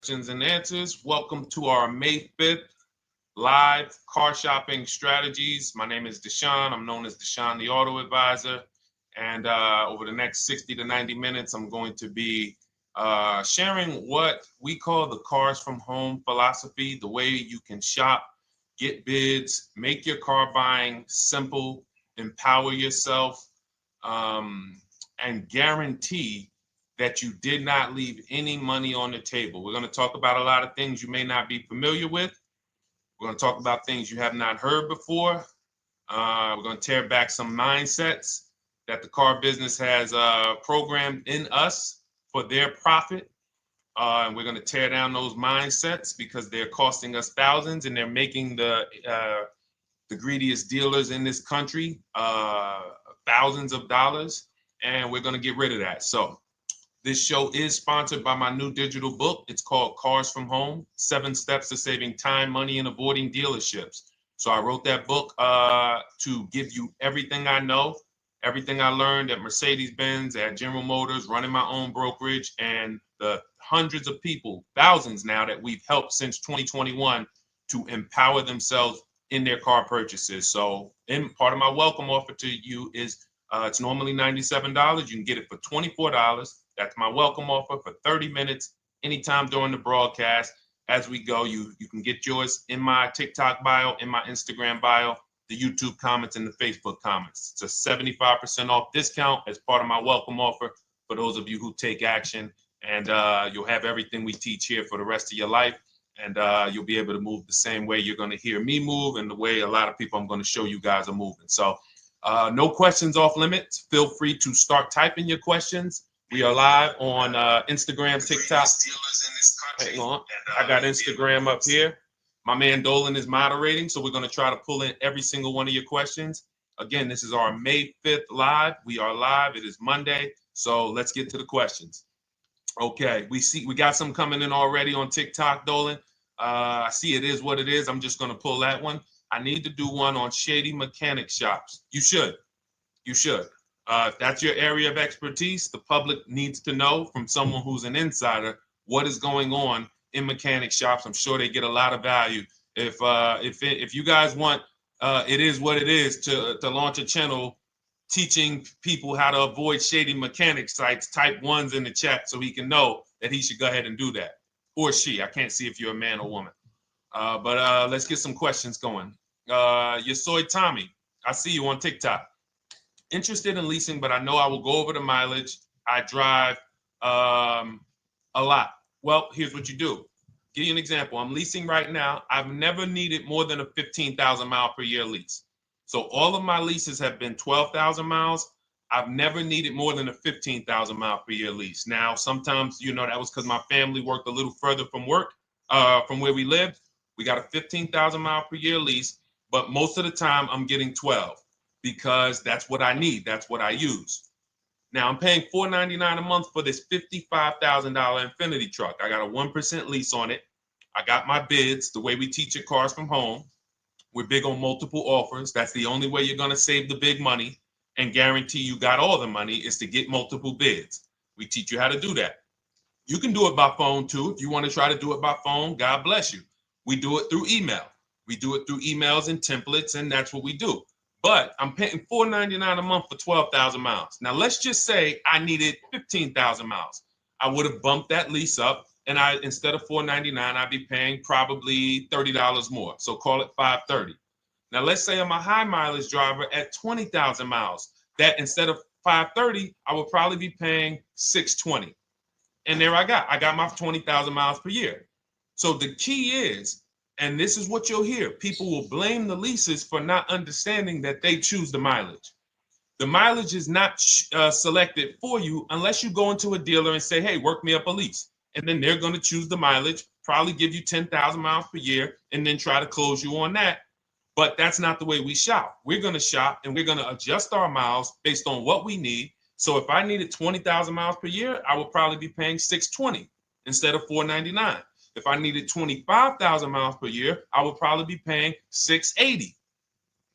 questions and answers. Welcome to our May 5th live car shopping strategies. My name is Deshone. I'm known as Deshone the Auto Advisor. And over the next 60 to 90 minutes, I'm going to be sharing what we call the cars from home philosophy, the way you can shop, get bids, make your car buying simple, empower yourself, and guarantee that you did not leave any money on the table. We're going to talk about a lot of things you may not be familiar with. We're going to talk about things you have not heard before. We're going to tear back some mindsets that the car business has programmed in us for their profit. And we're going to tear down those mindsets because they're costing us thousands and they're making the greediest dealers in this country thousands of dollars. And we're going to get rid of that. So this show is sponsored by my new digital book. It's called Cars from Home, 7 Steps to Saving Time, Money, and Avoiding Dealerships. So I wrote that book to give you everything I know, everything I learned at Mercedes-Benz, at General Motors, running my own brokerage, and the hundreds of people, thousands now, that we've helped since 2021 to empower themselves in their car purchases. So part of my welcome offer to you is it's normally $97. You can get it for $24. That's my welcome offer for 30 minutes, anytime during the broadcast. As we go, you can get yours in my TikTok bio, in my Instagram bio, the YouTube comments, and the Facebook comments. It's a 75% off discount as part of my welcome offer for those of you who take action. And you'll have everything we teach here for the rest of your life. And you'll be able to move the same way you're going to hear me move and the way a lot of people I'm going to show you guys are moving. So no questions off limits. Feel free to start typing your questions. We are live on Instagram, TikTok. Hang on. I got Instagram up here. My man Dolan is moderating, so we're going to try to pull in every single one of your questions. Again, this is our May 5th live. We are live. It is Monday, so let's get to the questions. Okay, we got some coming in already on TikTok, Dolan. I see it is what it is. I'm just going to pull that one. I need to do one on shady mechanic shops. You should. If that's your area of expertise, the public needs to know from someone who's an insider what is going on in mechanic shops. I'm sure they get a lot of value. If you guys want, it is what it is to launch a channel teaching people how to avoid shady mechanic sites, type ones in the chat so he can know that he should go ahead and do that. Or she. I can't see if you're a man or woman. But let's get some questions going. Yasoy Tommy, I see you on TikTok. Interested in leasing, but I know I will go over the mileage. I drive a lot. Well, here's what you do. Give you an example. I'm leasing right now. I've never needed more than a 15,000 mile per year lease. So all of my leases have been 12,000 miles. I've never needed more than a 15,000 mile per year lease. Now, sometimes, that was because my family worked a little further from where we lived. We got a 15,000 mile per year lease, but most of the time I'm getting 12 because that's what I need. That's what I use. Now I'm paying $499 a month for this $55,000 Infinity truck. I got a 1% lease on it. I got my bids, the way we teach at Cars from Home. We're big on multiple offers. That's the only way you're going to save the big money and guarantee you got all the money is to get multiple bids. We teach you how to do that. You can do it by phone too. If you want to try to do it by phone, God bless you. We do it through email. We do it through emails and templates, and that's what we do. But I'm paying $499 a month for 12,000 miles. Now, let's just say I needed 15,000 miles. I would have bumped that lease up, and instead of $499, I'd be paying probably $30 more. So call it $530. Now, let's say I'm a high mileage driver at 20,000 miles. That instead of $530, I would probably be paying $620. And there I got my 20,000 miles per year. So the key is, and this is what you'll hear, people will blame the leases for not understanding that they choose the mileage. The mileage is not selected for you unless you go into a dealer and say, hey, work me up a lease. And then they're going to choose the mileage, probably give you 10,000 miles per year, and then try to close you on that. But that's not the way we shop. We're going to shop and we're going to adjust our miles based on what we need. So if I needed 20,000 miles per year, I would probably be paying $620 instead of $499. If I needed 25,000 miles per year, I would probably be paying $680.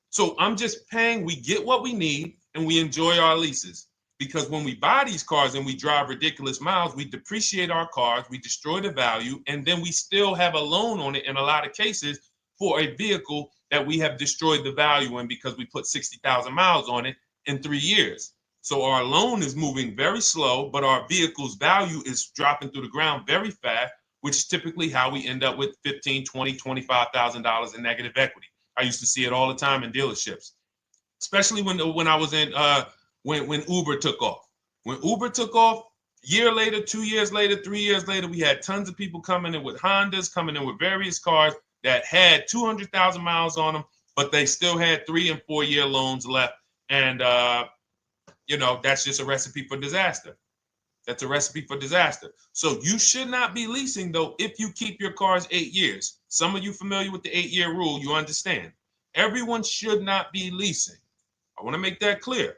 So I'm just paying, we get what we need and we enjoy our leases. because when we buy these cars and we drive ridiculous miles, we depreciate our cars, we destroy the value, and then we still have a loan on it in a lot of cases for a vehicle that we have destroyed the value in because we put 60,000 miles on it in 3 years. So our loan is moving very slow, but our vehicle's value is dropping through the ground very fast, which is typically how we end up with $15,000, $20,000, $25,000 in negative equity. I used to see it all the time in dealerships, especially when I was in when Uber took off. When Uber took off, year later, 2 years later, 3 years later, we had tons of people coming in with Hondas, coming in with various cars that had 200,000 miles on them, but they still had 3 and 4 year loans left. And, that's just a recipe for disaster. That's a recipe for disaster. So you should not be leasing, though, if you keep your cars 8 years. Some of you familiar with the 8-year rule, you understand. Everyone should not be leasing. I want to make that clear.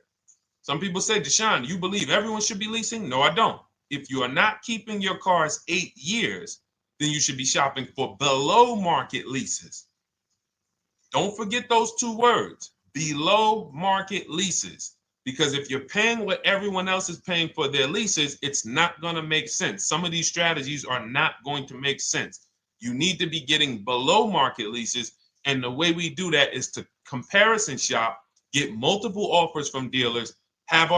Some people say, Deshone, you believe everyone should be leasing? No, I don't. If you are not keeping your cars 8 years, then you should be shopping for below market leases. Don't forget those 2 words, below market leases. Because if you're paying what everyone else is paying for their leases, it's not going to make sense. Some of these strategies are not going to make sense. You need to be getting below market leases. And the way we do that is to comparison shop, get multiple offers from dealers, have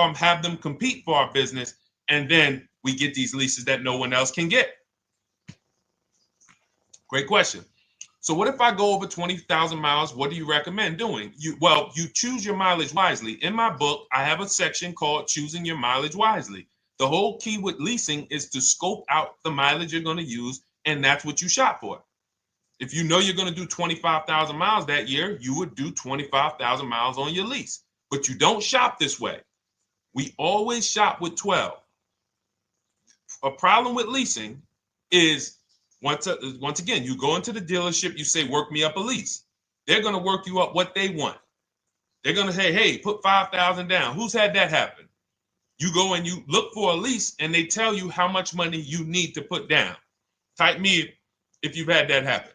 them compete for our business, and then we get these leases that no one else can get. Great question. So what if I go over 20,000 miles? What do you recommend doing? You choose your mileage wisely. In my book, I have a section called Choosing Your Mileage Wisely. The whole key with leasing is to scope out the mileage you're going to use, and that's what you shop for. If you know you're going to do 25,000 miles that year, you would do 25,000 miles on your lease. But you don't shop this way. We always shop with 12. A problem with leasing is once again, you go into the dealership, you say, work me up a lease. They're going to work you up what they want. They're going to say, hey, put 5,000 down. Who's had that happen? You go and you look for a lease and they tell you how much money you need to put down. Type me if you've had that happen.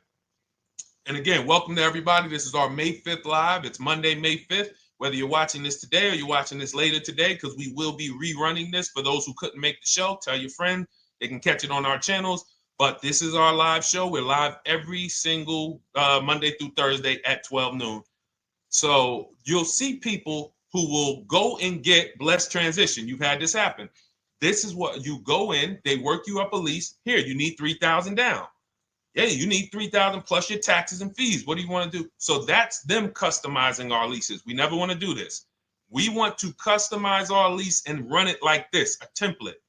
And again, welcome to everybody. This is our May 5th live. It's Monday, May 5th. Whether you're watching this today or you're watching this later today, because we will be rerunning this for those who couldn't make the show. Tell your friend they can catch it on our channels. But this is our live show. We're live every single Monday through Thursday at 12 noon. So you'll see people who will go and get blessed transition. You've had this happen. This is what you go in. They work you up a lease. Here, you need 3,000 down. Yeah, you need 3,000 plus your taxes and fees. What do you want to do? So that's them customizing our leases. We never want to do this. We want to customize our lease and run it like this, a template.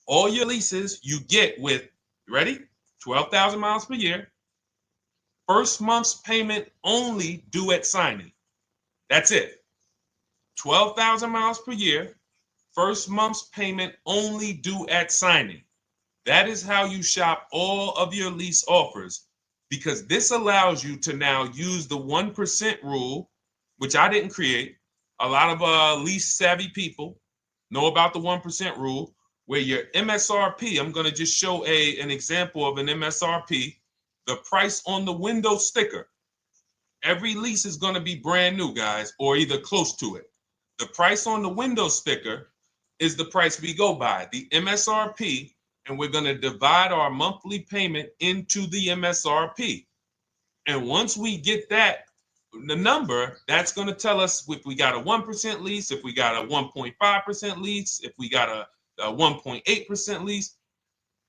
All your leases you get with, ready? 12,000 miles per year. First month's payment only due at signing. That's it. 12,000 miles per year. First month's payment only due at signing. That is how you shop all of your lease offers, because this allows you to now use the 1% rule, which I didn't create. A lot of lease savvy people know about the 1% rule, where your MSRP, I'm going to just show an example of an MSRP, the price on the window sticker. Every lease is going to be brand new, guys, or either close to it. The price on the window sticker is the price we go by, the MSRP, and we're going to divide our monthly payment into the MSRP. And once we get that, the number, that's going to tell us if we got a 1% lease, if we got a 1.5% lease, if we got a 1.8% lease.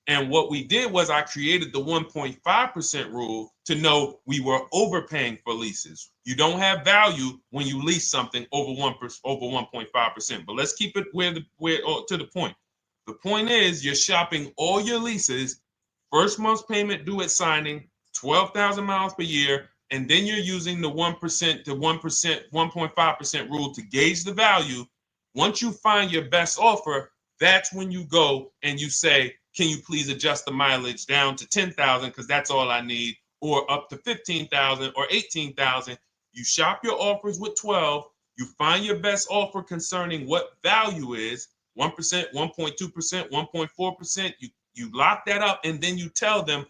And what we did was I created the 1.5% rule to know we were overpaying for leases. You don't have value when you lease something over 1.5%. But let's keep it to the point. The point is you're shopping all your leases, first month's payment due at signing, 12,000 miles per year, and then you're using the 1% to 1.5% rule to gauge the value. Once you find your best offer, that's when you go and you say, can you please adjust the mileage down to 10,000 because that's all I need, or up to 15,000 or 18,000. You shop your offers with 12. You find your best offer concerning what value is, 1%, 1.2%, 1.4%. You lock that up, and then you tell them,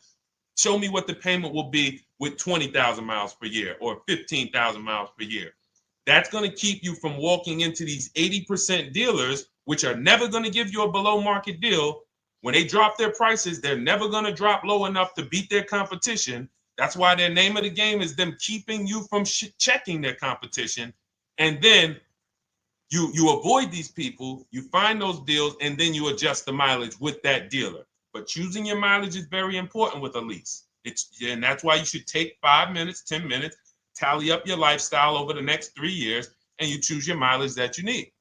show me what the payment will be with 20,000 miles per year or 15,000 miles per year. That's going to keep you from walking into these 80% dealers which are never going to give you a below market deal, when they drop their prices, they're never going to drop low enough to beat their competition. That's why their name of the game is them keeping you from checking their competition. And then you avoid these people, you find those deals, and then you adjust the mileage with that dealer. But choosing your mileage is very important with a lease. And that's why you should take 5 minutes, 10 minutes, tally up your lifestyle over the next 3 years, and you choose your mileage that you need.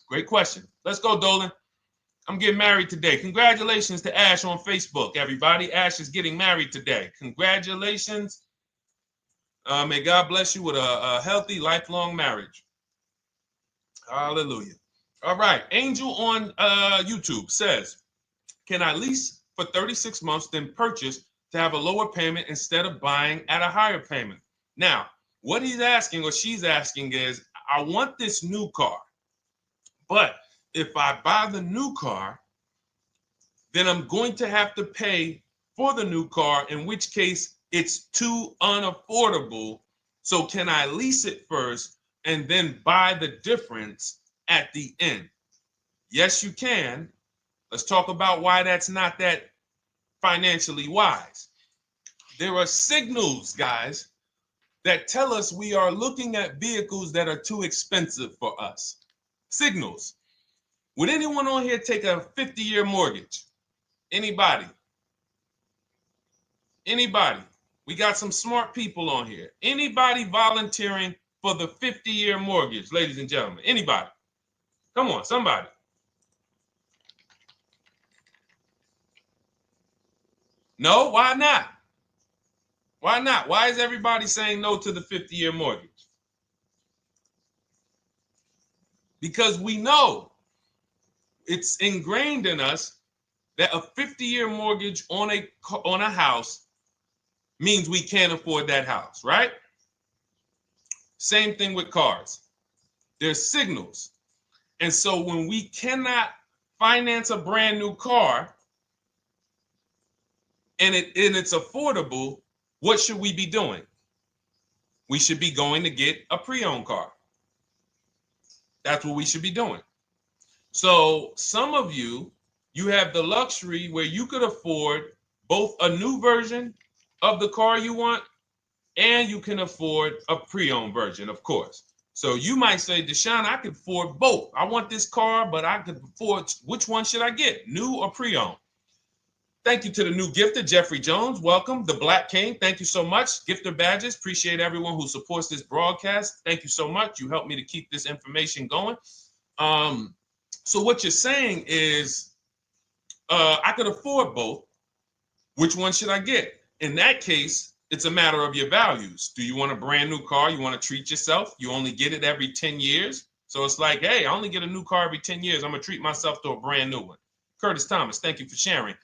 Great question. Let's go, Dolan. I'm getting married today. Congratulations to Ash on Facebook, everybody. Ash is getting married today. Congratulations. May God bless you with a healthy, lifelong marriage. Hallelujah. All right. Angel on YouTube says, can I lease for 36 months, then purchase to have a lower payment instead of buying at a higher payment? Now, what he's asking or she's asking is, I want this new car, but if I buy the new car, then I'm going to have to pay for the new car, in which case it's too unaffordable. So can I lease it first and then buy the difference at the end? Yes, you can. Let's talk about why that's not that financially wise. There are signals, guys, that tell us we are looking at vehicles that are too expensive for us. Signals. Would anyone on here take a 50-year mortgage? Anybody? Anybody? We got some smart people on here. Anybody volunteering for the 50-year mortgage, ladies and gentlemen? Anybody? Come on, somebody. No, why not? Why not? Why is everybody saying no to the 50-year mortgage? Because we know it's ingrained in us that a 50-year mortgage on a house means we can't afford that house, right? Same thing with cars. There's signals. And so when we cannot finance a brand new car and it's affordable, what should we be doing? We should be going to get a pre-owned car. That's what we should be doing. So some of you have the luxury where you could afford both a new version of the car you want, and you can afford a pre-owned version, of course. So you might say, Deshone, I could afford both. I want this car, but I could afford, which one should I get, new or pre-owned? Thank you to the new gifter, Jeffrey Jones. Welcome. The Black King. Thank you so much. Gifter badges. Appreciate everyone who supports this broadcast. Thank you so much. You helped me to keep this information going. So what you're saying is, I could afford both. Which one should I get? In that case, it's a matter of your values. Do you want a brand new car? You want to treat yourself? You only get it every 10 years. So it's like, hey, I only get a new car every 10 years. I'm going to treat myself to a brand new one. Curtis Thomas, thank you for sharing.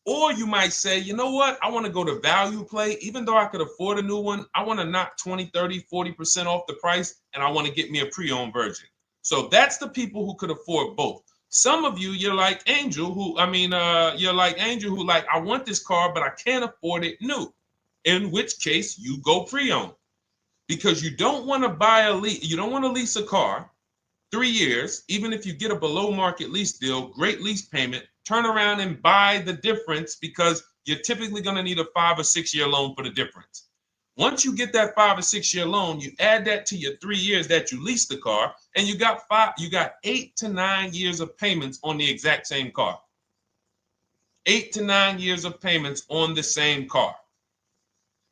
Or you might say, you know what? I want to go to value play. Even though I could afford a new one, I want to knock 20, 30, 40% off the price, and I want to get me a pre-owned version. So that's the people who could afford both. Some of you, you're like Angel, who like, I want this car, but I can't afford it new. In which case you go pre-owned, because you don't want to you don't want to lease a car 3 years, even if you get a below market lease deal, great lease payment, turn around and buy the difference, because you're typically going to need a 5 or 6 year loan for the difference. Once you get that 5 or 6 year loan, you add that to your 3 years that you leased the car, and you got 8 to 9 years of payments on the exact same car. 8 to 9 years of payments on the same car.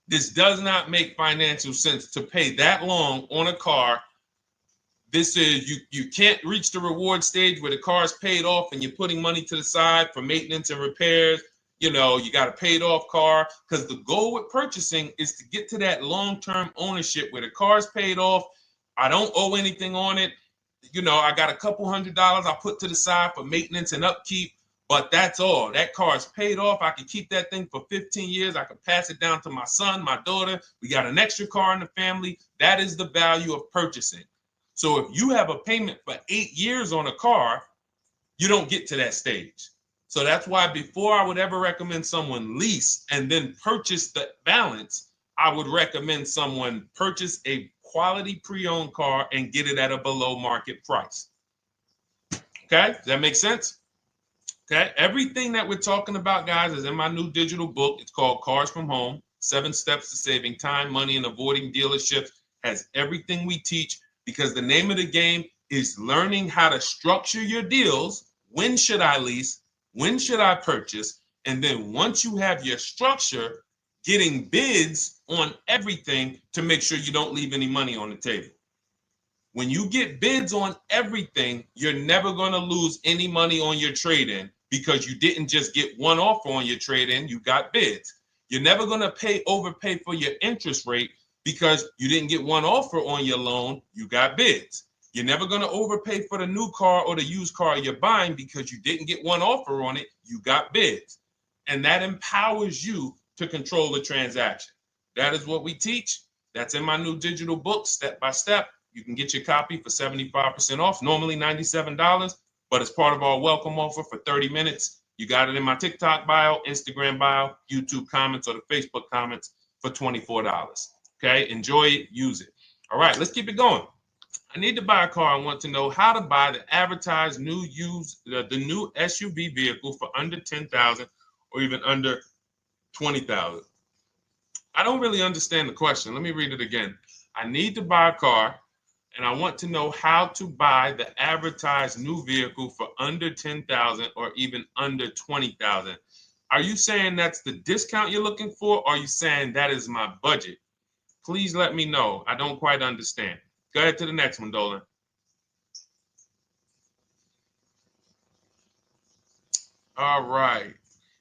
This does not make financial sense to pay that long on a car. This is, you can't reach the reward stage where the car is paid off and you're putting money to the side for maintenance and repairs. You know, you got a paid off car, because the goal with purchasing is to get to that long-term ownership where the car is paid off. I don't owe anything on it. You know, I got a couple $100 I put to the side for maintenance and upkeep, but that's all. That car is paid off. I can keep that thing for 15 years. I can pass it down to my son, my daughter. We got an extra car in the family. That is the value of purchasing. So if you have a payment for 8 years on a car, you don't get to that stage. So that's why before I would ever recommend someone lease and then purchase the balance, I would recommend someone purchase a quality pre-owned car and get it at a below market price. Okay, does that make sense? Okay, everything that we're talking about, guys, is in my new digital book. It's called Cars from Home, 7 Steps to Saving Time, Money, and Avoiding Dealerships. Has everything we teach, because the name of the game is learning how to structure your deals. When should I lease? When should I purchase? And then once you have your structure, getting bids on everything to make sure you don't leave any money on the table. When you get bids on everything, you're never going to lose any money on your trade-in, because you didn't just get one offer on your trade-in, you got bids. You're never going to overpay for your interest rate, because you didn't get one offer on your loan, you got bids. You're never going to overpay for the new car or the used car you're buying, because you didn't get one offer on it, you got bids. And that empowers you to control the transaction. That is what we teach. That's in my new digital book, step by step. You can get your copy for 75% off, normally $97, but it's part of our welcome offer for 30 minutes. You got it in my TikTok bio, Instagram bio, YouTube comments, or the Facebook comments for $24. Okay, enjoy it, use it. All right, let's keep it going. I need to buy a car. I want to know how to buy the advertised new the new SUV vehicle for under $10,000 or even under $20,000. I don't really understand the question. Let me read it again. I need to buy a car, and I want to know how to buy the advertised new vehicle for under $10,000 or even under $20,000. Are you saying that's the discount you're looking for, or are you saying that is my budget? Please let me know. I don't quite understand. Go ahead to the next one, Dolan. All right.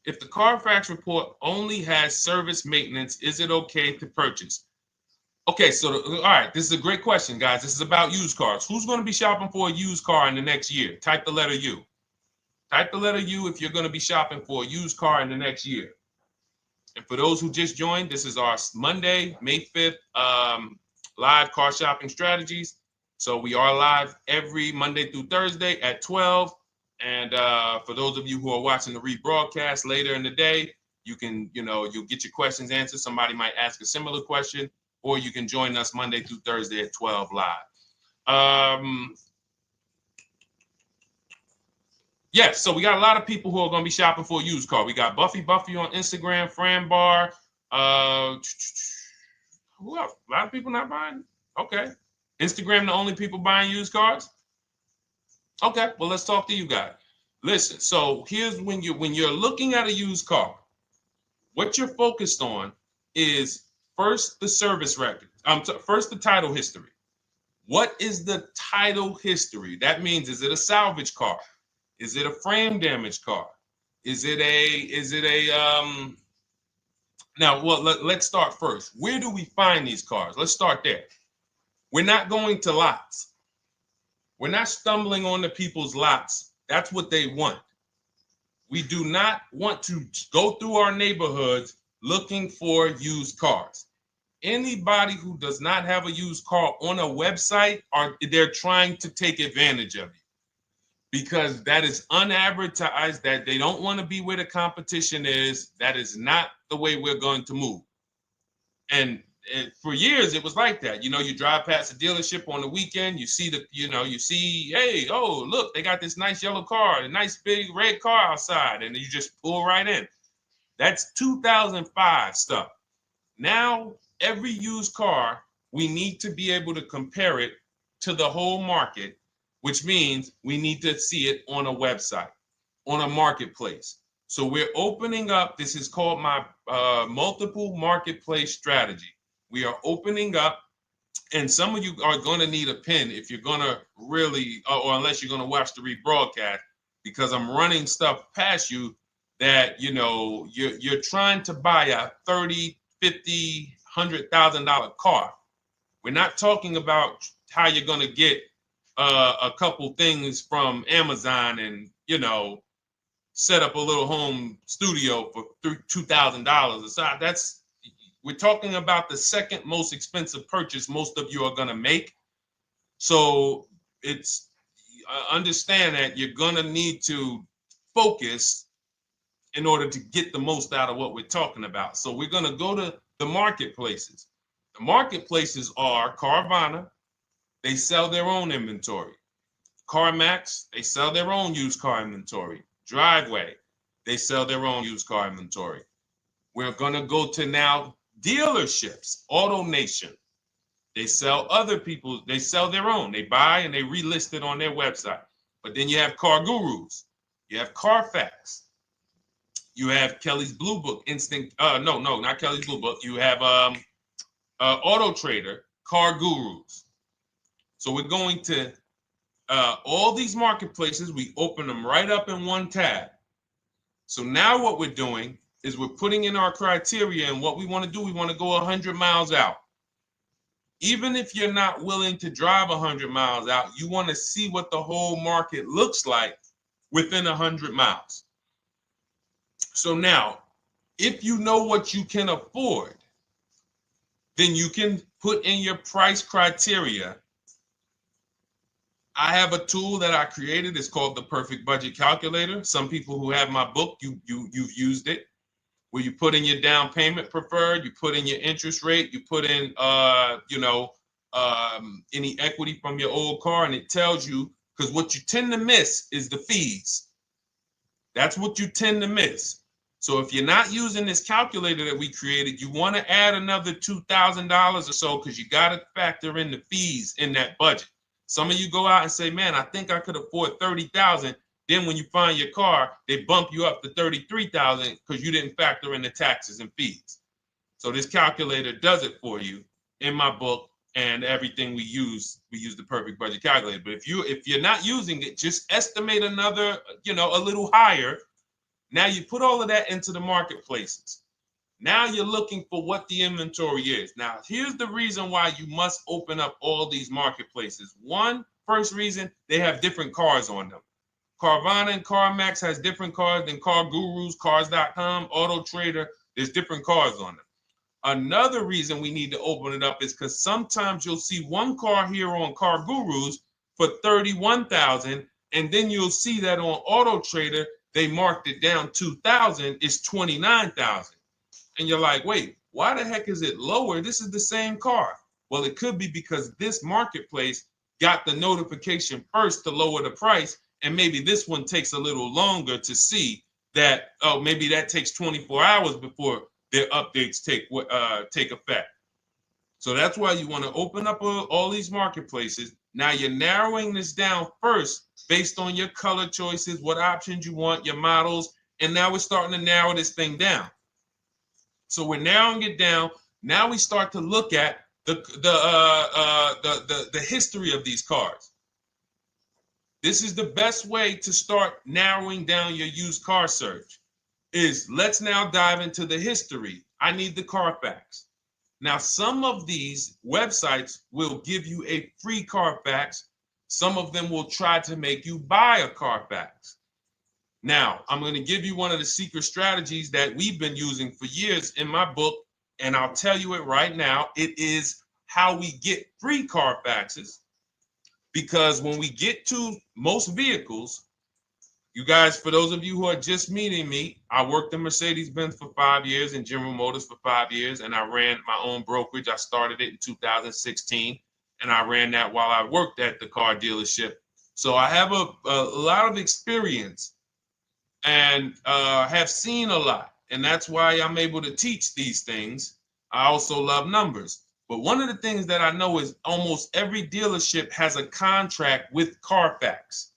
If the Carfax report only has service maintenance, is it okay to purchase? Okay, so all right, this is a great question, guys. This is about used cars. Who's going to be shopping for a used car in the next year? Type the letter U. Type the letter U if you're going to be shopping for a used car in the next year. And for those who just joined, this is our Monday, May 5th, live car shopping strategies. So we are live every Monday through Thursday at 12. And for those of you who are watching the rebroadcast later in the day, you can, you'll get your questions answered. Somebody might ask a similar question, or you can join us Monday through Thursday at 12 live. Yes, so we got a lot of people who are going to be shopping for a used car. We got Buffy on Instagram, Fran Bar. Who else? A lot of people not buying? Okay. Instagram, the only people buying used cars? Okay, well, let's talk to you guys. Listen, so here's when you're looking at a used car, what you're focused on is first the service record. First the title history. What is the title history? That means, is it a salvage car? Is it a frame damage car? Is it a now, well, let's start first. Where do we find these cars? Let's start there. We're not going to lots. We're not stumbling onto people's lots. That's what they want. We do not want to go through our neighborhoods looking for used cars. Anybody who does not have a used car on a website, they're trying to take advantage of you, because that is unadvertised, that they don't want to be where the competition is. That is not the way we're going to move. And for years, it was like that. You drive past a dealership on the weekend, you see hey, oh, look, they got this nice yellow car, a nice big red car outside, and you just pull right in. That's 2005 stuff. Now, every used car, we need to be able to compare it to the whole market, which means we need to see it on a website, on a marketplace. So we're opening up, this is called my multiple marketplace strategy. We are opening up, and some of you are going to need a pen if you're going to really, or unless you're going to watch the rebroadcast, because I'm running stuff past you that, you're trying to buy a $30,000, $50,000, $100,000 car. We're not talking about how you're going to get a couple things from Amazon and, set up a little home studio for $2,000. We're talking about the second most expensive purchase most of you are going to make. So it's understand that you're going to need to focus in order to get the most out of what we're talking about. So we're going to go to the marketplaces. The marketplaces are Carvana. They sell their own inventory. CarMax, they sell their own used car inventory. Driveway, they sell their own used car inventory. We're going to go to now dealerships. AutoNation, they sell other people's, they sell their own. They buy and they relist it on their website. But then you have Car Gurus, you have Carfax, you have Kelly's Blue Book, no, not Kelly's Blue Book. You have Auto Trader, Car Gurus. So we're going to all these marketplaces, we open them right up in one tab. So now what we're doing is we're putting in our criteria, and what we want to do, we want to go 100 miles out. Even if you're not willing to drive 100 miles out, you want to see what the whole market looks like within 100 miles. So now, if you know what you can afford, then you can put in your price criteria. I have a tool that I created. It's called the Perfect Budget Calculator. Some people who have my book, you've used it, where you put in your down payment preferred, you put in your interest rate, you put in any equity from your old car, and it tells you, because what you tend to miss is the fees. That's what you tend to miss. So if you're not using this calculator that we created, you want to add another $2,000 or so, because you got to factor in the fees in that budget. Some of you go out and say, man, I think I could afford $30,000. Then when you find your car, they bump you up to $33,000 because you didn't factor in the taxes and fees. So this calculator does it for you in my book, and everything we use the Perfect Budget Calculator. But if you're not using it, just estimate another, a little higher. Now you put all of that into the marketplaces. Now you're looking for what the inventory is. Now, here's the reason why you must open up all these marketplaces. First reason, they have different cars on them. Carvana and CarMax has different cars than Car Gurus, Cars.com, Auto Trader. There's different cars on them. Another reason we need to open it up is because sometimes you'll see one car here on Car Gurus for $31,000, and then you'll see that on Auto Trader, they marked it down $2,000, it's $29,000. And you're like, wait, why the heck is it lower? This is the same car. Well, it could be because this marketplace got the notification first to lower the price, and maybe this one takes a little longer to see that, oh, maybe that takes 24 hours before their updates take effect. So that's why you want to open up all these marketplaces. Now you're narrowing this down first based on your color choices, what options you want, your models, and now we're starting to narrow this thing down. So we're narrowing it down. Now we start to look at the history of these cars. This is the best way to start narrowing down your used car search. Let's now dive into the history. I need the Carfax. Now, some of these websites will give you a free Carfax. Some of them will try to make you buy a Carfax. Now, I'm going to give you one of the secret strategies that we've been using for years in my book, and I'll tell you it right now. It is how we get free Carfaxes, because when we get to most vehicles, you guys, for those of you who are just meeting me, I worked in Mercedes-Benz for 5 years and General Motors for 5 years, and I ran my own brokerage. I started it in 2016, and I ran that while I worked at the car dealership. So I have a lot of experience and have seen a lot, and that's why I'm able to teach these things. I also love numbers. But one of the things that I know is almost every dealership has a contract with Carfax.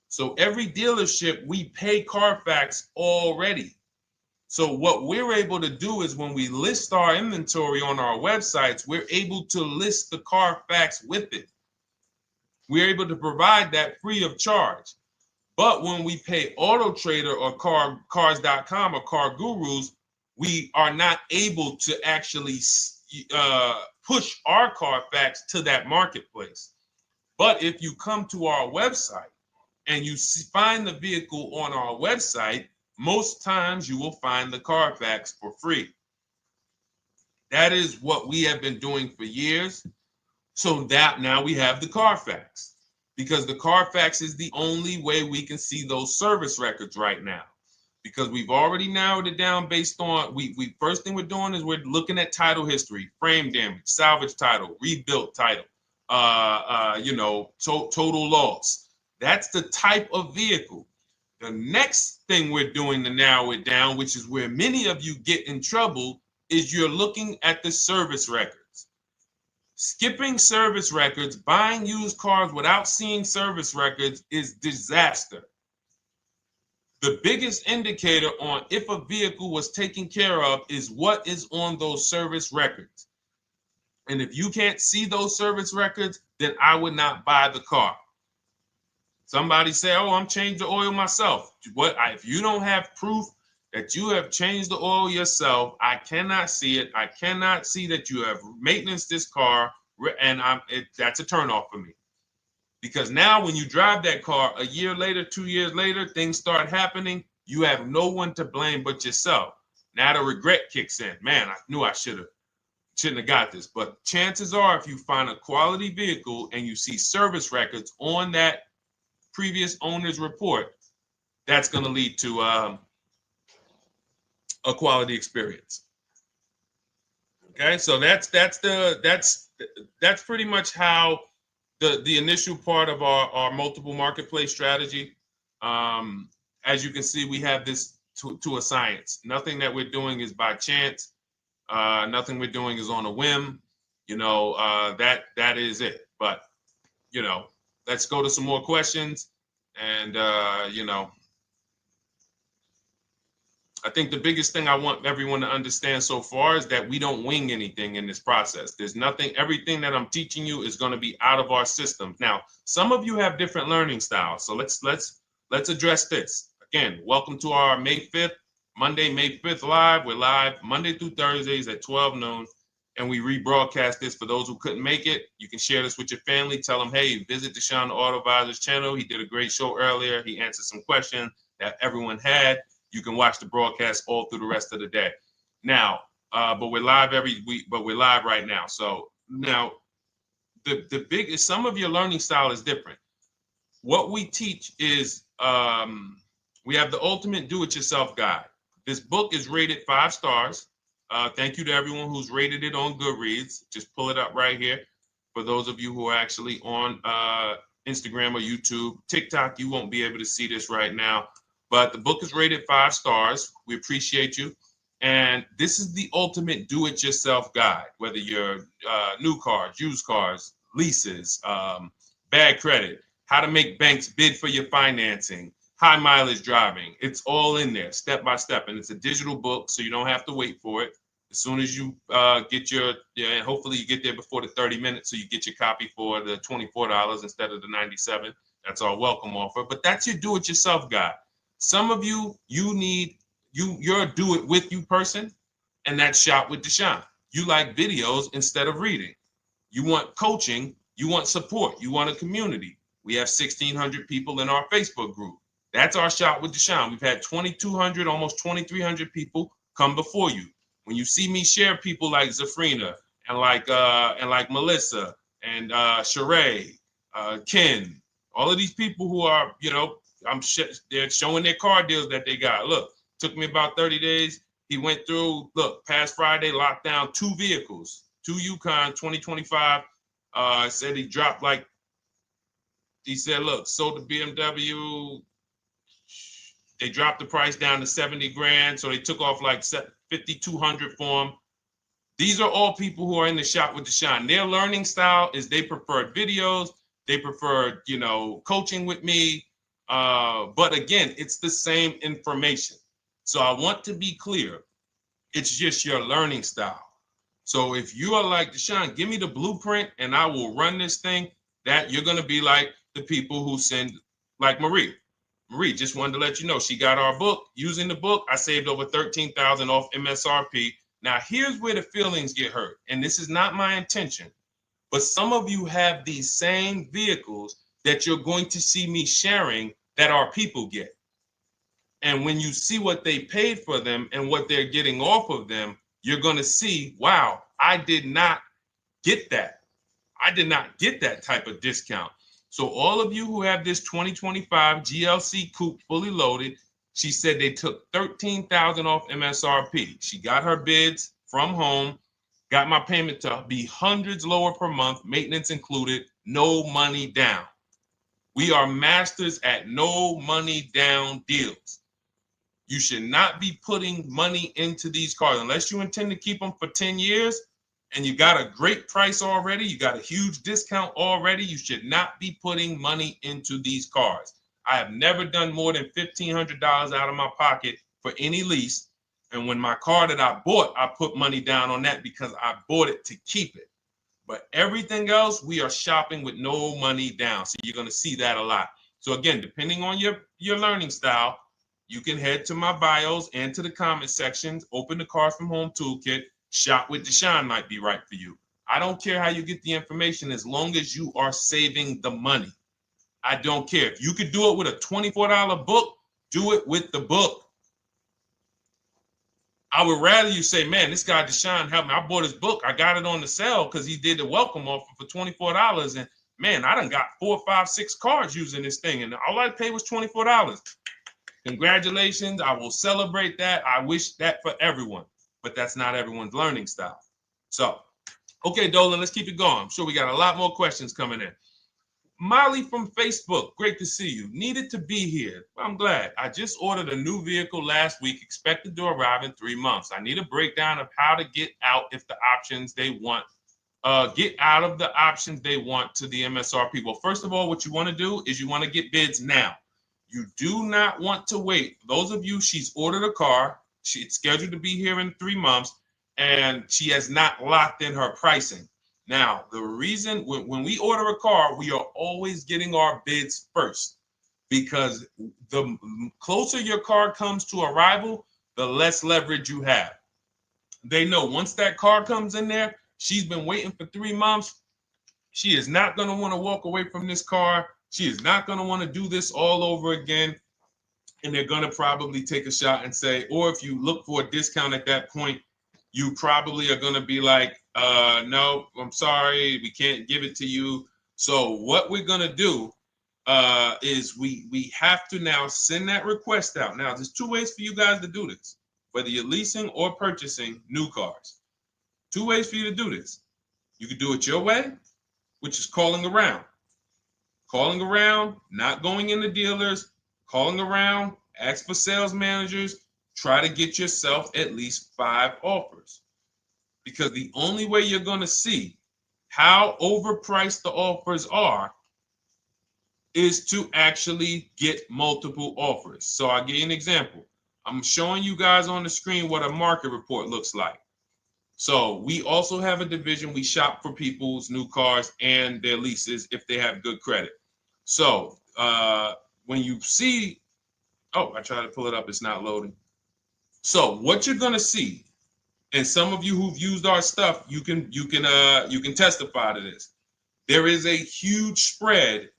So every dealership, we pay Carfax already. So what we're able to do is when we list our inventory on our websites, we're able to list the Carfax with it. We're able to provide that free of charge. But when we pay Auto Trader or Cars.com or Car Gurus, we are not able to actually push our Carfax to that marketplace. But if you come to our website and you find the vehicle on our website, most times you will find the Carfax for free. That is what we have been doing for years. So that now we have the Carfax, because the Carfax is the only way we can see those service records right now, because we've already narrowed it down based on, first thing we're doing is we're looking at title history, frame damage, salvage title, rebuilt title, total loss. That's the type of vehicle. The next thing we're doing to narrow it down, which is where many of you get in trouble, is you're looking at the service records. Skipping service records, buying used cars without seeing service records is disaster. The biggest indicator on if a vehicle was taken care of is what is on those service records. And if you can't see those service records, then I would not buy the car. Somebody say, oh, I'm changing the oil myself. If you don't have proof that you have changed the oil yourself, I cannot see it. I cannot see that you have maintenance this car, and that's a turnoff for me. Because now when you drive that car a year later, 2 years later, things start happening. You have no one to blame but yourself. Now the regret kicks in. Man, I knew I shouldn't have got this. But chances are, if you find a quality vehicle and you see service records on that previous owner's report, that's going to lead to a quality experience. Okay, so that's pretty much how the initial part of our multiple marketplace strategy. As you can see, we have this to a science. Nothing that we're doing is by chance. Nothing we're doing is on a whim. That is it. But let's go to some more questions. And I think the biggest thing I want everyone to understand so far is that we don't wing anything in this process. There's nothing, everything that I'm teaching you is going to be out of our systems. Now, some of you have different learning styles. So let's address this. Again, welcome to our May 5th, Monday, May 5th live. We're live Monday through Thursdays at 12 noon. And we rebroadcast this for those who couldn't make it. You can share this with your family. Tell them, hey, visit Deshone the Auto Advisor's channel. He did a great show earlier. He answered some questions that everyone had. You can watch the broadcast all through the rest of the day. Now, but we're live every week, but we're live right now. So now the biggest, some of your learning style is different. What we teach is we have the ultimate do-it-yourself guide. This book is rated 5 stars. Thank you to everyone who's rated it on Goodreads. Just pull it up right here. For those of you who are actually on Instagram or YouTube, TikTok, you won't be able to see this right now. But the book is rated 5 stars. We appreciate you. And this is the ultimate do-it-yourself guide, whether you're new cars, used cars, leases, bad credit, how to make banks bid for your financing, high mileage driving. It's all in there, step by step. And it's a digital book, so you don't have to wait for it. As soon as you get and hopefully you get there before the 30 minutes, so you get your copy for the $24 instead of the $97. That's our welcome offer. But that's your do-it-yourself guide. Some of you, you're a do-it-with-you person, and that's Shop with Deshone. You like videos instead of reading. You want coaching. You want support. You want a community. We have 1,600 people in our Facebook group. That's our Shop with Deshone. We've had 2,200, almost 2,300 people come before you. When you see me share people like Zafrina and like Melissa and Sheree, Ken, all of these people who are, they're showing their car deals that they got. Look, took me about 30 days. He went through, past Friday, locked down 2 vehicles, 2 Yukon 2025. Said he dropped he said, look, sold the BMW. They dropped the price down to 70 grand. So they took off like 5,200 for him. These are all people who are in the Shop with Deshone. Their learning style is they prefer videos. They prefer, coaching with me. But again, it's the same information. So I want to be clear. It's just your learning style. So if you are like Deshone, give me the blueprint and I will run this thing. That you're going to be like the people who send, like Marie. Marie just wanted to let you know she got our book. Using the book, I saved over $13,000 off MSRP. Now, here's where the feelings get hurt. And this is not my intention. But some of you have these same vehicles that you're going to see me sharing that our people get. And when you see what they paid for them and what they're getting off of them, you're going to see, wow, I did not get that. I did not get that type of discount. So all of you who have this 2025 GLC coupe fully loaded, she said they took $13,000 off MSRP. She got her bids from home, got my payment to be hundreds lower per month, maintenance included, no money down. We are masters at no money down deals. You should not be putting money into these cars unless you intend to keep them for 10 years and you got a great price already. You got a huge discount already. You should not be putting money into these cars. I have never done more than $1,500 out of my pocket for any lease. And when my car that I bought, I put money down on that because I bought it to keep it. But everything else, we are shopping with no money down. So you're going to see that a lot. So again, depending on your learning style, you can head to my bios and to the comment sections, open the Cars from Home Toolkit, Shop with Deshone might be right for you. I don't care how you get the information as long as you are saving the money. I don't care. If you could do it with a $24 book, do it with the book. I would rather you say, man, this guy Deshone helped me. I bought his book. I got it on the sale because he did the welcome offer for $24. And man, I done got 4, 5, 6 cars using this thing. And all I paid was $24. Congratulations. I will celebrate that. I wish that for everyone, but that's not everyone's learning style. So, okay, Dolan, let's keep it going. I'm sure we got a lot more questions coming in. Molly from Facebook, great to see you. Needed to be here. Well, I'm glad. I just ordered a new vehicle last week, expected to arrive in 3 months. I need a breakdown of how to get out if the options they want, get out of the options they want to the MSRP. Well, first of all, what you want to do is you want to get bids now. You do not want to wait. Those of you, she's ordered a car. She's scheduled to be here in 3 months, and she has not locked in her pricing. Now, the reason when we order a car, we are always getting our bids first because the closer your car comes to arrival, the less leverage you have. They know once that car comes in there, she's been waiting for 3 months. She is not going to want to walk away from this car. She is not going to want to do this all over again. And they're going to probably take a shot and say, or if you look for a discount at that point, you probably are going to be like, no, I'm sorry, we can't give it to you. So what we're going to do is we have to now send that request out. Now, there's 2 ways for you guys to do this, whether you're leasing or purchasing new cars. 2 ways for you to do this. You can do it your way, which is calling around. Calling around, not going into dealers, calling around, ask for sales managers, try to get yourself at least 5 offers. Because the only way you're going to see how overpriced the offers are is to actually get multiple offers. So I'll give you an example. I'm showing you guys on the screen what a market report looks like. So we also have a division. We shop for people's new cars and their leases if they have good credit. So when you see, oh, I tried to pull it up. It's not loading. So what you're going to see, and some of you who've used our stuff, you can testify to this. There is a huge spread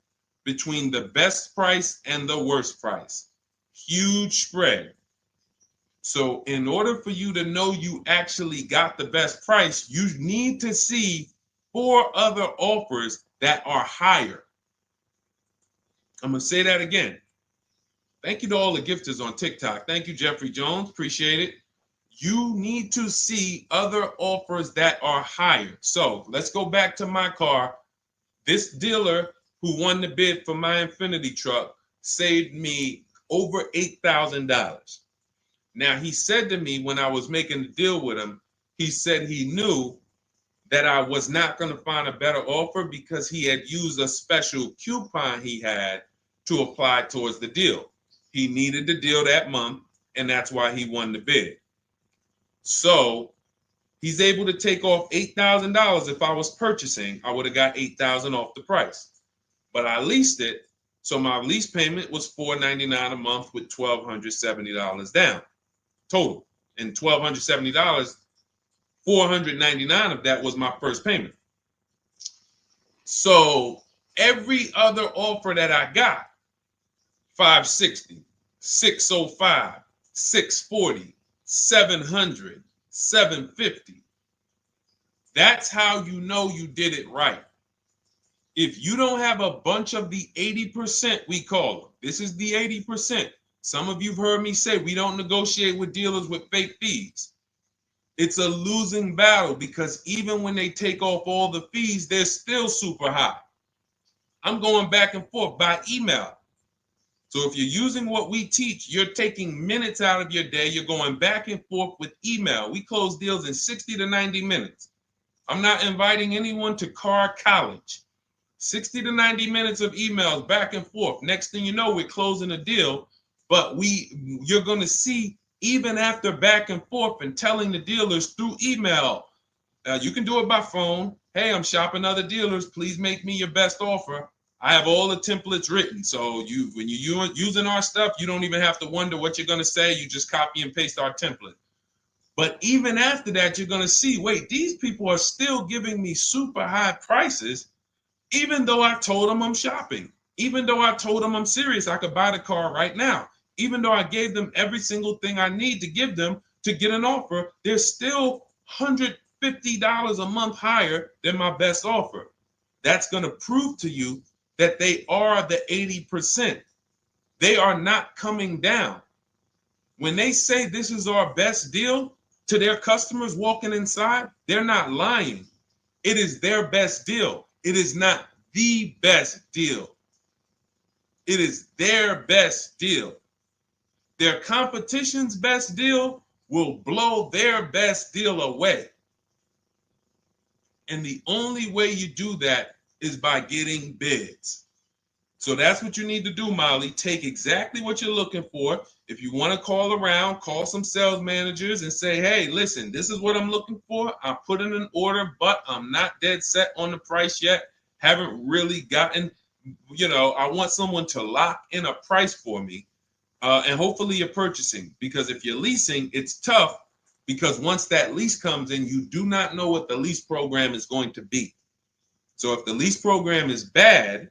between the best price and the worst price. Huge spread. So in order for you to know you actually got the best price, you need to see 4 other offers that are higher. I'm going to say that again. Thank you to all the gifters on TikTok. Thank you, Jeffrey Jones. Appreciate it. You need to see other offers that are higher. So let's go back to my car. This dealer who won the bid for my Infinity truck saved me over $8,000. Now, he said to me when I was making the deal with him, he said he knew that I was not going to find a better offer because he had used a special coupon he had to apply towards the deal. He needed the deal that month, and that's why he won the bid. So he's able to take off $8,000. If I was purchasing, I would have got $8,000 off the price. But I leased it, so my lease payment was $499 a month with $1,270 down total. And $1,270, $499 of that was my first payment. So every other offer that I got, $560, $605, $640, $700, $750. That's how you know you did it right. If you don't have a bunch of the 80%, we call them. This is the 80%. Some of you have heard me say we don't negotiate with dealers with fake fees. It's a losing battle because even when they take off all the fees, they're still super high. I'm going back and forth by email. So if you're using what we teach, you're taking minutes out of your day. You're going back and forth with email. We close deals in 60 to 90 minutes. I'm not inviting anyone to car college. 60 to 90 minutes of emails back and forth. Next thing you know, we're closing a deal. But you're going to see, even after back and forth and telling the dealers through email, you can do it by phone. Hey, I'm shopping other dealers. Please make me your best offer. I have all the templates written. So when you're using our stuff, you don't even have to wonder what you're going to say. You just copy and paste our template. But even after that, you're going to see, wait, these people are still giving me super high prices, even though I told them I'm shopping, even though I told them I'm serious, I could buy the car right now, even though I gave them every single thing I need to give them to get an offer, they're still $150 a month higher than my best offer. That's going to prove to you that they are the 80%. They are not coming down. When they say this is our best deal to their customers walking inside, they're not lying. It is their best deal. It is not the best deal. It is their best deal. Their competition's best deal will blow their best deal away. And the only way you do that is by getting bids. So that's what you need to do, Molly. Take exactly what you're looking for. If you want to call around, call some sales managers and say, hey, listen, this is what I'm looking for. I put in an order, but I'm not dead set on the price yet. Haven't really gotten, I want someone to lock in a price for me. And hopefully you're purchasing, because if you're leasing, it's tough, because once that lease comes in, you do not know what the lease program is going to be. So if the lease program is bad,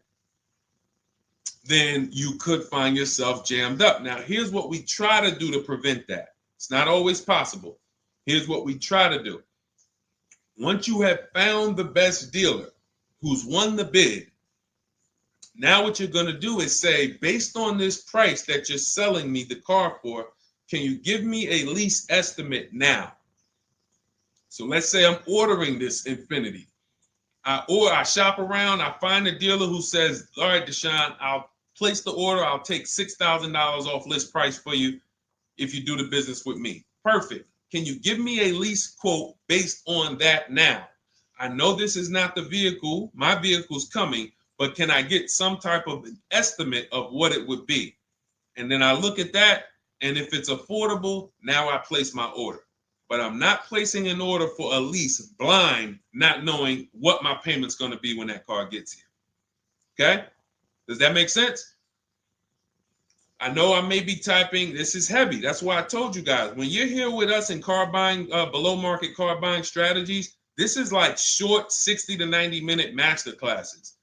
then you could find yourself jammed up. Now, here's what we try to do to prevent that. It's not always possible. Here's what we try to do. Once you have found the best dealer who's won the bid, now what you're going to do is say, based on this price that you're selling me the car for, can you give me a lease estimate now? So let's say I'm ordering this Infiniti. I shop around, I find a dealer who says, all right, Deshone, I'll place the order. I'll take $6,000 off list price for you if you do the business with me. Perfect. Can you give me a lease quote based on that now? I know this is not the vehicle. My vehicle's coming, but can I get some type of an estimate of what it would be? And then I look at that, and if it's affordable, now I place my order. But I'm not placing an order for a lease blind, not knowing what my payment's going to be when that car gets here. Okay? Does that make sense? I know I may be typing. This is heavy. That's why I told you guys, when you're here with us in car buying, below market car buying strategies, this is like short 60 to 90 minute master classes.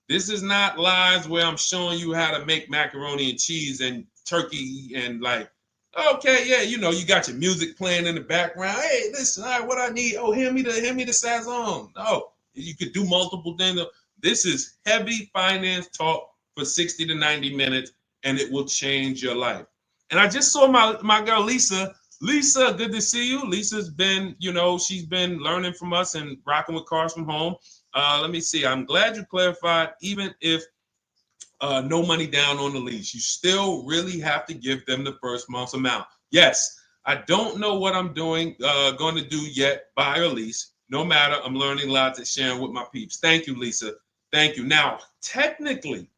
This is not lives where I'm showing you how to make macaroni and cheese and turkey and like, okay, yeah, you got your music playing in the background. Hey, listen, all right, what I need? Oh, hand me the Sazon. No, you could do multiple things. This is heavy finance talk for 60 to 90 minutes, and it will change your life. And I just saw my girl, Lisa. Lisa, good to see you. Lisa's been, she's been learning from us and rocking with Cars from Home. Let me see. I'm glad you clarified, even if no money down on the lease, you still really have to give them the first month's amount. Yes, I don't know what I'm going to do yet, buy or lease. No matter, I'm learning lots and sharing with my peeps. Thank you, Lisa. Thank you. Now, technically,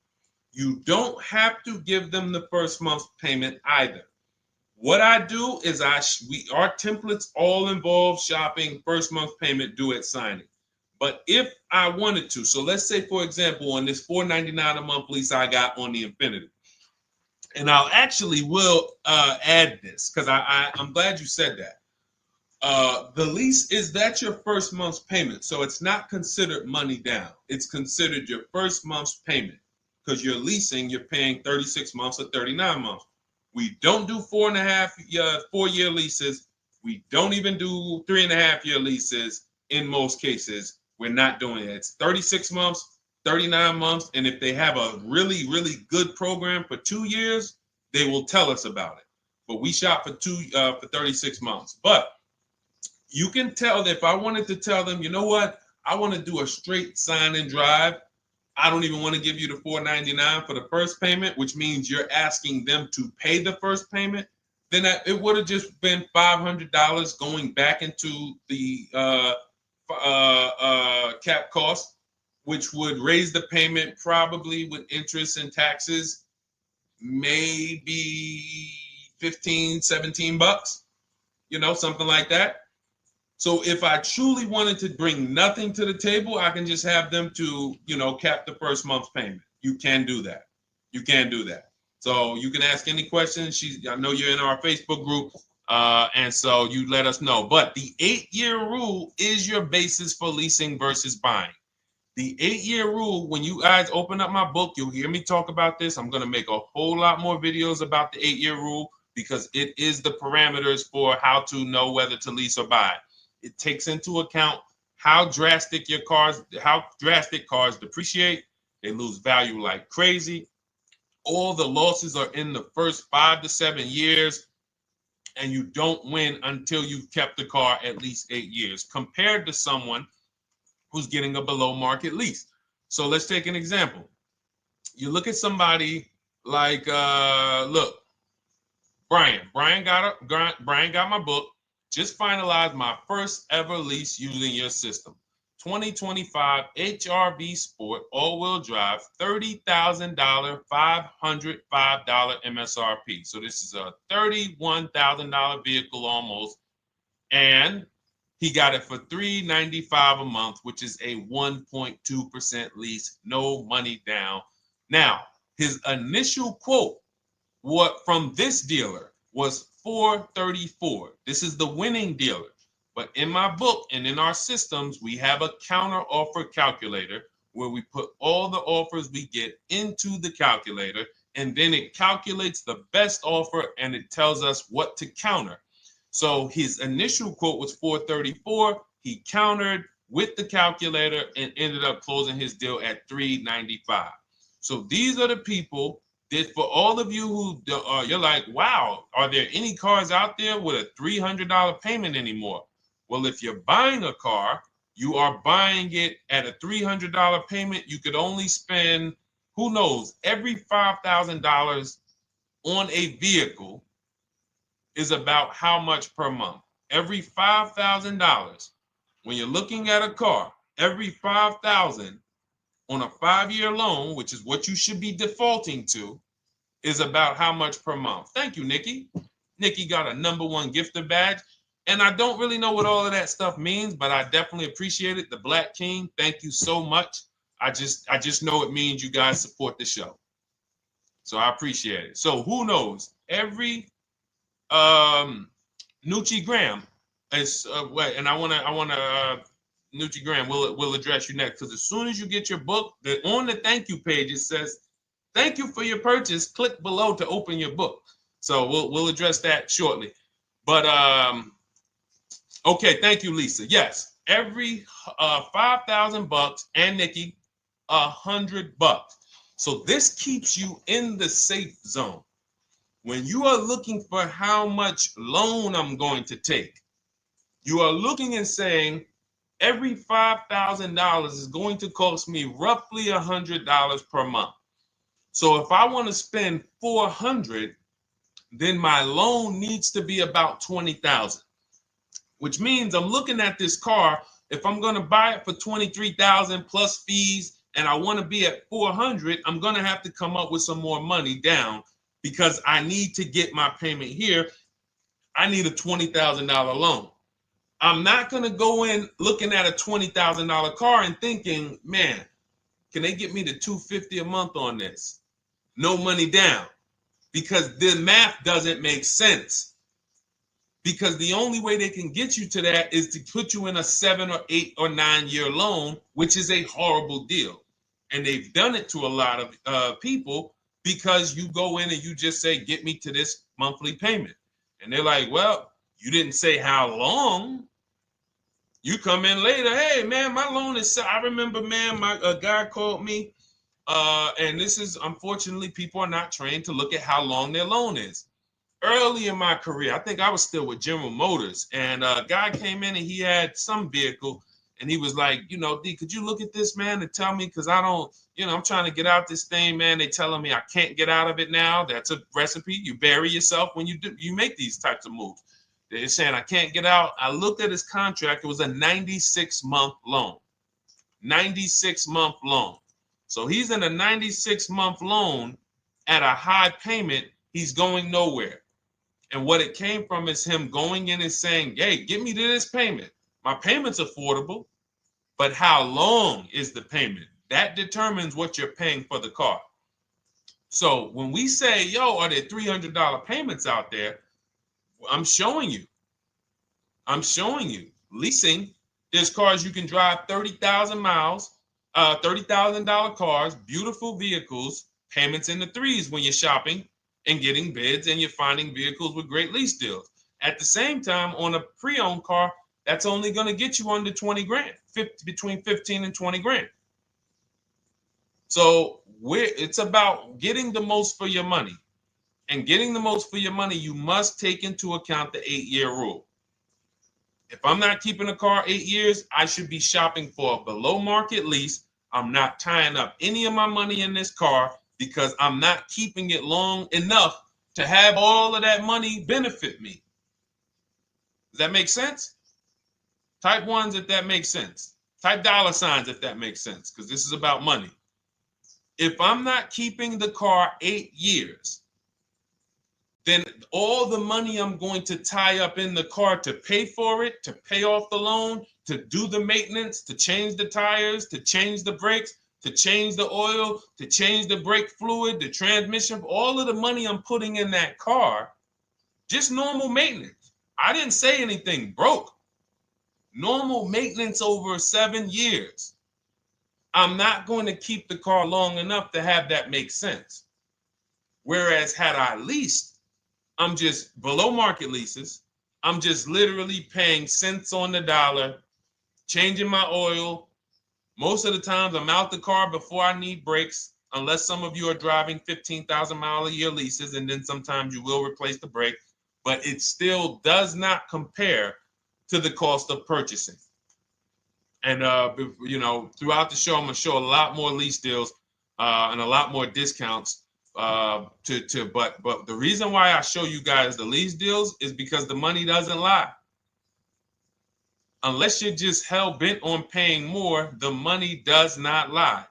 you don't have to give them the first month's payment either. What I do is our templates all involve shopping, first month payment due at signing. But if I wanted to, so let's say, for example, on this $499 a month lease I got on the Infiniti, and I'll actually will add this because I'm glad you said that. The lease that's your first month's payment, so it's not considered money down. It's considered your first month's payment because you're leasing, you're paying 36 months or 39 months. We don't do 4-year leases. We don't even do 3.5-year leases in most cases. We're not doing it. It's 36 months, 39 months. And if they have a really, really good program for 2 years, they will tell us about it. But we shop for 36 months. But you can tell that if I wanted to tell them, you know what, I want to do a straight sign and drive. I don't even want to give you the $499 for the first payment, which means you're asking them to pay the first payment, then it would have just been $500 going back into the cap cost, which would raise the payment probably with interest and taxes, maybe 15, 17 bucks, something like that. So if I truly wanted to bring nothing to the table, I can just have them to, cap the first month's payment. You can do that. You can do that. So you can ask any questions. I know you're in our Facebook group, and so you let us know. But the 8-year rule is your basis for leasing versus buying. The 8-year rule, when you guys open up my book, you'll hear me talk about this. I'm going to make a whole lot more videos about the 8-year rule because it is the parameters for how to know whether to lease or buy. It takes into account how drastic cars depreciate. They lose value like crazy. All the losses are in the first 5 to 7 years, and you don't win until you've kept the car at least 8 years, compared to someone who's getting a below market lease. So let's take an example. You look at somebody like, Brian. Brian got my book. Just finalized my first ever lease using your system. 2025 HRV Sport all-wheel drive, $30,000, $505 MSRP. So this is a $31,000 vehicle almost, and he got it for $395 a month, which is a 1.2% lease, no money down. Now, his initial quote from this dealer was $434. This is the winning dealer. But in my book and in our systems, we have a counter offer calculator where we put all the offers we get into the calculator, and then it calculates the best offer and it tells us what to counter. So his initial quote was $434. He countered with the calculator and ended up closing his deal at $395. So these are the people that, for all of you who you're like, wow, are there any cars out there with a $300 payment anymore? Well, if you're buying a car, you are buying it at a $300 payment. You could only spend, who knows, every $5,000 on a vehicle is about how much per month. Every $5,000, when you're looking at a car, every $5,000 on a 5-year loan, which is what you should be defaulting to, is about how much per month. Thank you, Nikki. Nikki got a #1 gifter badge. And I don't really know what all of that stuff means, but I definitely appreciate it. The Black King, thank you so much. I just know it means you guys support the show. So I appreciate it. So who knows? Every Nucci Graham is and I wanna Nucci Graham will address you next, because as soon as you get your book, on the thank you page it says, "Thank you for your purchase. Click below to open your book." So we'll address that shortly. But okay, thank you, Lisa. Yes, every $5,000, and Nikki, $100. So this keeps you in the safe zone. When you are looking for how much loan I'm going to take, you are looking and saying, every $5,000 is going to cost me roughly $100 per month. So if I want to spend $400, then my loan needs to be about $20,000, which means I'm looking at this car. If I'm going to buy it for $23,000 plus fees, and I want to be at $400, I'm going to have to come up with some more money down, because I need to get my payment here. I need a $20,000 loan. I'm not going to go in looking at a $20,000 car and thinking, man, can they get me to $250 a month on this? No money down, because the math doesn't make sense. Because the only way they can get you to that is to put you in a 7 or 8 or 9 year loan, which is a horrible deal. And they've done it to a lot of people, because you go in and you just say, get me to this monthly payment. And they're like, well, you didn't say how long. You come in later, hey, man, my loan is, I remember, man, a guy called me, and this is, unfortunately, people are not trained to look at how long their loan is. Early in my career, I think I was still with General Motors, and a guy came in and he had some vehicle, And he was like, you know, D, could you look at this, man, and tell me, because I don't, you know, I'm trying to get out this thing, man. They telling me I can't get out of it now. That's a recipe. You bury yourself when you make these types of moves. They're saying I can't get out. I looked at his contract. It was a 96-month loan. 96-month loan. So he's in a 96-month loan at a high payment. He's going nowhere. And what it came from is him going in and saying, hey, get me to this payment. My payment's affordable, but how long is the payment? That determines what you're paying for the car. So when we say, yo, are there $300 payments out there? I'm showing you. Leasing, there's cars you can drive 30,000 miles, $30,000 cars, beautiful vehicles, payments in the threes when you're shopping and getting bids, and you're finding vehicles with great lease deals. At the same time, on a pre-owned car, that's only going to get you under 20 grand, between 15 and 20 grand. So it's about getting the most for your money. And getting the most for your money, you must take into account the 8-year rule. If I'm not keeping a car 8 years, I should be shopping for a below market lease. I'm not tying up any of my money in this car because I'm not keeping it long enough to have all of that money benefit me. Does that make sense? Type ones if that makes sense. Type dollar signs if that makes sense, because this is about money. If I'm not keeping the car 8 years, then all the money I'm going to tie up in the car to pay for it, to pay off the loan, to do the maintenance, to change the tires, to change the brakes, to change the oil, to change the brake fluid, the transmission, all of the money I'm putting in that car, just normal maintenance. I didn't say anything broke. Normal maintenance over 7 years. I'm not going to keep the car long enough to have that make sense. Whereas had I leased, I'm just below market leases. I'm just literally paying cents on the dollar, changing my oil. Most of the times I'm out the car before I need brakes, unless some of you are driving 15,000 mile a year leases, and then sometimes you will replace the brake, but it still does not compare to the cost of purchasing. And you know, throughout the show, I'm gonna show a lot more lease deals and a lot more discounts. But the reason why I show you guys the lease deals is because the money doesn't lie. Unless you're just hell bent on paying more, the money does not lie.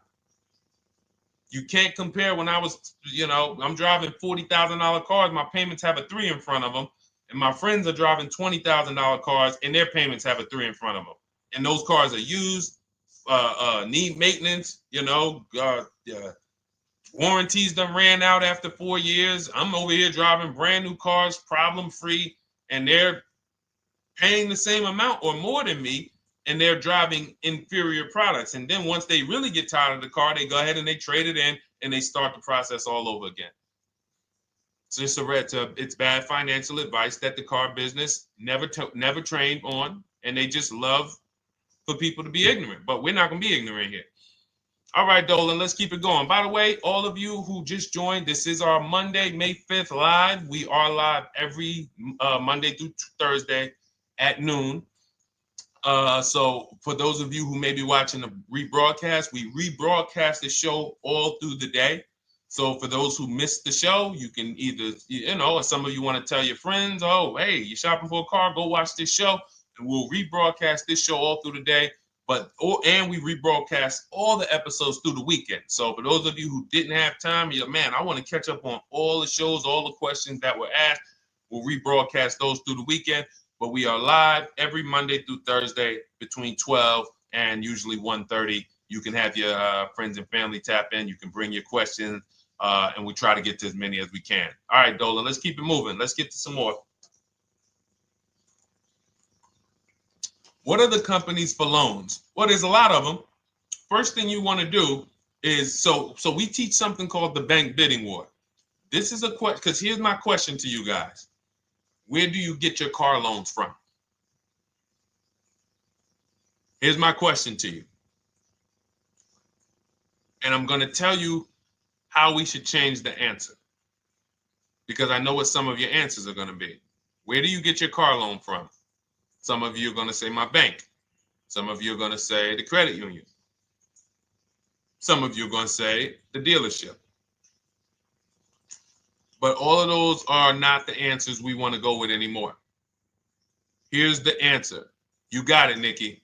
You can't compare when I was, you know, I'm driving $40,000 cars, my payments have a 3 in front of them, and my friends are driving $20,000 cars and their payments have a 3 in front of them. And those cars are used, need maintenance, you know, warranties done ran out after 4 years. I'm over here driving brand new cars, problem free, and they're paying the same amount or more than me, and they're driving inferior products. And then once they really get tired of the car, they go ahead and they trade it in and they start the process all over again. So it's bad financial advice that the car business never trained on, and they just love for people to be ignorant. But we're not going to be ignorant here. All right, Dolan, let's keep it going. By the way, all of you who just joined, this is our Monday, May 5th live. We are live every Monday through Thursday at noon. So for those of you who may be watching the rebroadcast, we rebroadcast the show all through the day. So for those who missed the show, you can either, you know, or some of you want to tell your friends, oh, hey, you're shopping for a car, go watch this show. And we'll rebroadcast this show all through the day. And we rebroadcast all the episodes through the weekend. So for those of you who didn't have time, you're like, man, I want to catch up on all the shows, all the questions that were asked. We'll rebroadcast those through the weekend. But we are live every Monday through Thursday between 12 and usually 1:30. You can have your friends and family tap in. You can bring your questions, and we try to get to as many as we can. All right, Dolan, let's keep it moving. Let's get to some more. What are the companies for loans? Well, there's a lot of them. First thing you want to do is, so we teach something called the bank bidding war. This is a question, because here's my question to you guys. Where do you get your car loans from? Here's my question to you. And I'm going to tell you how we should change the answer, because I know what some of your answers are going to be. Where do you get your car loan from? Some of you are going to say my bank. Some of you are going to say the credit union. Some of you are going to say the dealership. But all of those are not the answers we want to go with anymore. Here's the answer. You got it, Nikki.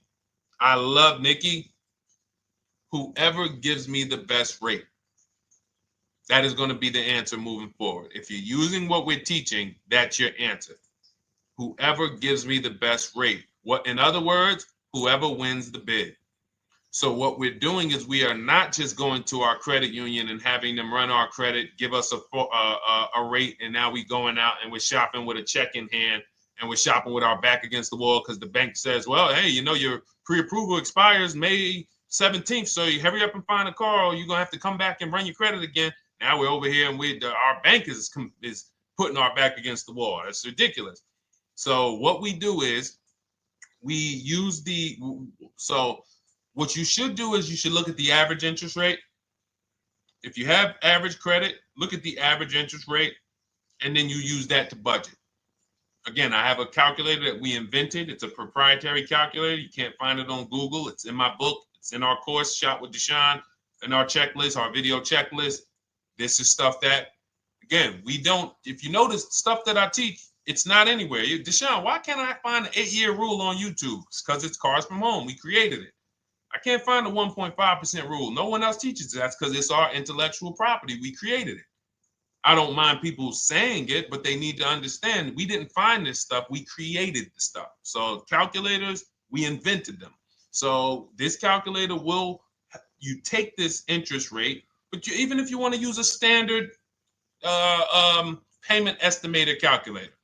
I love Nikki. Whoever gives me the best rate. That is going to be the answer moving forward. If you're using what we're teaching, that's your answer. Whoever gives me the best rate. What, in other words, whoever wins the bid. So what we're doing is we are not just going to our credit union and having them run our credit, give us a rate, and now we going out and we're shopping with a check in hand and we're shopping with our back against the wall because the bank says, well, hey, you know, your pre-approval expires May 17th, so you hurry up and find a car or you're going to have to come back and run your credit again. Now we're over here and our bank is putting our back against the wall. That's ridiculous. So what we do is we use what you should do is you should look at the average interest rate. If you have average credit, look at the average interest rate, and then you use that to budget. Again, I have a calculator that we invented. It's a proprietary calculator. You can't find it on Google. It's in my book. It's in our course, Shop with Deshone, in our checklist, our video checklist. This is stuff that, again, we don't, if you notice stuff that I teach, it's not anywhere. Deshone, why can't I find an 8-year rule on YouTube? It's because it's Cars from Home. We created it. I can't find the 1.5% rule. No one else teaches that because it's our intellectual property. We created it. I don't mind people saying it, but they need to understand we didn't find this stuff. We created the stuff. So calculators, we invented them. So this calculator you take this interest rate, but even if you want to use a standard payment estimator calculator,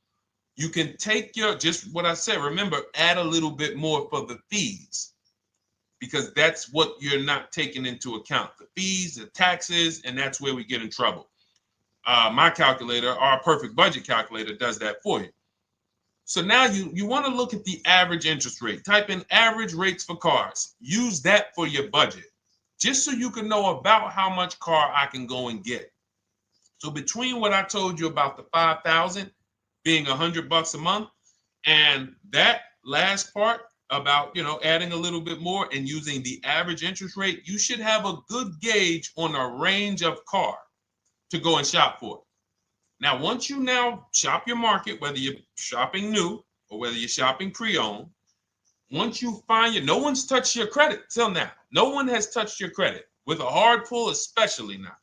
you can take just what I said. Remember, add a little bit more for the fees, because that's what you're not taking into account. The fees, the taxes, and that's where we get in trouble. My calculator, our perfect budget calculator, does that for you. So now you want to look at the average interest rate. Type in average rates for cars. Use that for your budget, just so you can know about how much car I can go and get. So between what I told you about the 5,000 being $100 a month, and that last part about, adding a little bit more and using the average interest rate, you should have a good gauge on a range of car to go and shop for. Now, once you now shop your market, whether you're shopping new or whether you're shopping pre-owned, once you find no one's touched your credit till now. No one has touched your credit with a hard pull, especially not.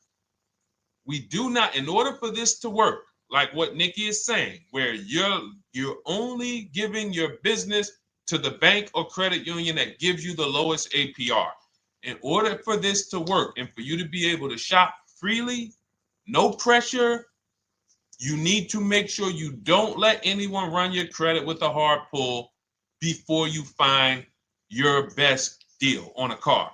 We do not, in order for this to work, like what Nikki is saying, where you're only giving your business to the bank or credit union that gives you the lowest APR. In order for this to work and for you to be able to shop freely, no pressure, you need to make sure you don't let anyone run your credit with a hard pull before you find your best deal on a car.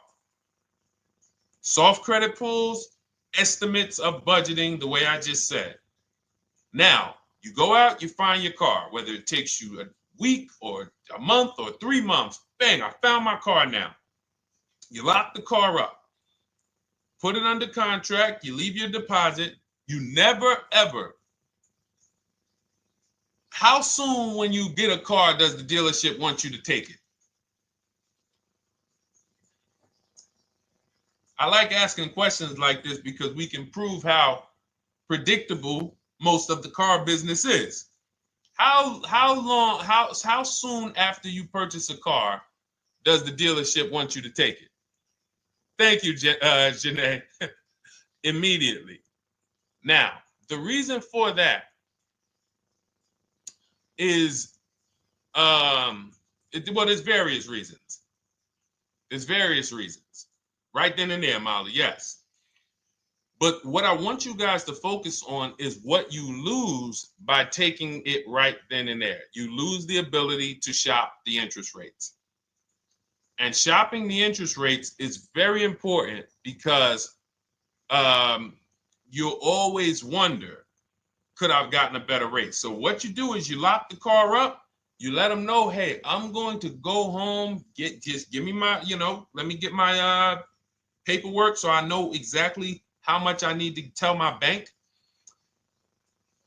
Soft credit pulls, estimates of budgeting, the way I just said. Now, you go out, you find your car, whether it takes you a week or a month or 3 months. Bang, I found my car now. You lock the car up, put it under contract, you leave your deposit. You never, ever. How soon when you get a car does the dealership want you to take it? I like asking questions like this because we can prove how predictable most of the car business is. How soon after you purchase a car does the dealership want you to take it? Thank you, Janae. Immediately. Now, the reason for that is, there's various reasons. There's various reasons. Right then and there, Molly, yes. But what I want you guys to focus on is what you lose by taking it right then and there. You lose the ability to shop the interest rates. And shopping the interest rates is very important because you'll always wonder, could I have gotten a better rate? So what you do is you lock the car up, you let them know, hey, I'm going to go home, just give me my, let me get my paperwork so I know exactly how much I need to tell my bank.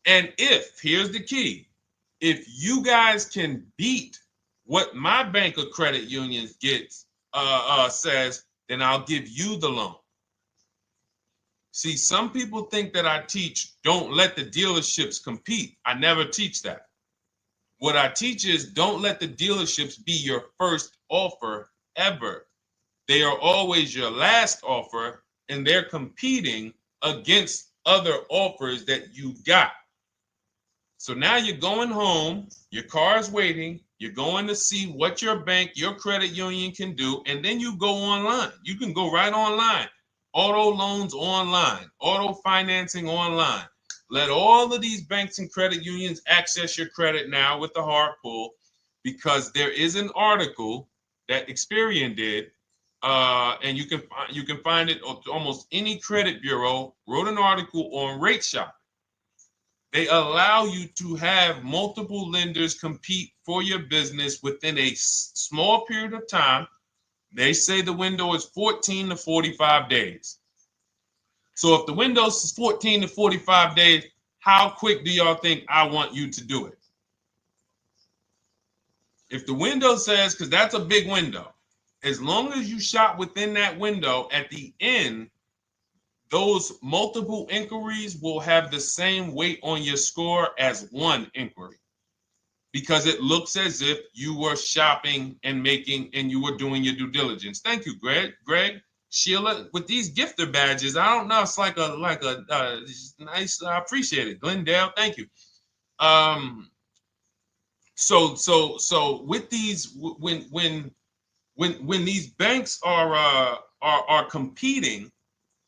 And here's the key, if you guys can beat what my bank or credit union gets says, then I'll give you the loan. See, some people think that I teach don't let the dealerships compete. I never teach that. What I teach is don't let the dealerships be your first offer ever. They are always your last offer, and they're competing against other offers that you got. So now you're going home, your car's waiting, you're going to see what your bank, your credit union can do, and then you go online. You can go right online. Auto loans online, auto financing online. Let all of these banks and credit unions access your credit now with the hard pull, because there is an article that Experian did, and you can find it on almost any credit bureau, wrote an article on rate shopping. They allow you to have multiple lenders compete for your business within a small period of time. They say the window is 14 to 45 days. So if the window is 14 to 45 days, how quick do y'all think I want you to do it? If the window says, because that's a big window, as long as you shop within that window, at the end, those multiple inquiries will have the same weight on your score as one inquiry, because it looks as if you were shopping and you were doing your due diligence. Thank you, Greg, Sheila, with these gifter badges. I don't know. It's like a nice. I appreciate it, Glendale. Thank you. So with these, when these banks are competing,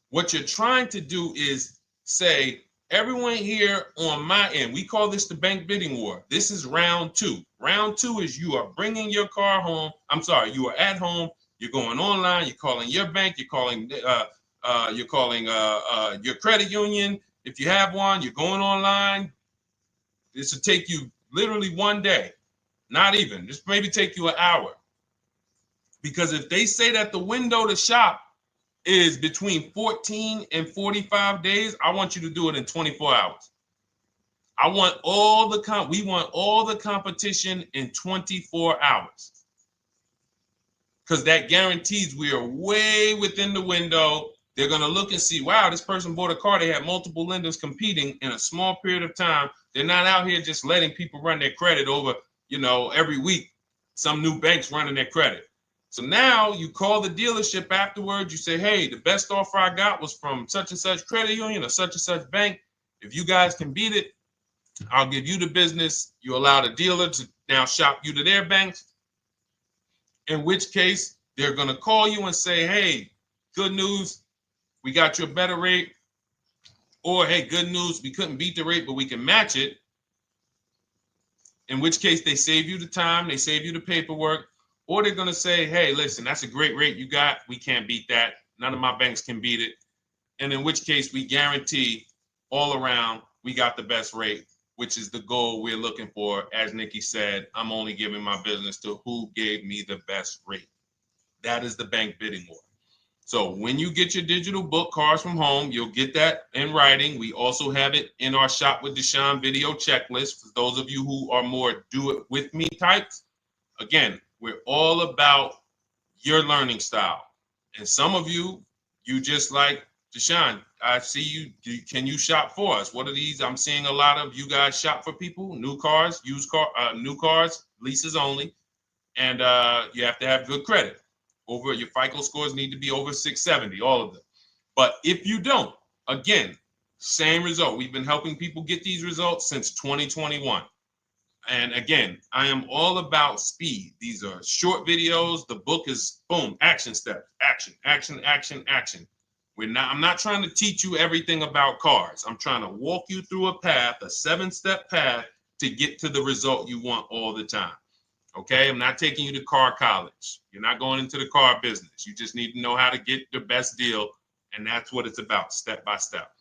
what you're trying to do is say, everyone here on my end, we call this the bank bidding war. This is round two. Round two is you are bringing your car home. I'm sorry, you are at home. You're going online. You're calling your bank. You're calling your credit union. If you have one, you're going online. This will take you literally one day, not even. This maybe take you an hour. Because if they say that the window to shop is between 14 and 45 days, I want you to do it in 24 hours. We want all the competition in 24 hours. Because that guarantees we are way within the window. They're going to look and see, wow, this person bought a car. They had multiple lenders competing in a small period of time. They're not out here just letting people run their credit over, every week. Some new banks running their credit. So now you call the dealership afterwards. You say, hey, the best offer I got was from such and such credit union or such and such bank. If you guys can beat it, I'll give you the business. You allow the dealer to now shop you to their banks. In which case, they're going to call you and say, hey, good news, we got you a better rate. Or, hey, good news, we couldn't beat the rate, but we can match it. In which case, they save you the time, they save you the paperwork. Or they're going to say, hey, listen, that's a great rate you got. We can't beat that. None of my banks can beat it. And in which case, we guarantee all around we got the best rate, which is the goal we're looking for. As Nikki said, I'm only giving my business to who gave me the best rate. That is the bank bidding war. So when you get your digital book, Cars from Home, you'll get that in writing. We also have it in our Shop with Deshone video checklist for those of you who are more do-it-with-me types. Again, we're all about your learning style. And some of you just like, Deshone, I see you. Can you shop for us? What are these? I'm seeing a lot of you guys shop for people, new cars, new cars, leases only. And you have to have good credit. Your FICO scores need to be over 670, all of them. But if you don't, again, same result. We've been helping people get these results since 2021. And again, I am all about speed. These are short videos. The book is boom, action steps, action, action, action, action. I'm not trying to teach you everything about cars. I'm trying to walk you through a path, a 7-step path to get to the result you want all the time. Okay, I'm not taking you to car college. You're not going into the car business. You just need to know how to get the best deal. And that's what it's about, step by step.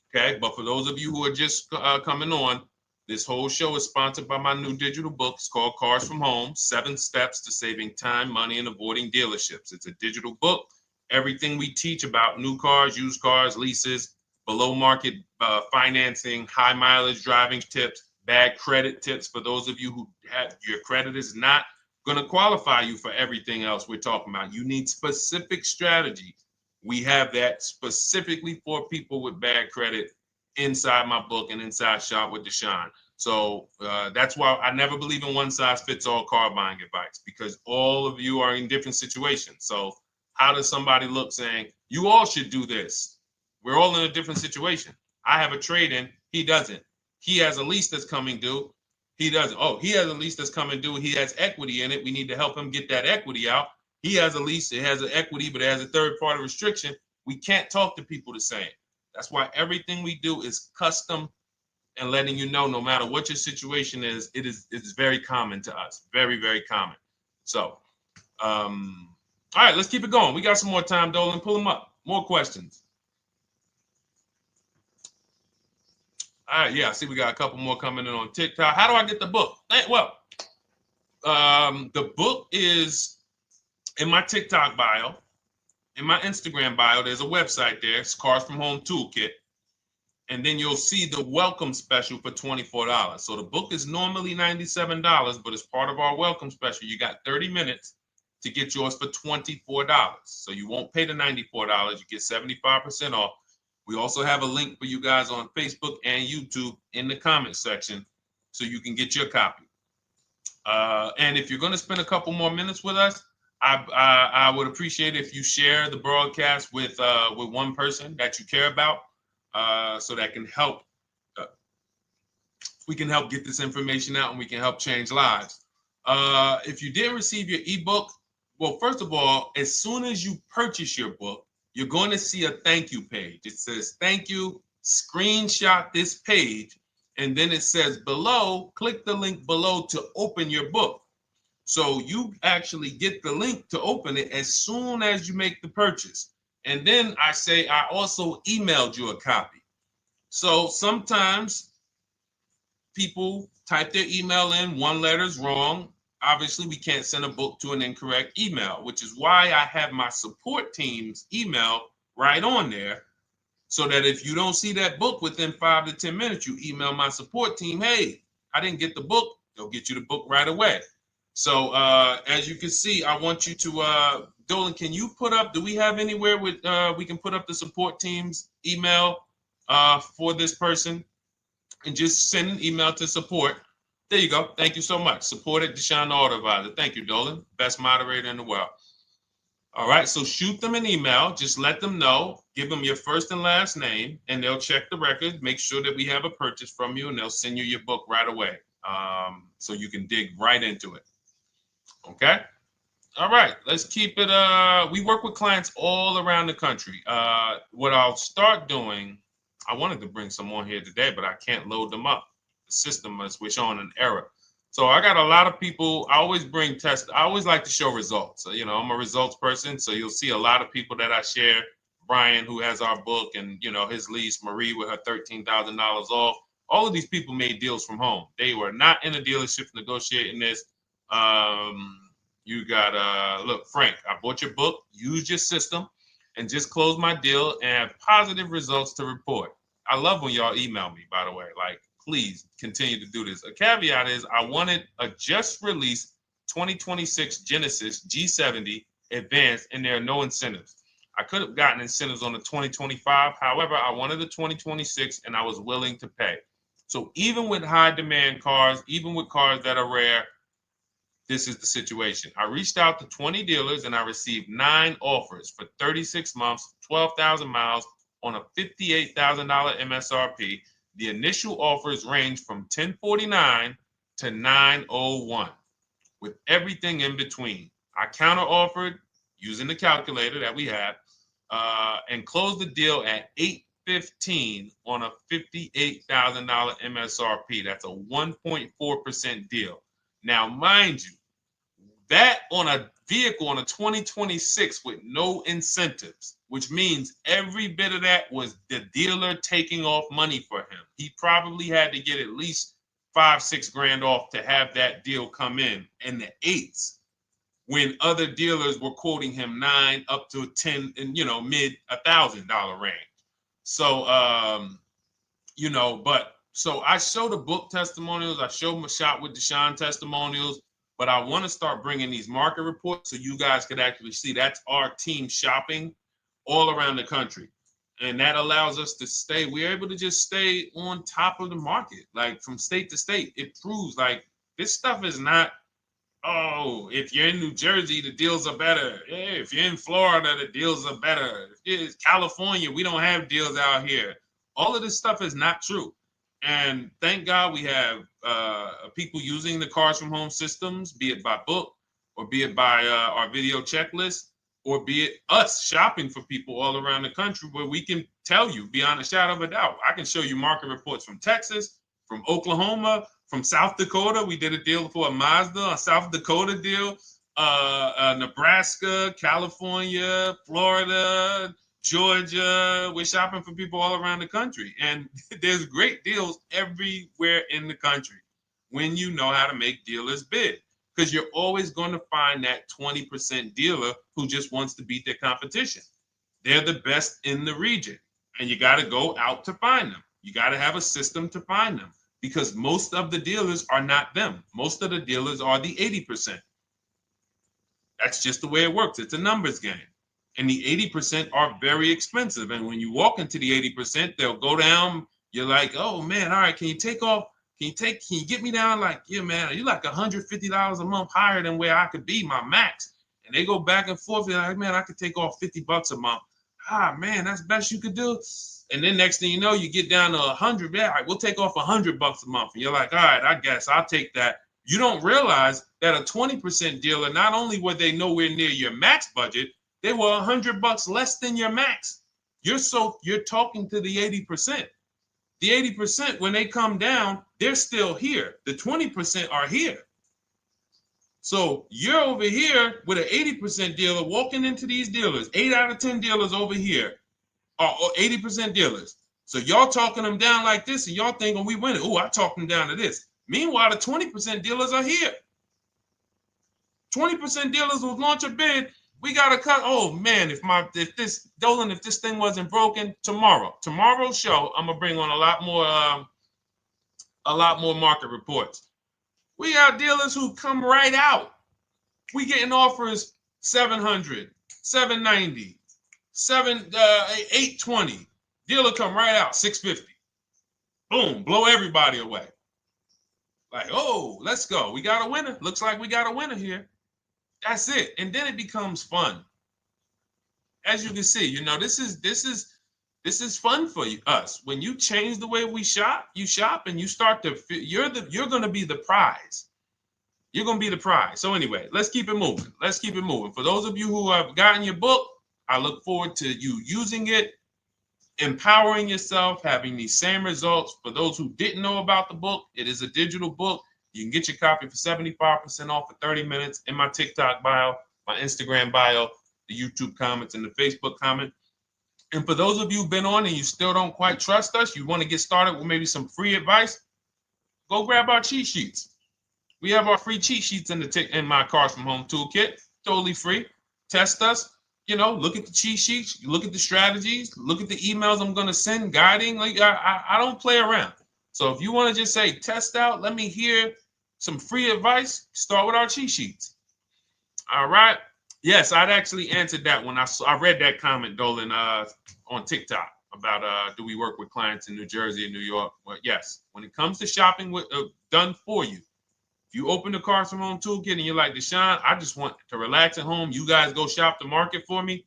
Okay, but for those of you who are just coming on, this whole show is sponsored by my new digital book. It's called Cars from Home, 7 Steps to Saving Time, Money, and Avoiding Dealerships. It's a digital book. Everything we teach about new cars, used cars, leases, below market financing, high mileage driving tips, bad credit tips for those of you who have your credit is not going to qualify you for everything else we're talking about. You need specific strategy. We have that specifically for people with bad credit inside my book and inside Shop with Deshone. So that's why I never believe in one size fits all car buying advice, because all of you are in different situations. So how does somebody look saying, you all should do this? We're all in a different situation. I have a trade-in, he doesn't. He has a lease that's coming due, he doesn't. Oh, he has a lease that's coming due, he has equity in it, we need to help him get that equity out. He has a lease, it has an equity, but it has a third-party restriction. We can't talk to people the same. That's why everything we do is custom and letting you know, no matter what your situation is, it's very common to us. Very, very common. So, all right, let's keep it going. We got some more time, Dolan. Pull them up. More questions. All right, yeah, I see we got a couple more coming in on TikTok. How do I get the book? Well, the book is in my TikTok bio. In my Instagram bio, there's a website there. It's Cars from Home Toolkit. And then you'll see the welcome special for $24. So the book is normally $97, but as part of our welcome special, you got 30 minutes to get yours for $24. So you won't pay the $94. You get 75% off. We also have a link for you guys on Facebook and YouTube in the comment section so you can get your copy. And if you're going to spend a couple more minutes with us, I would appreciate if you share the broadcast with one person that you care about. So that can help. We can help get this information out, and we can help change lives. If you didn't receive your ebook, well, first of all, as soon as you purchase your book, you're going to see a thank you page. It says thank you. Screenshot this page, and then it says below. Click the link below to open your book. So you actually get the link to open it as soon as you make the purchase. And then I say, I also emailed you a copy. So sometimes people type their email in, one letter's wrong. Obviously, we can't send a book to an incorrect email, which is why I have my support team's email right on there. So that if you don't see that book within 5 to 10 minutes, you email my support team, hey, I didn't get the book. They'll get you the book right away. So as you can see, I want you to, Dolan, can you put up, do we have anywhere with, we can put up the support team's email for this person, and just send an email to support. There you go. Thank you so much. Support at Deshone the Auto Advisor. Thank you, Dolan. Best moderator in the world. All right, so shoot them an email. Just let them know. Give them your first and last name, and they'll check the record, make sure that we have a purchase from you, and they'll send you your book right away, so you can dig right into it. Okay? All right, let's keep it. We work with clients all around the country. What I'll start doing, I wanted to bring some on here today, but I can't load them up. The system is showing an error. So I got a lot of people. I always bring tests. I always like to show results. So, you know, I'm a results person. So you'll see a lot of people that I share. Brian, who has our book, and, you know, his lease, Marie with her $13,000 off. All of these people made deals from home. They were not in a dealership negotiating this. You got, look, Frank, I bought your book, used your system, and just closed my deal and have positive results to report. I love when y'all email me, by the way. Like, please continue to do this. A caveat is I wanted a just released 2026 Genesis G70 Advanced, and there are no incentives. I could have gotten incentives on the 2025. However, I wanted the 2026, and I was willing to pay. So even with high demand cars, even with cars that are rare, this is the situation. I reached out to 20 dealers and I received 9 offers for 36 months, 12,000 miles on a $58,000 MSRP. The initial offers range from $1049 to $901 with everything in between. I counter offered using the calculator that we have and closed the deal at $815 on a $58,000 MSRP. That's a 1.4% deal. Now, mind you, that on a vehicle on a 2026 with no incentives, which means every bit of that was the dealer taking off money for him. He probably had to get at least $5-6 grand off to have that deal come in the 8s, when other dealers were quoting him 9 up to 10 and, you know, mid $1,000 range. So, you know, but so I show the book testimonials. I show my Shop with Deshone testimonials. But I want to start bringing these market reports so you guys could actually see that's our team shopping all around the country. And that allows us to stay, we're able to just stay on top of the market, like from state to state. It proves like this stuff is not, oh, if you're in New Jersey, the deals are better. Yeah, if you're in Florida, the deals are better. If it's California, we don't have deals out here. All of this stuff is not true. And thank God we have people using the Cars from Home systems, be it by book or be it by our video checklist, or be it us shopping for people all around the country where we can tell you beyond a shadow of a doubt. I can show you market reports from Texas, from Oklahoma, from South Dakota. We did a deal for a Mazda, a South Dakota deal, Nebraska, California, Florida, Georgia. We're shopping for people all around the country. And there's great deals everywhere in the country when you know how to make dealers bid. Because you're always going to find that 20% dealer who just wants to beat their competition. They're the best in the region. And you got to go out to find them. You got to have a system to find them. Because most of the dealers are not them. Most of the dealers are the 80%. That's just the way it works. It's a numbers game. And the 80% are very expensive. And when you walk into the 80%, they'll go down. You're like, oh man, all right, can you take off? Can you get me down? Like, yeah, man, you're like $150 a month higher than where I could be, my max. And they go back and forth. They're like, man, I could take off $50 a month. Ah, man, that's the best you could do. And then next thing you know, you get down to 100. Yeah, all right, we'll take off $100 a month. And you're like, all right, I guess I'll take that. You don't realize that a 20% dealer, not only were they nowhere near your max budget, they were $100 less than your max. You're talking to the 80%. The 80%, when they come down, they're still here. The 20% are here. So you're over here with an 80% dealer walking into these dealers. 8 out of 10 dealers over here are 80% dealers. So y'all talking them down like this, and y'all thinking we winning. Oh, I talked them down to this. Meanwhile, the 20% dealers are here. 20% dealers will launch a bid. We gotta cut. Oh man, if this thing wasn't broken, tomorrow's show, I'm gonna bring on a lot more market reports. We got dealers who come right out. We getting offers 700, 790, 820. Dealer come right out 650. Boom, blow everybody away. Like, oh, let's go. We got a winner. Looks like we got a winner here. That's it. And then it becomes fun. As you can see, this is fun for us. When you change the way we shop, you shop and you start to you're going to be the prize. You're going to be the prize. So anyway, let's keep it moving. For those of you who have gotten your book, I look forward to you using it, empowering yourself, having these same results. For those who didn't know about the book, it is a digital book. You can get your copy for 75% off for 30 minutes in my TikTok bio, my Instagram bio, the YouTube comments, and the Facebook comment. And for those of you who've been on and you still don't quite trust us, you want to get started with maybe some free advice, go grab our cheat sheets. We have our free cheat sheets in my Cars from Home toolkit, totally free. Test us. Look at the cheat sheets, look at the strategies, look at the emails I'm going to send, guiding. Like I don't play around. So if you want to just say, test out, let me hear some free advice, start with our cheat sheets. All right. Yes, I'd actually answered that when I read that comment, Dolan, on TikTok about do we work with clients in New Jersey and New York? Well, yes. When it comes to shopping done for you, if you open the Cars from Home toolkit and you're like, Deshone, I just want to relax at home. You guys go shop the market for me.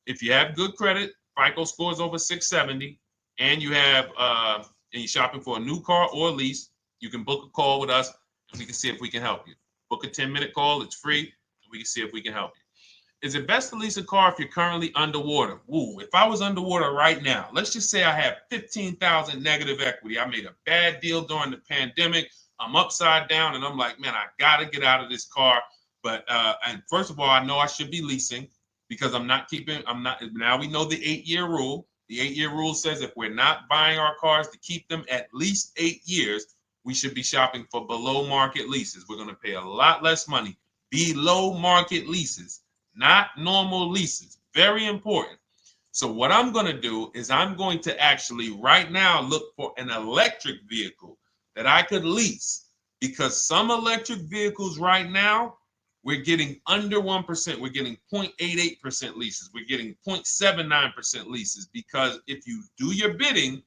If you have good credit, FICO scores over 670, and you have and you're shopping for a new car or a lease, you can book a call with us and we can see if we can help you. Book a 10-minute call. It's free. And we can see if we can help you. Is it best to lease a car if you're currently underwater? Ooh, if I was underwater right now, let's just say I have 15,000 negative equity. I made a bad deal during the pandemic. I'm upside down and I'm like, man, I got to get out of this car. But and first of all, I know I should be leasing because now we know the 8-year rule. The 8-year rule says if we're not buying our cars to keep them at least 8 years, we should be shopping for below market leases. We're going to pay a lot less money. Below market leases, not normal leases. Very important. So what I'm going to do is I'm going to actually right now look for an electric vehicle that I could lease because some electric vehicles right now, we're getting under 1%. We're getting 0.88% leases. We're getting 0.79% leases, because if you do your bidding,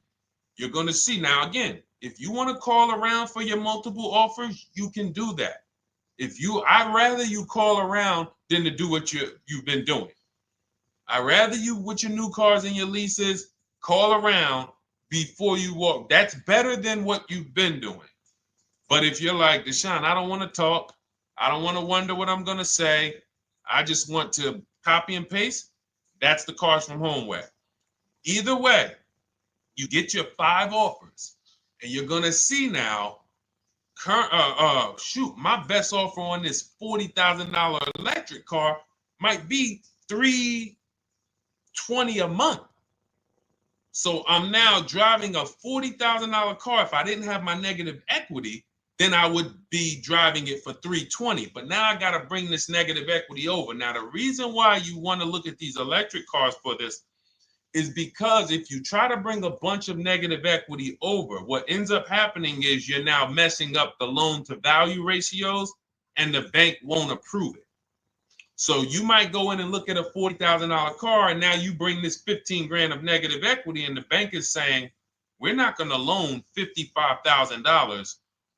you're going to see. Now, again, if you want to call around for your multiple offers, you can do that. I'd rather you call around than to do what you've been doing. I'd rather you, with your new cars and your leases, call around before you walk. That's better than what you've been doing. But if you're like, Deshone, I don't want to talk. I don't want to wonder what I'm going to say. I just want to copy and paste. That's the Cars from Home way. Either way, you get your 5 offers, and you're going to see now, my best offer on this $40,000 electric car might be $320 a month. So I'm now driving a $40,000 car. If I didn't have my negative equity, then I would be driving it for $320. But now I got to bring this negative equity over. Now, the reason why you want to look at these electric cars for this is because if you try to bring a bunch of negative equity over, what ends up happening is you're now messing up the loan to value ratios, and the bank won't approve it. So you might go in and look at a $40,000 car, and now you bring this 15 grand of negative equity, and the bank is saying, we're not going to loan $55,000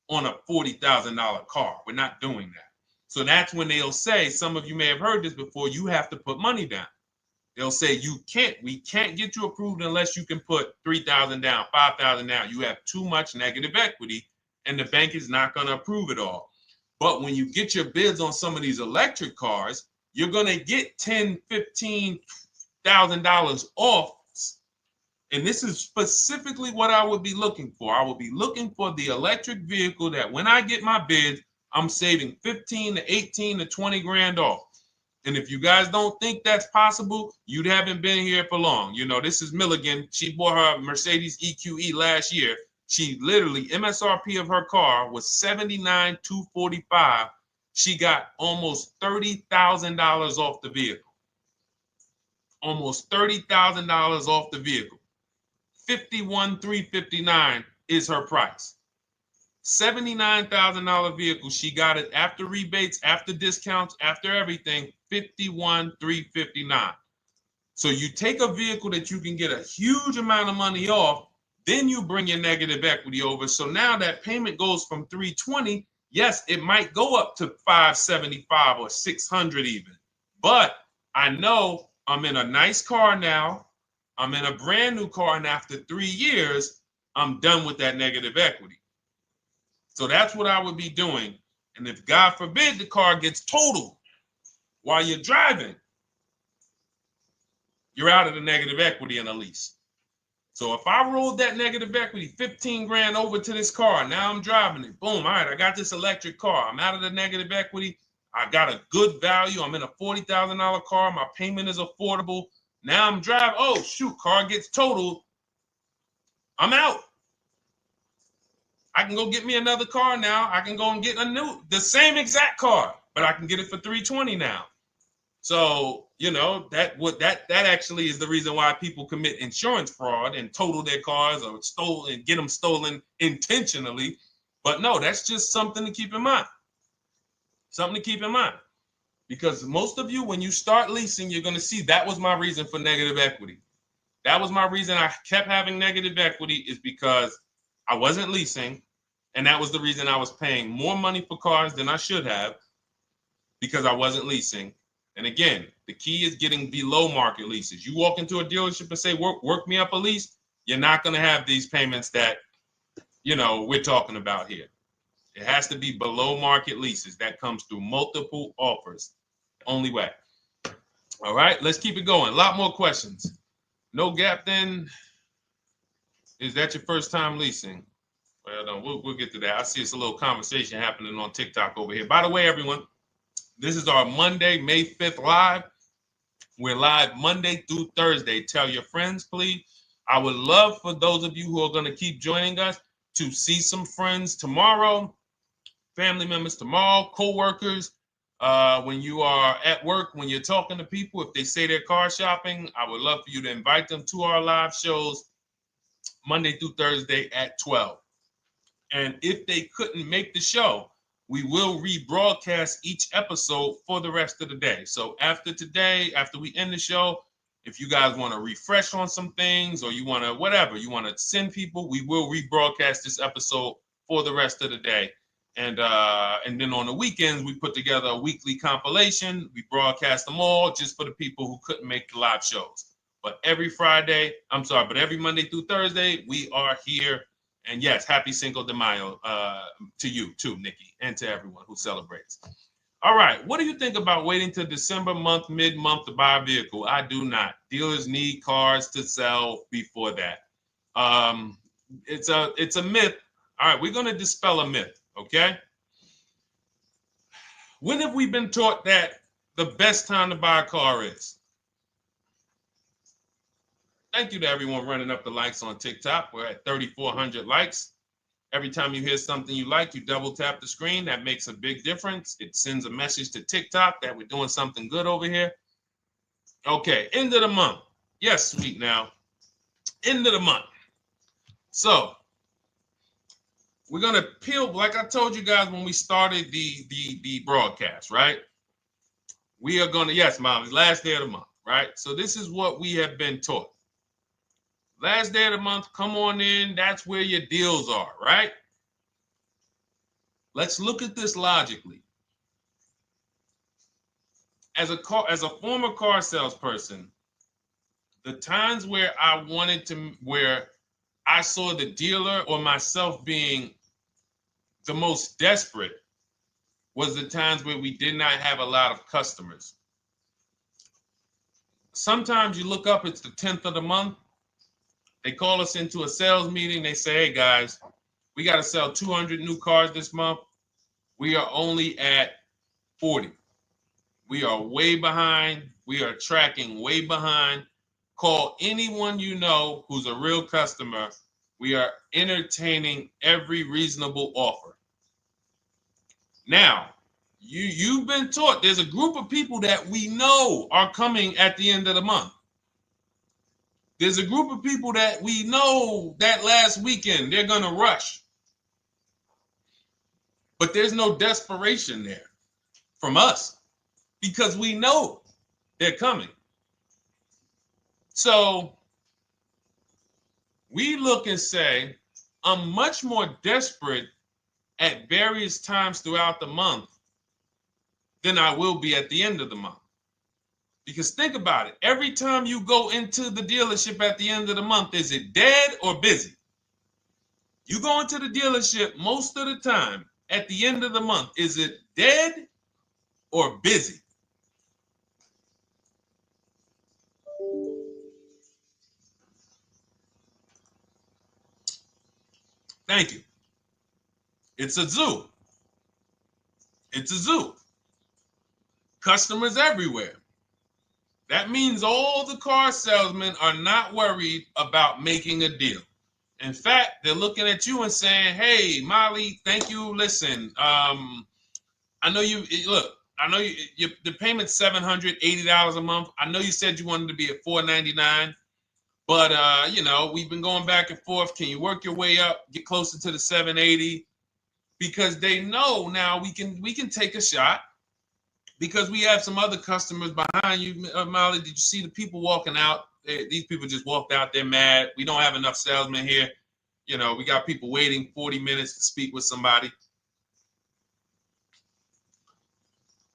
on a $40,000 car. We're not doing that. So that's when they'll say, some of you may have heard this before, you have to put money down. They'll say, we can't get you approved unless you can put $3,000 down, $5,000 down. You have too much negative equity, and the bank is not going to approve it all. But when you get your bids on some of these electric cars, you're going to get $10,000, $15,000 off. And this is specifically what I would be looking for. I would be looking for the electric vehicle that when I get my bids, I'm saving 15 to 18 to 20 grand off. And if you guys don't think that's possible, you haven't been here for long. You know, this is Milligan. She bought her Mercedes EQE last year. She literally, MSRP of her car was $79,245. She got almost $30,000 off the vehicle. Almost $30,000 off the vehicle. $51,359 is her price. $79,000 vehicle. She got it after rebates, after discounts, after everything. $51,359. So you take a vehicle that you can get a huge amount of money off, then you bring your negative equity over. So now that payment goes from $320. Yes, it might go up to $575 or $600 even. But I know I'm in a nice car now. I'm in a brand new car, and after 3 years, I'm done with that negative equity. So that's what I would be doing. And if God forbid the car gets totaled while you're driving, you're out of the negative equity in a lease. So if I rolled that negative equity, 15 grand over to this car, now I'm driving it. Boom. All right, I got this electric car. I'm out of the negative equity. I got a good value. I'm in a $40,000 car. My payment is affordable. Now I'm driving. Oh, shoot, car gets totaled. I'm out. I can go get me another car now. I can go and get the same exact car, but I can get it for $320 now. So, you know, that actually is the reason why people commit insurance fraud and total their cars or get them stolen intentionally. But no, that's just something to keep in mind. Something to keep in mind. Because most of you, when you start leasing, you're going to see that was my reason for negative equity. That was my reason I kept having negative equity, is because I wasn't leasing. And that was the reason I was paying more money for cars than I should have, because I wasn't leasing. And again, the key is getting below market leases. You walk into a dealership and say, work me up a lease, you're not going to have these payments that, you know, we're talking about here. It has to be below market leases. That comes through multiple offers. Only way. All right, let's keep it going. A lot more questions. No gap then. Is that your first time leasing? Well, no, we'll get to that. I see it's a little conversation happening on TikTok over here. By the way, everyone, this is our Monday, May 5th live. We're live Monday through Thursday. Tell your friends, please. I would love for those of you who are going to keep joining us to see some friends tomorrow, family members tomorrow, co-workers. When you are at work, when you're talking to people, if they say they're car shopping, I would love for you to invite them to our live shows Monday through Thursday at 12. And if they couldn't make the show, we will rebroadcast each episode for the rest of the day. So after today, after we end the show, if you guys want to refresh on some things or you want to whatever, you want to send people, we will rebroadcast this episode for the rest of the day. And then on the weekends, we put together a weekly compilation. We broadcast them all just for the people who couldn't make the live shows. But every Monday through Thursday, we are here. And yes, happy Cinco de Mayo to you too, Nikki, and to everyone who celebrates. All right, what do you think about waiting till December month, mid-month to buy a vehicle? I do not. Dealers need cars to sell before that. It's a myth. All right, we're going to dispel a myth, okay? When have we been taught that the best time to buy a car is? Thank you to everyone running up the likes on TikTok. We're at 3,400 likes. Every time you hear something you like, you double tap the screen. That makes a big difference. It sends a message to TikTok that we're doing something good over here. Okay, end of the month. Yes, sweet now. End of the month. So we're gonna peel, like I told you guys when we started the broadcast, right? We are gonna, yes, Molly, last day of the month, right? So this is what we have been taught. Last day of the month, come on in. That's where your deals are, right? Let's look at this logically. As a former car salesperson, the times where where I saw the dealer or myself being the most desperate was the times where we did not have a lot of customers. Sometimes you look up, it's the 10th of the month. They call us into a sales meeting. They say, hey, guys, we got to sell 200 new cars this month. We are only at 40. We are way behind. We are tracking way behind. Call anyone you know who's a real customer. We are entertaining every reasonable offer. Now, you've been taught there's a group of people that we know are coming at the end of the month. There's a group of people that we know that last weekend they're going to rush. But there's no desperation there from us because we know they're coming. So we look and say, I'm much more desperate at various times throughout the month than I will be at the end of the month. Because think about it. Every time you go into the dealership at the end of the month, is it dead or busy? You go into the dealership most of the time at the end of the month, is it dead or busy? Thank you. It's a zoo. It's a zoo. Customers everywhere. That means all the car salesmen are not worried about making a deal. In fact, they're looking at you and saying, hey, Molly, thank you. Listen, I know you, look, I know the payment's $780 a month. I know you said you wanted to be at $499, but, we've been going back and forth. Can you work your way up, get closer to the $780? Because they know now we can take a shot. Because we have some other customers behind you, Molly. Did you see the people walking out? These people just walked out. They're mad. We don't have enough salesmen here. We got people waiting 40 minutes to speak with somebody.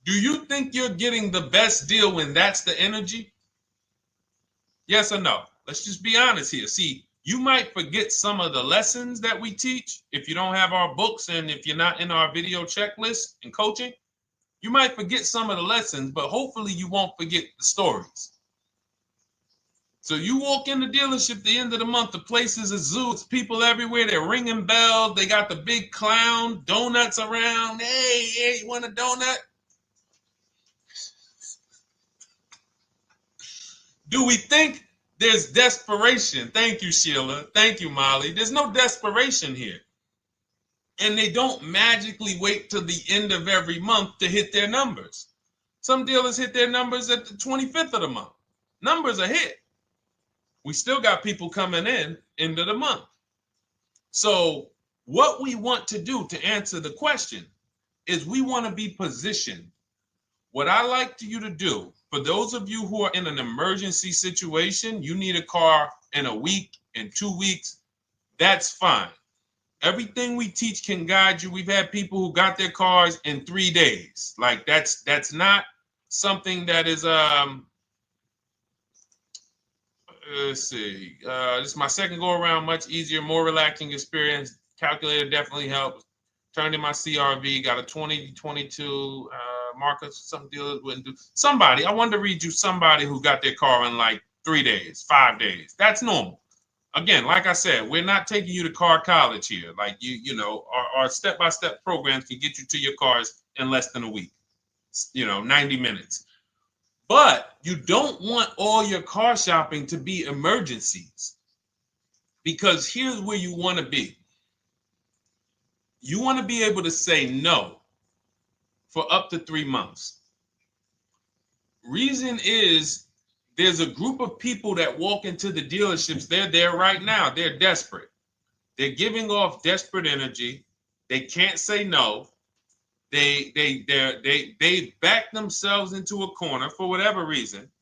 Do you think you're getting the best deal when that's the energy? Yes or no? Let's just be honest here. See, you might forget some of the lessons that we teach if you don't have our books and if you're not in our video checklist and coaching. You might forget some of the lessons, but hopefully you won't forget the stories. So you walk in the dealership at the end of the month, the place is a zoo. It's people everywhere. They're ringing bells. They got the big clown, donuts around. Hey, you want a donut? Do we think there's desperation? Thank you, Sheila. Thank you, Molly. There's no desperation here. And they don't magically wait till the end of every month to hit their numbers. Some dealers hit their numbers at the 25th of the month. Numbers are hit. We still got people coming in end of the month. So What we want to do to answer the question is we want to be positioned. What I like you to do, for those of you who are in an emergency situation, you need a car in a week, in 2 weeks, that's fine. Everything we teach can guide you. We've had people who got their cars in 3 days. Like that's not something that is let's see. This is my second go around, much easier, more relaxing experience. Calculator definitely helps. Turned in my CRV, got a 2022 Marcus, some dealers wouldn't do. Somebody, I wanted to read you somebody who got their car in like 3 days, 5 days. That's normal. Again, like I said, we're not taking you to car college here. Like you know, our step-by-step programs can get you to your cars in less than a week, 90 minutes. But you don't want all your car shopping to be emergencies, because here's where you want to be. You want to be able to say no for up to 3 months. Reason is, there's a group of people that walk into the dealerships. They're there right now. They're desperate. They're giving off desperate energy. They can't say no. They back themselves into a corner for whatever reason.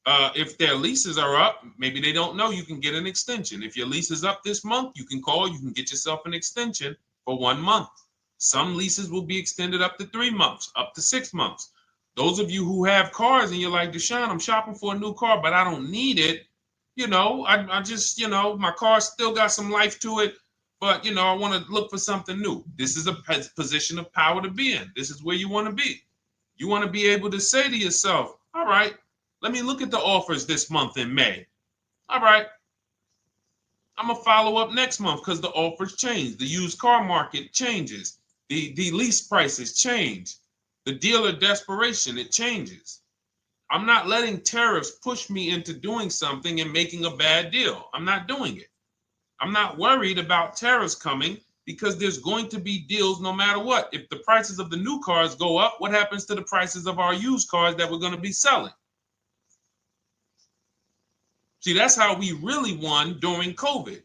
If their leases are up, maybe they don't know you can get an extension. If your lease is up this month, you can call. You can get yourself an extension for 1 month. Some leases will be extended up to 3 months, up to 6 months. Those of you who have cars and you're like, Deshone, I'm shopping for a new car, but I don't need it. I just, my car still got some life to it, but, I want to look for something new. This is a position of power to be in. This is where you want to be. You want to be able to say to yourself, all right, let me look at the offers this month in May. All right, I'm going to follow up next month because the offers change. The used car market changes. The lease prices change. The dealer desperation, it changes. I'm not letting tariffs push me into doing something and making a bad deal. I'm not doing it. I'm not worried about tariffs coming, because there's going to be deals no matter what. If the prices of the new cars go up, what happens to the prices of our used cars that we're going to be selling? See, that's how we really won during COVID.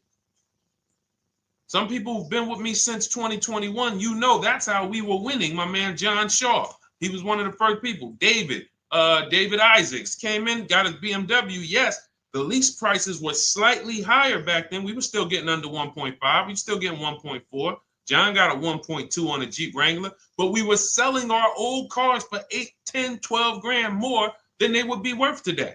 Some people who've been with me since 2021, that's how we were winning. My man John Shaw, he was one of the first people. David Isaacs came in, got his BMW. Yes, the lease prices were slightly higher back then. We were still getting under 1.5. We were still getting 1.4. John got a 1.2 on a Jeep Wrangler, but we were selling our old cars for 8, 10, 12 grand more than they would be worth today.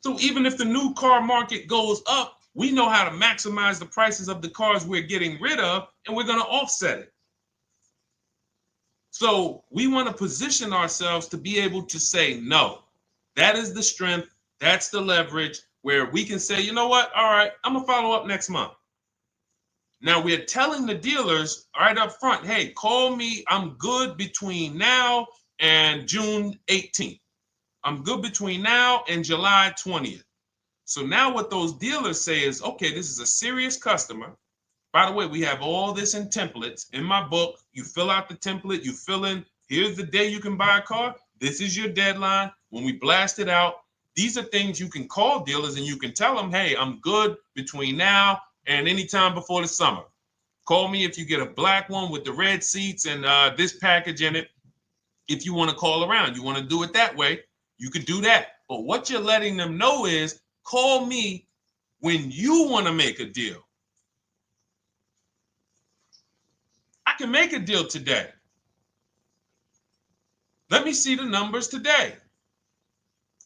So even if the new car market goes up, we know how to maximize the prices of the cars we're getting rid of, and we're going to offset it. So we want to position ourselves to be able to say no. That is the strength. That's the leverage where we can say, you know what? All right, I'm going to follow up next month. Now we're telling the dealers right up front, hey, call me. I'm good between now and June 18th. I'm good between now and July 20th. So now what those dealers say is, okay, this is a serious customer. By the way, we have all this in templates. In my book, you fill out the template, you fill in, here's the day you can buy a car. This is your deadline. When we blast it out, these are things you can call dealers and you can tell them, hey, I'm good between now and anytime before the summer. Call me if you get a black one with the red seats and this package in it. If you want to call around, you want to do it that way, you could do that. But what you're letting them know is, call me when you want to make a deal. I can make a deal today. Let me see the numbers today.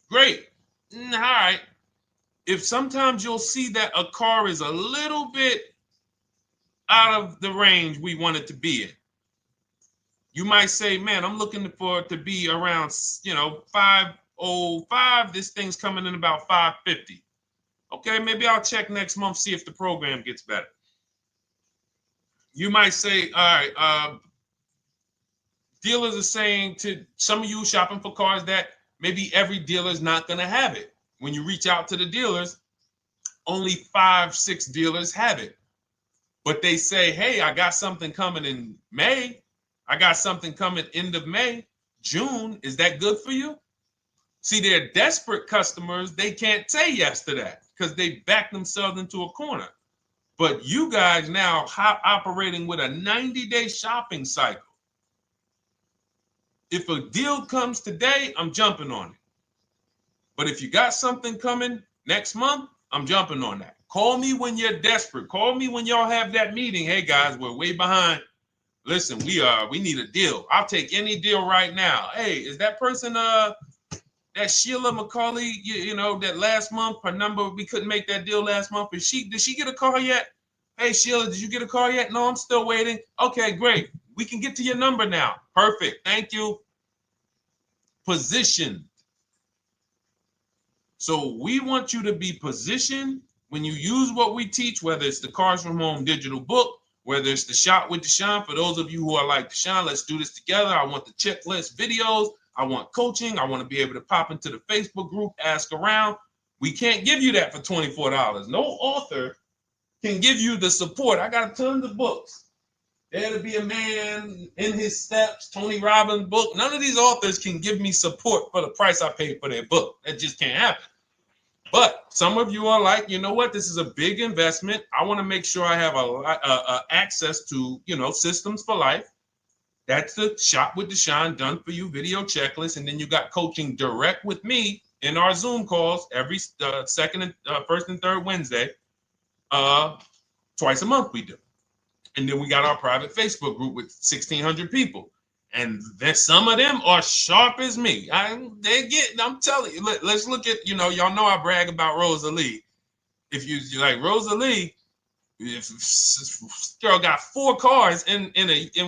Great. All right. If sometimes you'll see that a car is a little bit out of the range we want it to be in, you might say, man, I'm looking for it to be around, 505. This thing's coming in about 550. Okay, maybe I'll check next month, see if the program gets better. You might say, all right, dealers are saying to some of you shopping for cars that maybe every dealer is not going to have it. When you reach out to the dealers, only 5, 6 dealers have it. But they say, hey, I got something coming in May. I got something coming end of May, June. Is that good for you? See, they're desperate customers. They can't say yes to that because they back themselves into a corner. But you guys now operating with a 90-day shopping cycle. If a deal comes today, I'm jumping on it. But if you got something coming next month, I'm jumping on that. Call me when you're desperate. Call me when y'all have that meeting. Hey guys, we're way behind. Listen, we need a deal. I'll take any deal right now. Hey, is that person that Sheila McCauley, you know, that last month, her number, we couldn't make that deal last month. Did she get a call yet? Hey Sheila, did you get a call yet? No, I'm still waiting. Okay, great. We can get to your number now. Perfect. Thank you. Positioned. So we want you to be positioned when you use what we teach, whether it's the Cars from Home digital book, whether it's the Shop with Deshone. For those of you who are like, Deshone, let's do this together. I want the checklist videos. I want coaching. I want to be able to pop into the Facebook group, ask around. We can't give you that for $24. No author can give you the support. I got tons of books. Dare to Be a Man, In His Steps, Tony Robbins' book. None of these authors can give me support for the price I paid for their book. That just can't happen. But some of you are like, you know what? This is a big investment. I want to make sure I have access to, you know, systems for life. That's the Shop with Deshone done for you video checklist. And then you got coaching direct with me in our Zoom calls every first and third Wednesday. Twice a month we do. And then we got our private Facebook group with 1,600 people. And then some of them are sharp as me. I'm telling you, let's look at, you know, y'all know I brag about Rosalie. If you like Rosalie, if girl got 4 cars in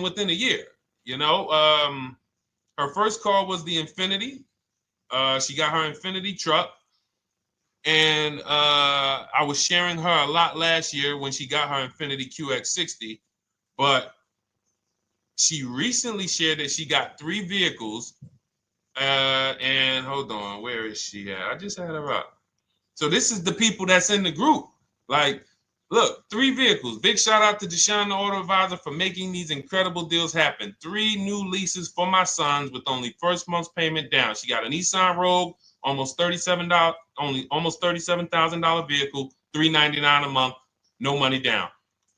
within a year, you know. Her first car was the Infinity. She got her Infinity truck. And I was sharing her a lot last year when she got her Infinity QX60, but she recently shared that she got 3 vehicles. And hold on, where is she at? I just had her up. So this is the people that's in the group. Like, look, 3 vehicles. Big shout out to Deshone the Auto Advisor for making these incredible deals happen. 3 new leases for my sons with only first month's payment down. She got a Nissan Rogue, almost $37,000 vehicle, $399 a month, no money down.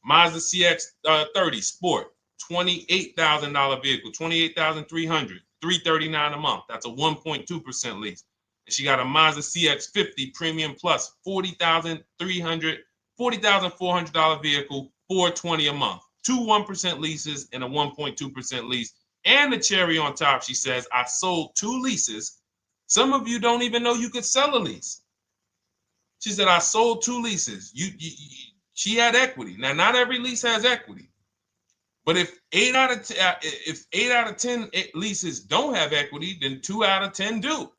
Mazda CX-30 Sport, $28,000 vehicle, $28,300, $339 a month. That's a 1.2% lease. And she got a Mazda CX-50 Premium Plus, $40,400 vehicle, $420 a month. 2 1% leases and a 1.2% lease. And the cherry on top, she says, I sold 2 leases. Some of you don't even know you could sell a lease. She said, I sold 2 leases. She had equity. Now, not every lease has equity. But if 8 out of 10 leases don't have equity, then 2 out of 10 do.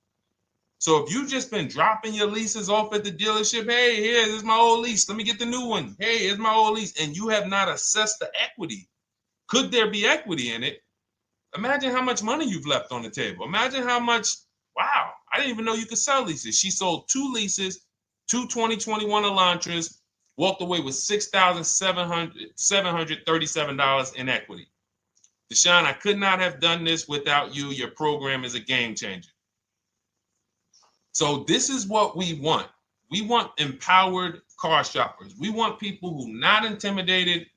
So if you've just been dropping your leases off at the dealership, hey, here's my old lease. Let me get the new one. Hey, here's my old lease. And you have not assessed the equity. Could there be equity in it? Imagine how much money you've left on the table. Imagine how much, wow, I didn't even know you could sell leases. She sold 2 leases, 2 2021 Elantras, walked away with $6,737 in equity. Deshone, I could not have done this without you. Your program is a game changer. So this is what we want. We want empowered car shoppers. We want people who are not intimidated.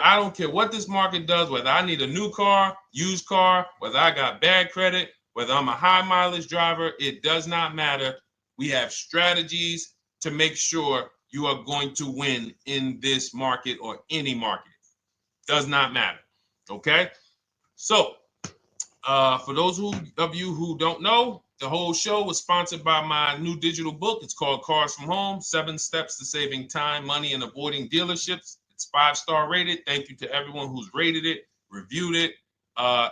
I don't care what this market does, whether I need a new car, used car, whether I got bad credit, whether I'm a high mileage driver, it does not matter. We have strategies to make sure you are going to win in this market or any market. Does not matter. Okay? So, for those of you who don't know, the whole show was sponsored by my new digital book. It's called Cars from Home, 7 Steps to Saving Time, Money, and Avoiding Dealerships. It's 5-star rated. Thank you to everyone who's rated it, reviewed it.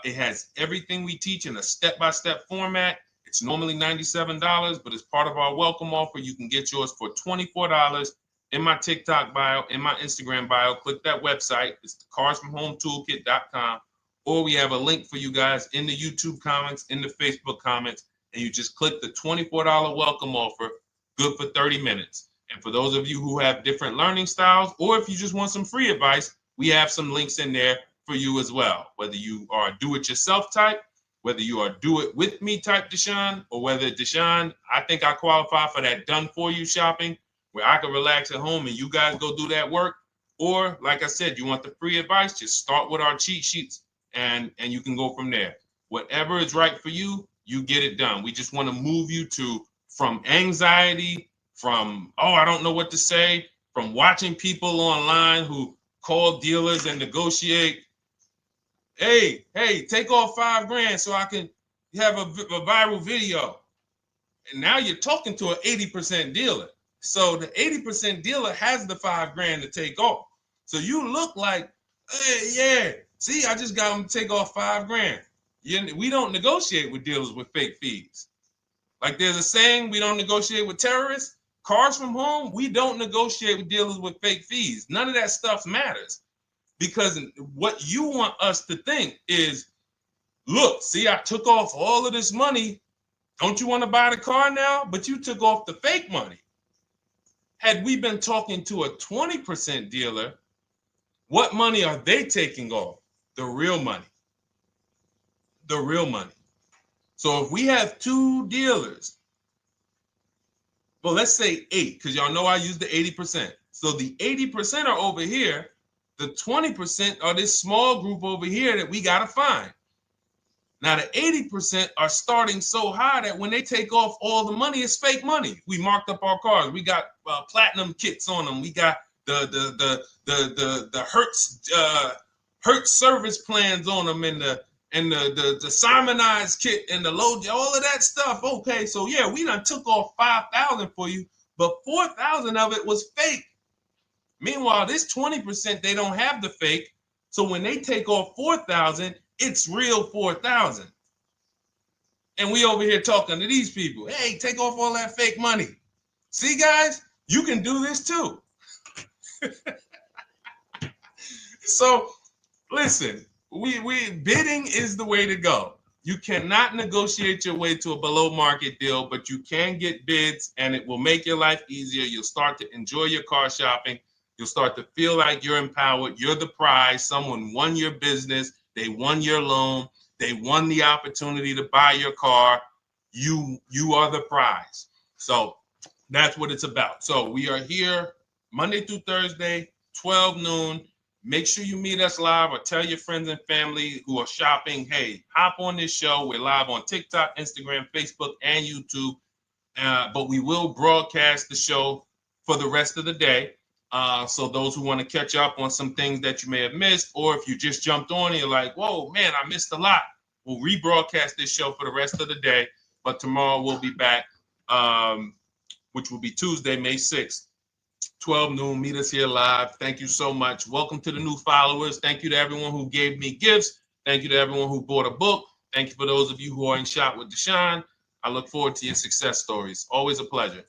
It has everything we teach in a step-by-step format. It's normally $97, but as part of our welcome offer, you can get yours for $24 in my TikTok bio, in my Instagram bio. Click that website. It's the carsfromhometoolkit.com. Or we have a link for you guys in the YouTube comments, in the Facebook comments, and you just click the $24 welcome offer, good for 30 minutes. And for those of you who have different learning styles, or if you just want some free advice, we have some links in there for you as well. Whether you are a do-it-yourself type, whether you are do-it-with-me type Deshone, or whether Deshone, I think I qualify for that done-for-you shopping, where I can relax at home and you guys go do that work. Or like I said, you want the free advice, just start with our cheat sheets and you can go from there. Whatever is right for you, you get it done. We just want to move you from anxiety, from, oh, I don't know what to say, from watching people online who call dealers and negotiate. Hey, take off $5,000 so I can have a viral video. And now you're talking to an 80% dealer. So the 80% dealer has the $5,000 to take off. So you look like, hey, yeah, see, I just got them to take off $5,000. We don't negotiate with dealers with fake fees. Like there's a saying, we don't negotiate with terrorists. Cars from home, we don't negotiate with dealers with fake fees. None of that stuff matters. Because what you want us to think is, look, see, I took off all of this money. Don't you want to buy the car now? But you took off the fake money. Had we been talking to a 20% dealer, what money are they taking off? The real money. The real money. So if we have two dealers, well, let's say 8, because y'all know I use the 80%. So the 80% are over here. The 20% are this small group over here that we got to find. Now, the 80% are starting so high that when they take off all the money, it's fake money. We marked up our cars. We got platinum kits on them. We got the Hertz service plans on them, and the Simonized kit and the low, all of that stuff. Okay, so yeah, we done took off 5,000 for you, but 4,000 of it was fake. Meanwhile, this 20%, they don't have the fake. So when they take off 4,000, it's real 4,000. And we over here talking to these people. Hey, take off all that fake money. See, guys, you can do this too. So listen, we bidding is the way to go. You cannot negotiate your way to a below market deal, but you can get bids and it will make your life easier. You'll start to enjoy your car shopping. You'll start to feel like you're empowered. You're the prize. Someone won your business. They won your loan. They won the opportunity to buy your car. You are the prize. So that's what it's about. So we are here Monday through Thursday, 12 noon. Make sure you meet us live or tell your friends and family who are shopping, hey, hop on this show. We're live on TikTok, Instagram, Facebook, and YouTube. But we will broadcast the show for the rest of the day. So those who want to catch up on some things that you may have missed, or if you just jumped on and you're like, whoa, man, I missed a lot. We'll rebroadcast this show for the rest of the day. But tomorrow we'll be back, which will be Tuesday, May 6th, 12 noon. Meet us here live. Thank you so much. Welcome to the new followers. Thank you to everyone who gave me gifts. Thank you to everyone who bought a book. Thank you for those of you who are in Shop with Deshone. I look forward to your success stories. Always a pleasure.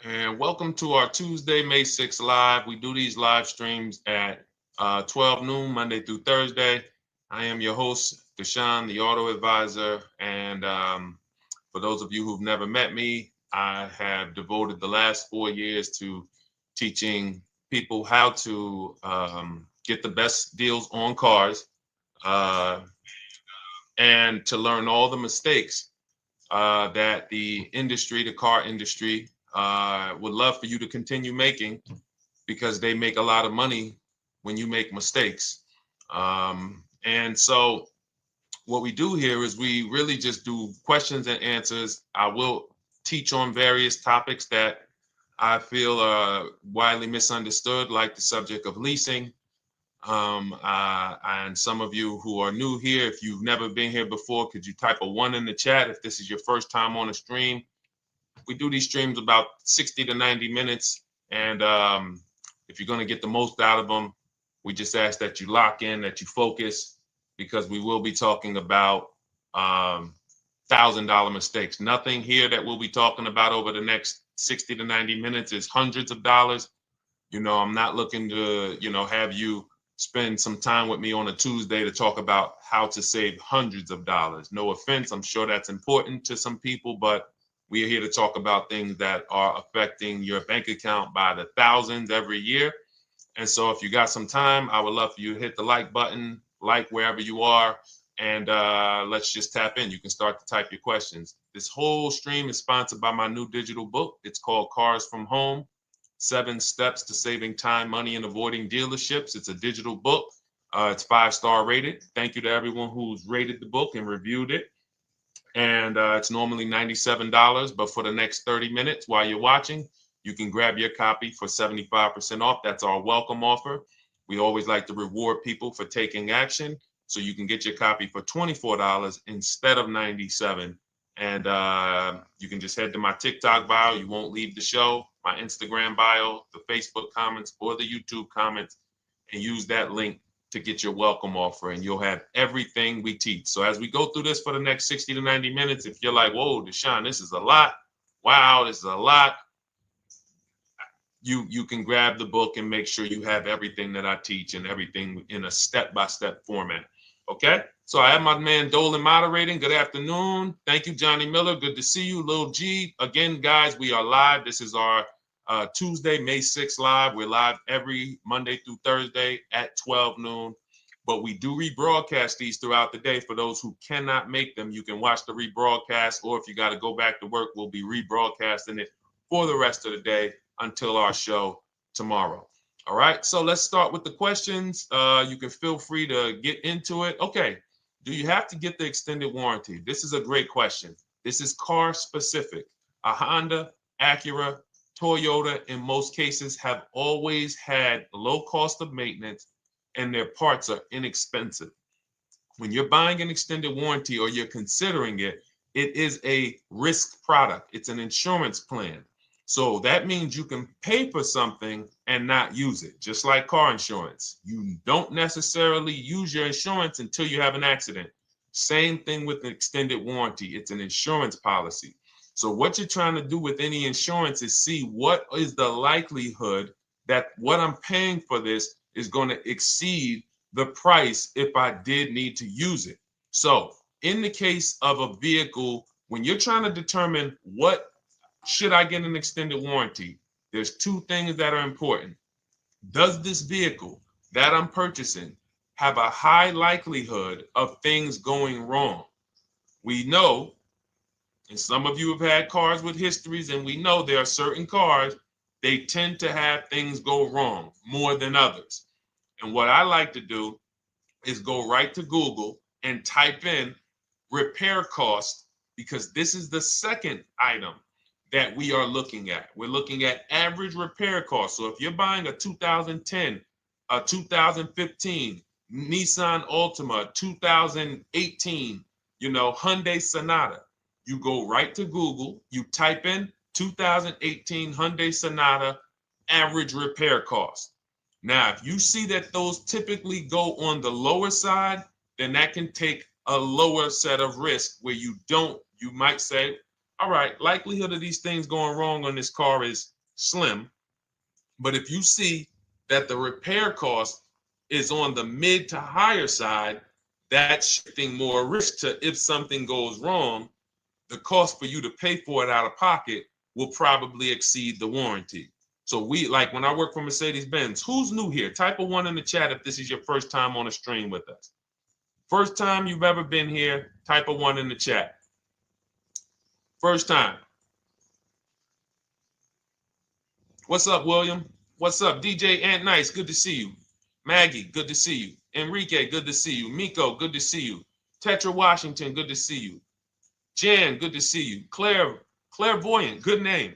And welcome to our Tuesday, May 6th live. We do these live streams at 12 noon, Monday through Thursday. I am your host, Deshone the Auto Advisor. And for those of you who've never met me, I have devoted the last 4 years to teaching people how to get the best deals on cars and to learn all the mistakes that the industry, the car industry, would love for you to continue making, because they make a lot of money when you make mistakes. And so what we do here is we really just do questions and answers. I will teach on various topics that I feel are widely misunderstood, like the subject of leasing. And some of you who are new here, if you've never been here before, could you type a 1 in the chat if this is your first time on a stream? We do these streams about 60 to 90 minutes. And if you're going to get the most out of them, we just ask that you lock in, that you focus, because we will be talking about $1,000 mistakes. Nothing here that we'll be talking about over the next 60 to 90 minutes is hundreds of dollars. You know, I'm not looking to, have you spend some time with me on a Tuesday to talk about how to save hundreds of dollars. No offense, I'm sure that's important to some people, but we are here to talk about things that are affecting your bank account by the thousands every year. And so if you got some time, I would love for you to hit the like button, like wherever you are, and let's just tap in. You can start to type your questions. This whole stream is sponsored by my new digital book. It's called Cars from Home, 7 Steps to Saving Time, Money, and Avoiding Dealerships. It's a digital book. It's 5-star rated. Thank you to everyone who's rated the book and reviewed it. And it's normally $97, but for the next 30 minutes while you're watching, you can grab your copy for 75% off. That's our welcome offer. We always like to reward people for taking action. So you can get your copy for $24 instead of $97. And you can just head to my TikTok bio. You won't leave the show, my Instagram bio, the Facebook comments, or the YouTube comments, and use that link to get your welcome offer, and you'll have everything we teach. So as we go through this for the next 60 to 90 minutes, if you're like, whoa, Deshone, this is a lot. Wow, this is a lot. You can grab the book and make sure you have everything that I teach and everything in a step-by-step format. Okay? So I have my man Dolan moderating. Good afternoon. Thank you, Johnny Miller. Good to see you, Lil G. Again, guys, we are live. This is our Tuesday, May 6th live. We're live every Monday through Thursday at 12 noon. But we do rebroadcast these throughout the day. For those who cannot make them, you can watch the rebroadcast, or if you got to go back to work, we'll be rebroadcasting it for the rest of the day until our show tomorrow. All right, so let's start with the questions. You can feel free to get into it. Okay, do you have to get the extended warranty? This is a great question. This is car specific. A Honda, Acura, Toyota, in most cases, have always had low cost of maintenance and their parts are inexpensive. When you're buying an extended warranty or you're considering it, it is a risk product. It's an insurance plan. So that means you can pay for something and not use it, just like car insurance. You don't necessarily use your insurance until you have an accident. Same thing with an extended warranty. It's an insurance policy. So what you're trying to do with any insurance is see what is the likelihood that what I'm paying for this is going to exceed the price if I did need to use it. So in the case of a vehicle, when you're trying to determine what should I get an extended warranty, there's 2 things that are important. Does this vehicle that I'm purchasing have a high likelihood of things going wrong? We know, and some of you have had cars with histories, and we know there are certain cars, they tend to have things go wrong more than others. And what I like to do is go right to Google and type in repair cost, because this is the second item that we are looking at. We're looking at average repair cost. So if you're buying a 2010, a 2015 Nissan Altima, 2018, Hyundai Sonata, you go right to Google, you type in 2018 Hyundai Sonata average repair cost. Now, if you see that those typically go on the lower side, then that can take a lower set of risk where you might say, all right, likelihood of these things going wrong on this car is slim. But if you see that the repair cost is on the mid to higher side, that's shifting more risk to if something goes wrong, the cost for you to pay for it out of pocket will probably exceed the warranty. So when I work for Mercedes-Benz, who's new here? Type a 1 in the chat if this is your first time on a stream with us. First time you've ever been here, type a 1 in the chat. First time. What's up, William? What's up, DJ Ant Nice? Good to see you. Maggie, good to see you. Enrique, good to see you. Miko, good to see you. Tetra Washington, good to see you. Jan, good to see you. Claire Clairvoyant, good name.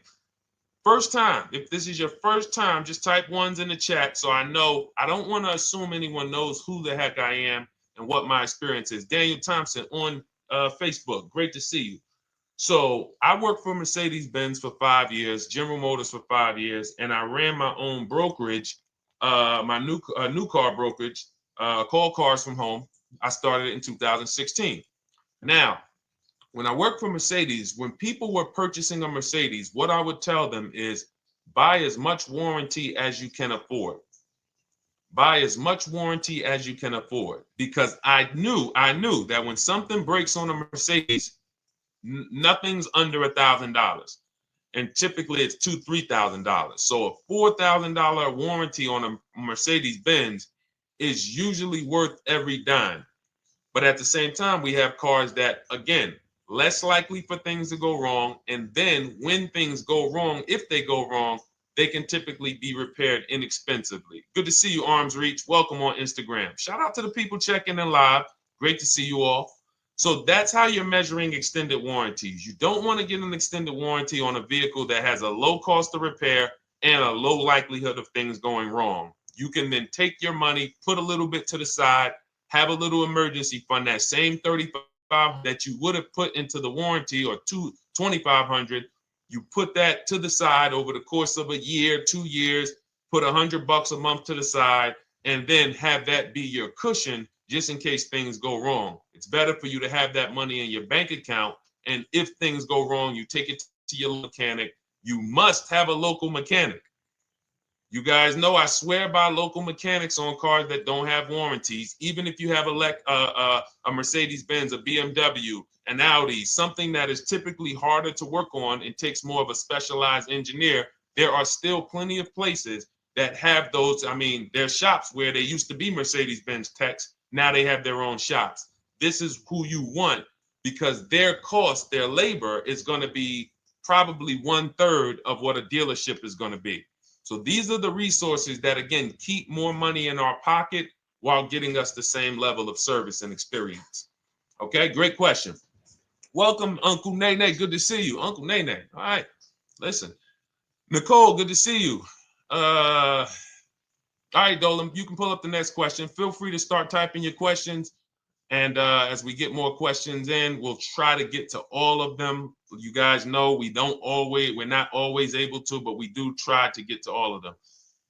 First time, if this is your first time, just type ones in the chat so I know. I don't want to assume anyone knows who the heck I am and what my experience is. Daniel Thompson on Facebook, great to see you. So I worked for Mercedes-Benz for 5 years, General Motors for 5 years, and I ran my own brokerage, my new car brokerage, called Cars from Home. I started it in 2016. Now, when I worked for Mercedes, when people were purchasing a Mercedes, what I would tell them is buy as much warranty as you can afford. Buy as much warranty as you can afford, because I knew that when something breaks on a Mercedes, nothing's under $1,000, and typically it's $2,000-$3,000. So a $4,000 warranty on a Mercedes Benz is usually worth every dime. But at the same time, we have cars that, again, less likely for things to go wrong, and then when things go wrong, if they go wrong, they can typically be repaired inexpensively. Good to see you, Arms Reach. Welcome on Instagram. Shout out to the people checking in live. Great to see you all. So that's how you're measuring extended warranties. You don't want to get an extended warranty on a vehicle that has a low cost of repair and a low likelihood of things going wrong. You can then take your money, put a little bit to the side, have a little emergency fund, that same $3,500 that you would have put into the warranty, or $2,500, you put that to the side over the course of a year, 2 years, put $100 a month to the side, and then have that be your cushion just in case things go wrong. It's better for you to have that money in your bank account, and if things go wrong, you take it to your mechanic. You must have a local mechanic. You guys know I swear by local mechanics on cars that don't have warranties. Even if you have a Mercedes-Benz, a BMW, an Audi, something that is typically harder to work on and takes more of a specialized engineer, there are still plenty of places that have those. I mean, there's shops where they used to be Mercedes-Benz techs. Now they have their own shops. This is who you want, because their cost, their labor is going to be probably 1/3 of what a dealership is going to be. So these are the resources that, again, keep more money in our pocket while getting us the same level of service and experience. Okay, great question. Welcome, Uncle Nene. Good to see you. Uncle Nene. All right, listen. Nicole, good to see you. All right, Dolan, you can pull up the next question. Feel free to start typing your questions. And as we get more questions in, we'll try to get to all of them. You guys know we're not always able to, but we do try to get to all of them.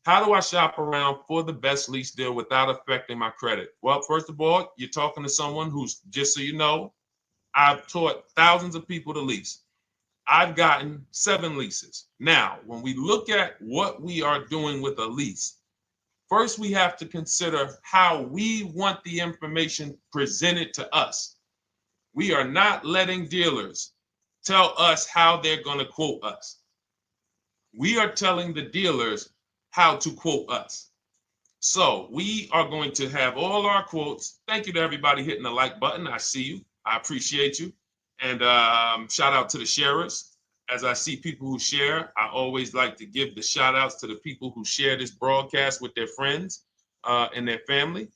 How do I shop around for the best lease deal without affecting my credit? Well, first of all, you're talking to someone who's, just so you know, I've taught thousands of people to lease. I've gotten 7 leases. Now, when we look at what we are doing with a lease, first, we have to consider how we want the information presented to us. We are not letting dealers tell us how they're going to quote us. We are telling the dealers how to quote us. So we are going to have all our quotes. Thank you to everybody hitting the like button. I see you. I appreciate you. And shout out to the sharers. As I see people who share, I always like to give the shout outs to the people who share this broadcast with their friends and their family.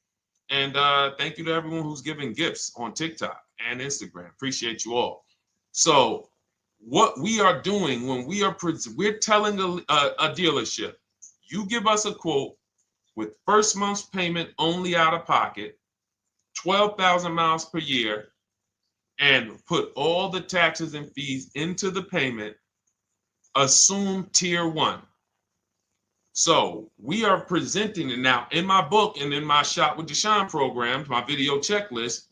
And thank you to everyone who's giving gifts on TikTok and Instagram. Appreciate you all. So what we are doing when we're telling a dealership, you give us a quote with first month's payment only out of pocket, 12,000 miles per year, and put all the taxes and fees into the payment, assume tier 1. So we are presenting it now in my book and in my Shop with Deshone programs, my video checklist.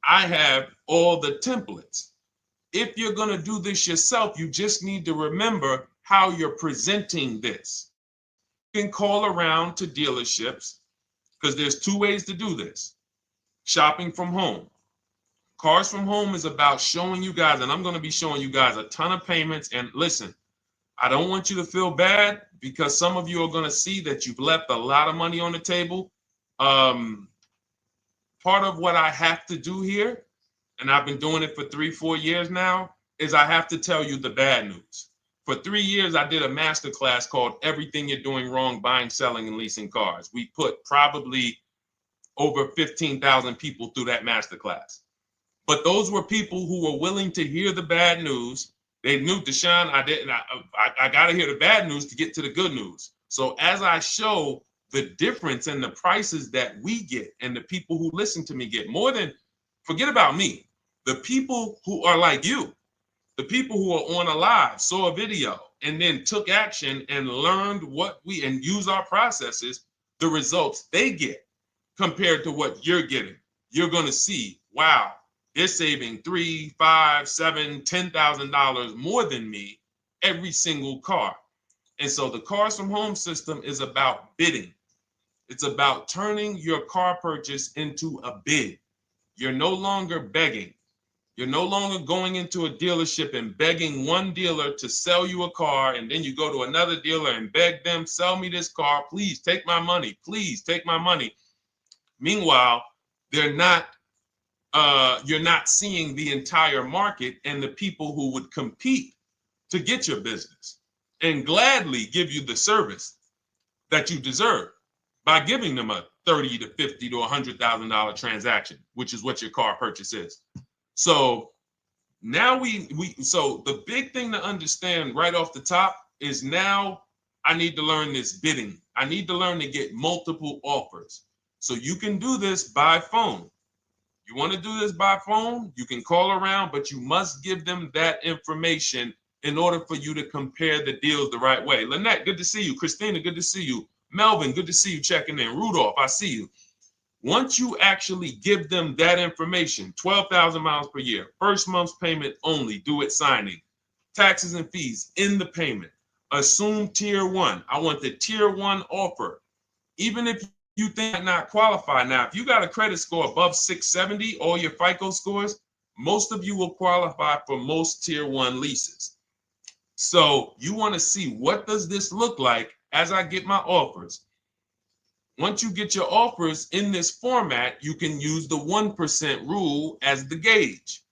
I have all the templates. If you're going to do this yourself, you just need to remember how you're presenting this. You can call around to dealerships, because there's 2 ways to do this. Shopping from home. Cars from Home is about showing you guys, and I'm going to be showing you guys a ton of payments. And listen, I don't want you to feel bad, because some of you are going to see that you've left a lot of money on the table. Part of what I have to do here, and I've been doing it for 3-4 years now, is I have to tell you the bad news. For 3 years, I did a masterclass called Everything You're Doing Wrong Buying, Selling, and Leasing Cars. We put probably over 15,000 people through that masterclass. But those were people who were willing to hear the bad news They knew, Deshone, I got to hear the bad news to get to the good news. So as I show the difference in the prices that we get and the people who listen to me get, more than, forget about me, the people who are like you, the people who are on a live, saw a video, and then took action and learned and use our processes, the results they get compared to what you're getting. You're going to see, wow, they're saving $3, $5, $7, $10,000 more than me every single car. And so the Cars from Home system is about bidding. It's about turning your car purchase into a bid. You're no longer begging. You're no longer going into a dealership and begging one dealer to sell you a car, and then you go to another dealer and beg them, sell me this car, please take my money, please take my money. Meanwhile, you're not seeing the entire market and the people who would compete to get your business and gladly give you the service that you deserve by giving them a $30 to $50 to $100,000 transaction, which is what your car purchase is. So now so the big thing to understand right off the top is, now I need to learn this bidding. I need to learn to get multiple offers. So you can do this by phone. You want to do this by phone, you can call around, but you must give them that information in order for you to compare the deals the right way. Lynette, good to see you. Christina, good to see you. Melvin, good to see you checking in. Rudolph, I see you. Once you actually give them that information, 12,000 miles per year, first month's payment only, due at signing, taxes and fees in the payment, assume tier one. I want the tier one offer. Even if you think I not qualify. Now, if you got a credit score above 670, all your FICO scores, most of you will qualify for most tier one leases. So you want to see, what does this look like as I get my offers? Once you get your offers in this format, you can use the 1% rule as the gauge.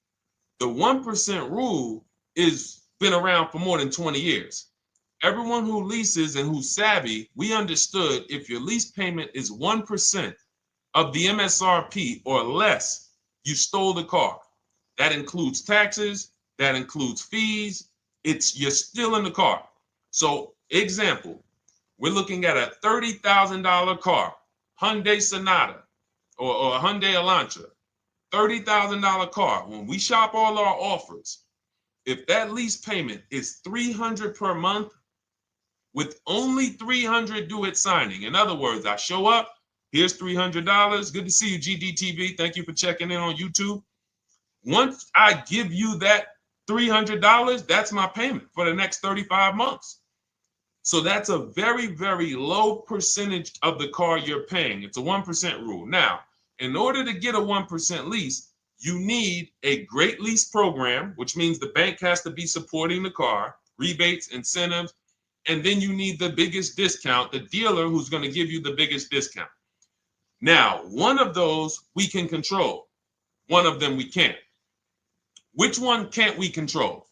The 1% rule is been around for more than 20 years. Everyone who leases and who's savvy, we understood if your lease payment is 1% of the MSRP or less, you stole the car. That includes taxes, that includes fees. You're still in the car. So example, we're looking at a $30,000 car, Hyundai Sonata or a Hyundai Elantra, $30,000 car. When we shop all our offers, if that lease payment is $300 per month, with only $300 due at signing. In other words, I show up, here's $300. Good to see you, GDTV. Thank you for checking in on YouTube. Once I give you that $300, that's my payment for the next 35 months. So that's a very, very low percentage of the car you're paying. It's a 1% rule. Now, in order to get a 1% lease, you need a great lease program, which means the bank has to be supporting the car, rebates, incentives, and then you need the biggest discount, the dealer who's going to give you the biggest discount. Now, one of those we can control. One of them we can't. Which one can't we control?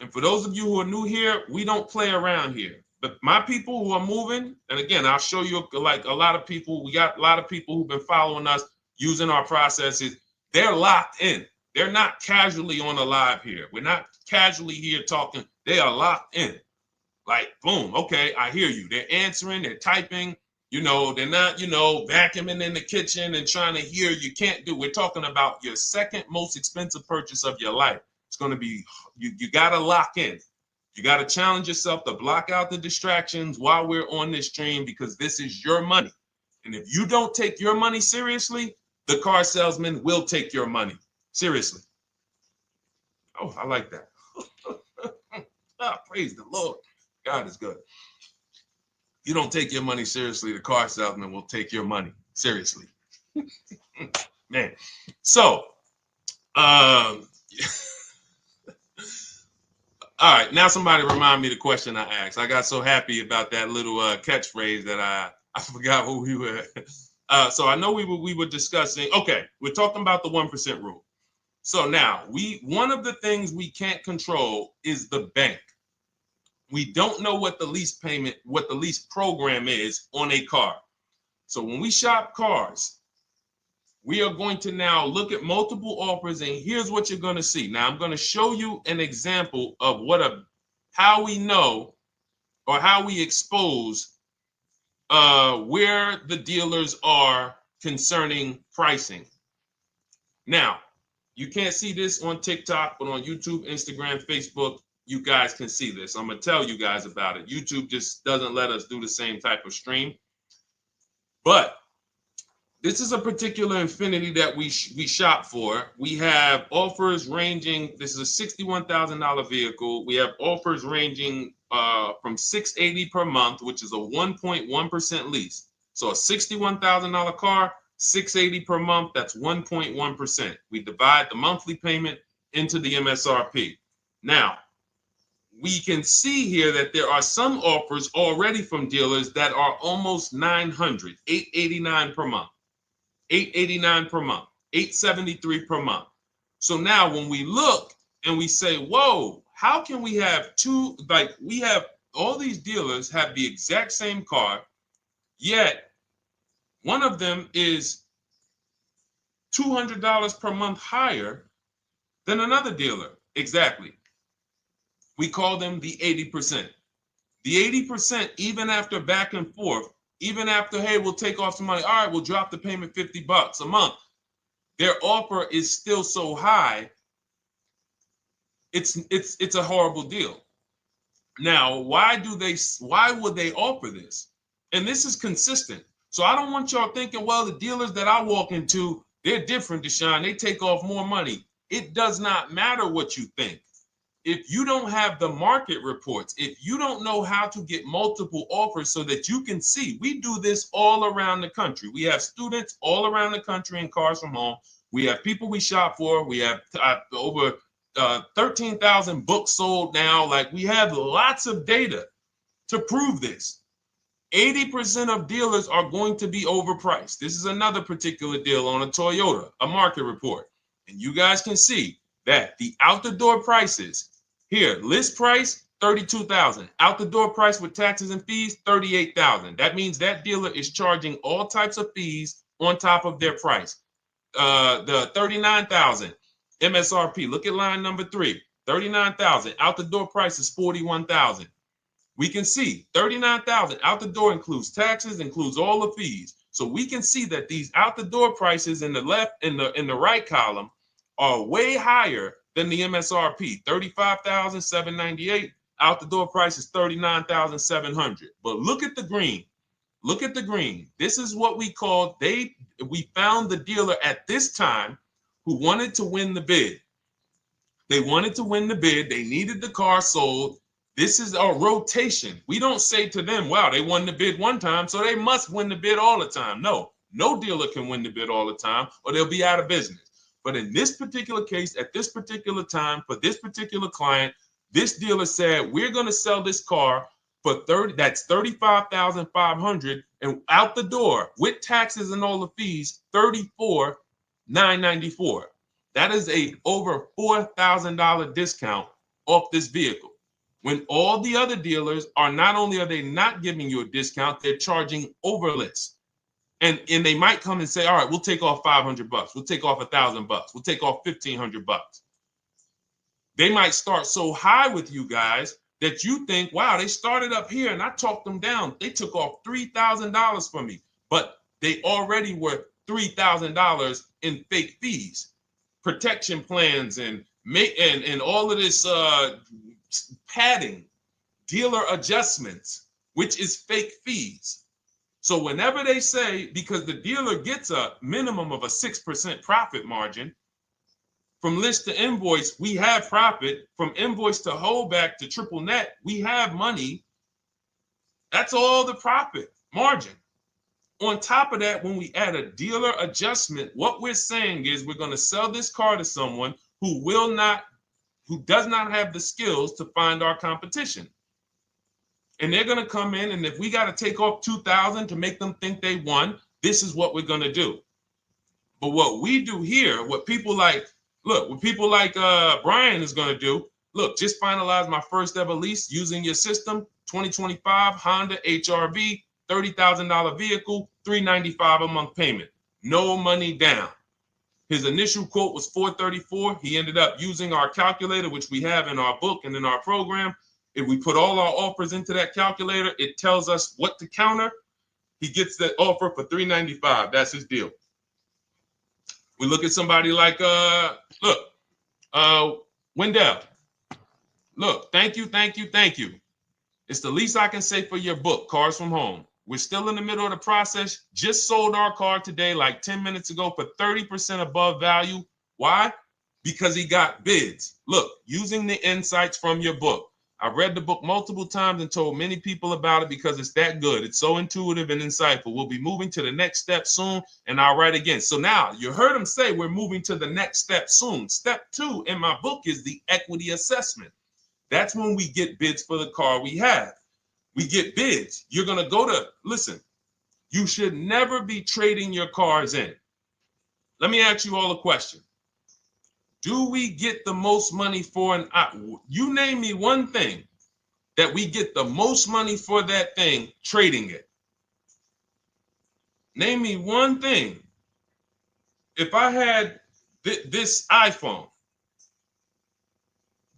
And for those of you who are new here, we don't play around here. But my people who are moving, and again, I'll show you, like a lot of people, we got a lot of people who've been following us, using our processes. They're locked in. They're not casually on a live here. We're not casually here talking. They are locked in. Like, boom, okay, I hear you. They're answering, they're typing, they're not, vacuuming in the kitchen and trying to hear. You can't do. We're talking about your second most expensive purchase of your life. It's going to be, you got to lock in. You got to challenge yourself to block out the distractions while we're on this stream, because this is your money. And if you don't take your money seriously, the car salesman will take your money seriously. Oh, I like that. Praise the Lord. God is good. You don't take your money seriously, the car salesman will take your money seriously. Man. So, all right, now somebody remind me the question I asked. I got so happy about that little catchphrase that I forgot who we were. So I know we were discussing, okay, we're talking about the 1% rule. So now, one of the things we can't control is the bank. We don't know what the lease payment, what the lease program is on a car. So when we shop cars, we are going to now look at multiple offers, and here's what you're going to see. Now, I'm going to show you an example of how we know or how we expose where the dealers are concerning pricing. Now, you can't see this on TikTok, but on YouTube, Instagram, Facebook, you guys can see this. I'm going to tell you guys about it. YouTube just doesn't let us do the same type of stream. But this is a particular Infiniti that we shop for. We have offers ranging, this is a $61,000 vehicle. We have offers ranging from $680 per month, which is a 1.1% lease. So a $61,000 car, $680 per month, that's 1.1%. We divide the monthly payment into the MSRP. Now, we can see here that there are some offers already from dealers that are almost $900, $889 per month. $889 per month, $873 per month. So now when we look and we say, whoa, how can we have two, like we have all these dealers have the exact same car, yet one of them is $200 per month higher than another dealer. Exactly. We call them the 80%. The 80%, even after back and forth, even after, hey, we'll take off some money. All right, we'll drop the payment $50 a month. Their offer is still so high. It's a horrible deal. Now, why would they offer this? And this is consistent. So I don't want y'all thinking, well, the dealers that I walk into, they're different, Deshone. They take off more money. It does not matter what you think. If you don't have the market reports, if you don't know how to get multiple offers so that you can see, we do this all around the country. We have students all around the country in Cars from Home. We have people we shop for. We have over 13,000 books sold now. Like, we have lots of data to prove this. 80% of dealers are going to be overpriced. This is another particular deal on a Toyota, a market report. And you guys can see that the out-the-door prices here, list price, $32,000. Out the door price with taxes and fees, $38,000. That means that dealer is charging all types of fees on top of their price. The $39,000 MSRP. Look at line number 3. $39,000. Out the door price is $41,000. We can see $39,000 out the door includes taxes, includes all the fees. So we can see that these out the door prices in the left, in the right column, are way higher than the MSRP, $35,798. Out the door price is $39,700. But look at the green. Look at the green. This is what we call, we found the dealer at this time who wanted to win the bid. They wanted to win the bid. They needed the car sold. This is a rotation. We don't say to them, wow, they won the bid one time, so they must win the bid all the time. No dealer can win the bid all the time, or they'll be out of business. But in this particular case, at this particular time, for this particular client, this dealer said, we're going to sell this car for that's $35,500, and out the door with taxes and all the fees, $34,994. That is a over $4,000 discount off this vehicle. When all the other dealers are, not only are they not giving you a discount, they're charging over list. And they might come and say, all right, we'll take off $500. We'll take off $1,000. We'll take off $1,500. They might start so high with you guys that you think, wow, they started up here and I talked them down. They took off $3,000 from me, but they already were $3,000 in fake fees, protection plans, and all of this padding, dealer adjustments, which is fake fees. So whenever they say, because the dealer gets a minimum of a 6% profit margin, from list to invoice, we have profit. From invoice to holdback to triple net, we have money. That's all the profit margin. On top of that, when we add a dealer adjustment, what we're saying is we're going to sell this car to someone who does not have the skills to find our competition. And they're going to come in, and if we got to take off $2,000 to make them think they won, this is what we're going to do. But what we do here, what people like Brian is going to do, look, just finalize my first ever lease using your system, 2025 Honda HRV, $30,000 vehicle, $395 a month payment. no money down. His initial quote was $434. He ended up using our calculator, which we have in our book and in our program. If we put all our offers into that calculator, it tells us what to counter. He gets that offer for $395. That's his deal. We look at somebody like Wendell. Look, thank you. It's the least I can say for your book, Cars from Home. We're still in the middle of the process. Just sold our car today, like 10 minutes ago, for 30% above value. Why? Because he got bids. Look, using the insights from your book. I've read the book multiple times and told many people about it because it's that good. It's so intuitive and insightful. We'll be moving to the next step soon, and I'll write again. So now you heard him say we're moving to the next step soon. Step 2 in my book is the equity assessment. That's when we get bids for the car we have. We get bids. You're going to go to, listen, you should never be trading your cars in. Let me ask you all a question. Do we get the most money for you name me one thing that we get the most money for that thing trading it. Name me one thing. If I had this iPhone,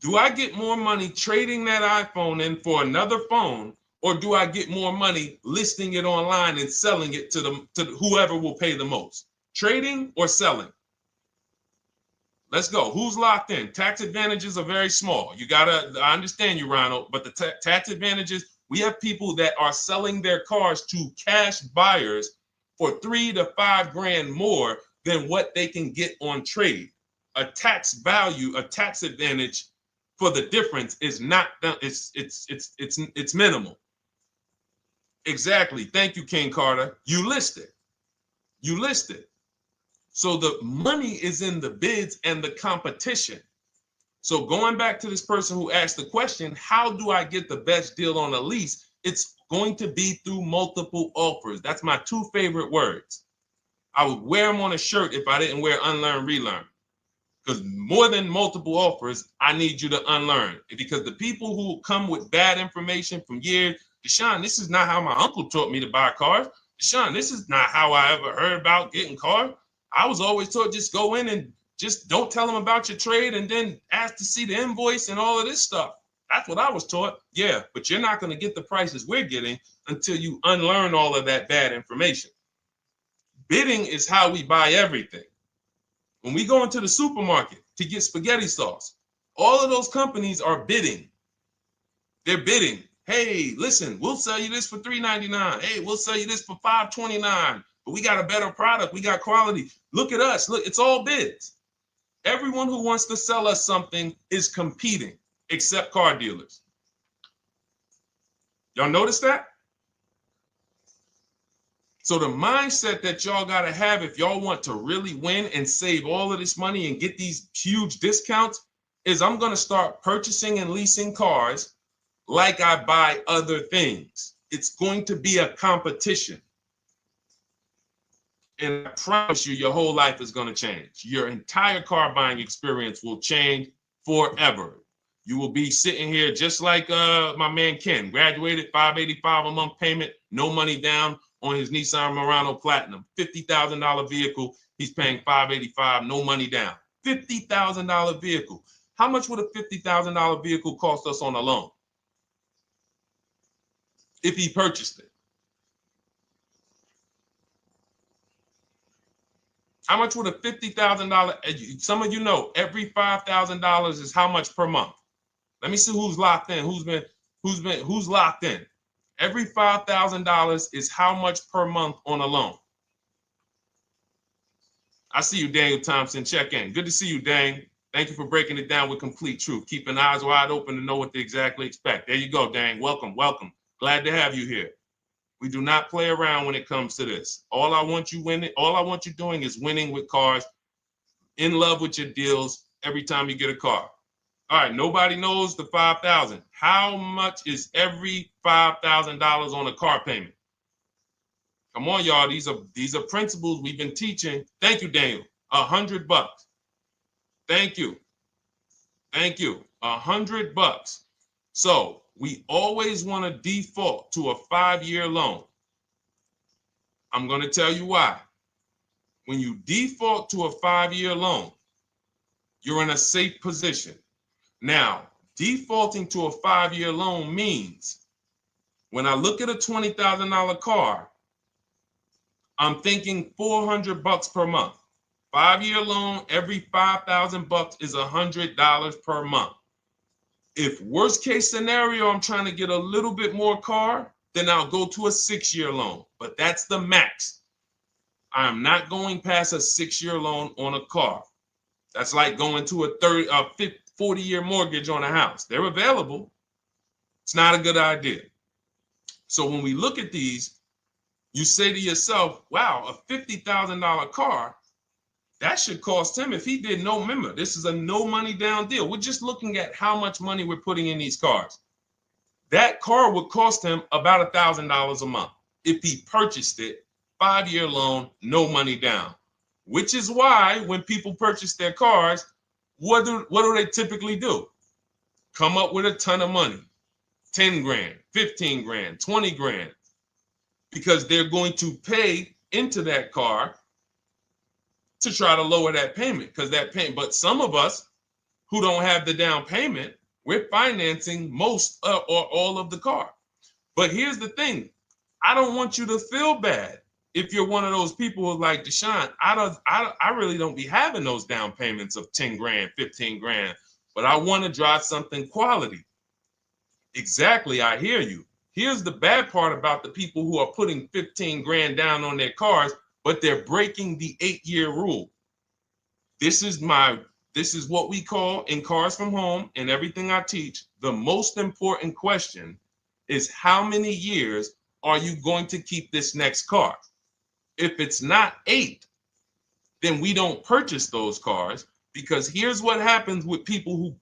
do I get more money trading that iPhone in for another phone, or do I get more money listing it online and selling it to whoever will pay the most? Trading or selling? Let's go. Who's locked in? Tax advantages are very small. I understand you, Ronald, but the tax advantages, we have people that are selling their cars to cash buyers for $3 to $5 grand more than what they can get on trade. A tax value, a tax advantage for the difference is not, it's minimal. Exactly. Thank you, King Carter. You listed. So the money is in the bids and the competition. So going back to this person who asked the question, how do I get the best deal on a lease? It's going to be through multiple offers. That's my 2 favorite words. I would wear them on a shirt if I didn't wear unlearn, relearn. Because more than multiple offers, I need you to unlearn. Because the people who come with bad information from years, Deshone, this is not how my uncle taught me to buy cars. Deshone, this is not how I ever heard about getting cars. I was always taught just go in and just don't tell them about your trade and then ask to see the invoice and all of this stuff. That's what I was taught. Yeah, but you're not going to get the prices we're getting until you unlearn all of that bad information. Bidding is how we buy everything. When we go into the supermarket to get spaghetti sauce, all of those companies are bidding. They're bidding. Hey, listen, we'll sell you this for $3.99. Hey, we'll sell you this for $5.29. But we got a better product. We got quality. Look at us. Look, it's all bids. Everyone who wants to sell us something is competing, except car dealers. Y'all notice that? So the mindset that y'all got to have if y'all want to really win and save all of this money and get these huge discounts is I'm going to start purchasing and leasing cars like I buy other things. It's going to be a competition. And I promise you, your whole life is going to change. Your entire car buying experience will change forever. You will be sitting here just like my man Ken, graduated, $585 a month payment, no money down on his Nissan Murano Platinum, $50,000 vehicle. He's paying $585, no money down. $50,000 vehicle. How much would a $50,000 vehicle cost us on a loan if he purchased it? How much would a $50,000? Some of you know every $5,000 is how much per month. Let me see who's locked in. Who's locked in? Every $5,000 is how much per month on a loan. I see you, Daniel Thompson. Check in. Good to see you, Dane. Thank you for breaking it down with complete truth. Keeping eyes wide open to know what to exactly expect. There you go, Dane. Welcome. Glad to have you here. We do not play around when it comes to this. All I want you doing is winning with cars, in love with your deals every time you get a car. All right, nobody knows the 5,000. How much is every $5,000 on a car payment? Come on, y'all. These are principles we've been teaching. Thank you, Daniel. $100. Thank you. $100. So we always want to default to a 5-year loan. I'm going to tell you why. when you default to a 5-year loan, you're in a safe position. Now, defaulting to a 5-year loan means when I look at a $20,000 car, I'm thinking $400 per month. 5-year loan, every $5,000 is $100 per month. If worst case scenario, I'm trying to get a little bit more car, then I'll go to a 6-year loan, but that's the max. I'm not going past a 6-year loan on a car. That's like going to a 40-year mortgage on a house. They're available. It's not a good idea. So when we look at these, you say to yourself, wow, a $50,000 car, that should cost him, if he did no, remember, this is a no money down deal. We're just looking at how much money we're putting in these cars. That car would cost him about $1,000 a month if he purchased it, 5-year loan, no money down. Which is why when people purchase their cars, what do they typically do? Come up with a ton of money, 10 grand, 15 grand, 20 grand, because they're going to pay into that car to try to lower that payment, because that payment. But some of us who don't have the down payment, we're financing most or all of the car. But here's the thing. I don't want you to feel bad if you're one of those people who's like, Deshone, I really don't be having those down payments of 10 grand, 15 grand, but I want to drive something quality. Exactly, I hear you. Here's the bad part about the people who are putting 15 grand down on their cars, but they're breaking the 8-year rule. This is what we call in Cars from Home and everything I teach, the most important question is how many years are you going to keep this next car? If it's not 8, then we don't purchase those cars, because here's what happens with people who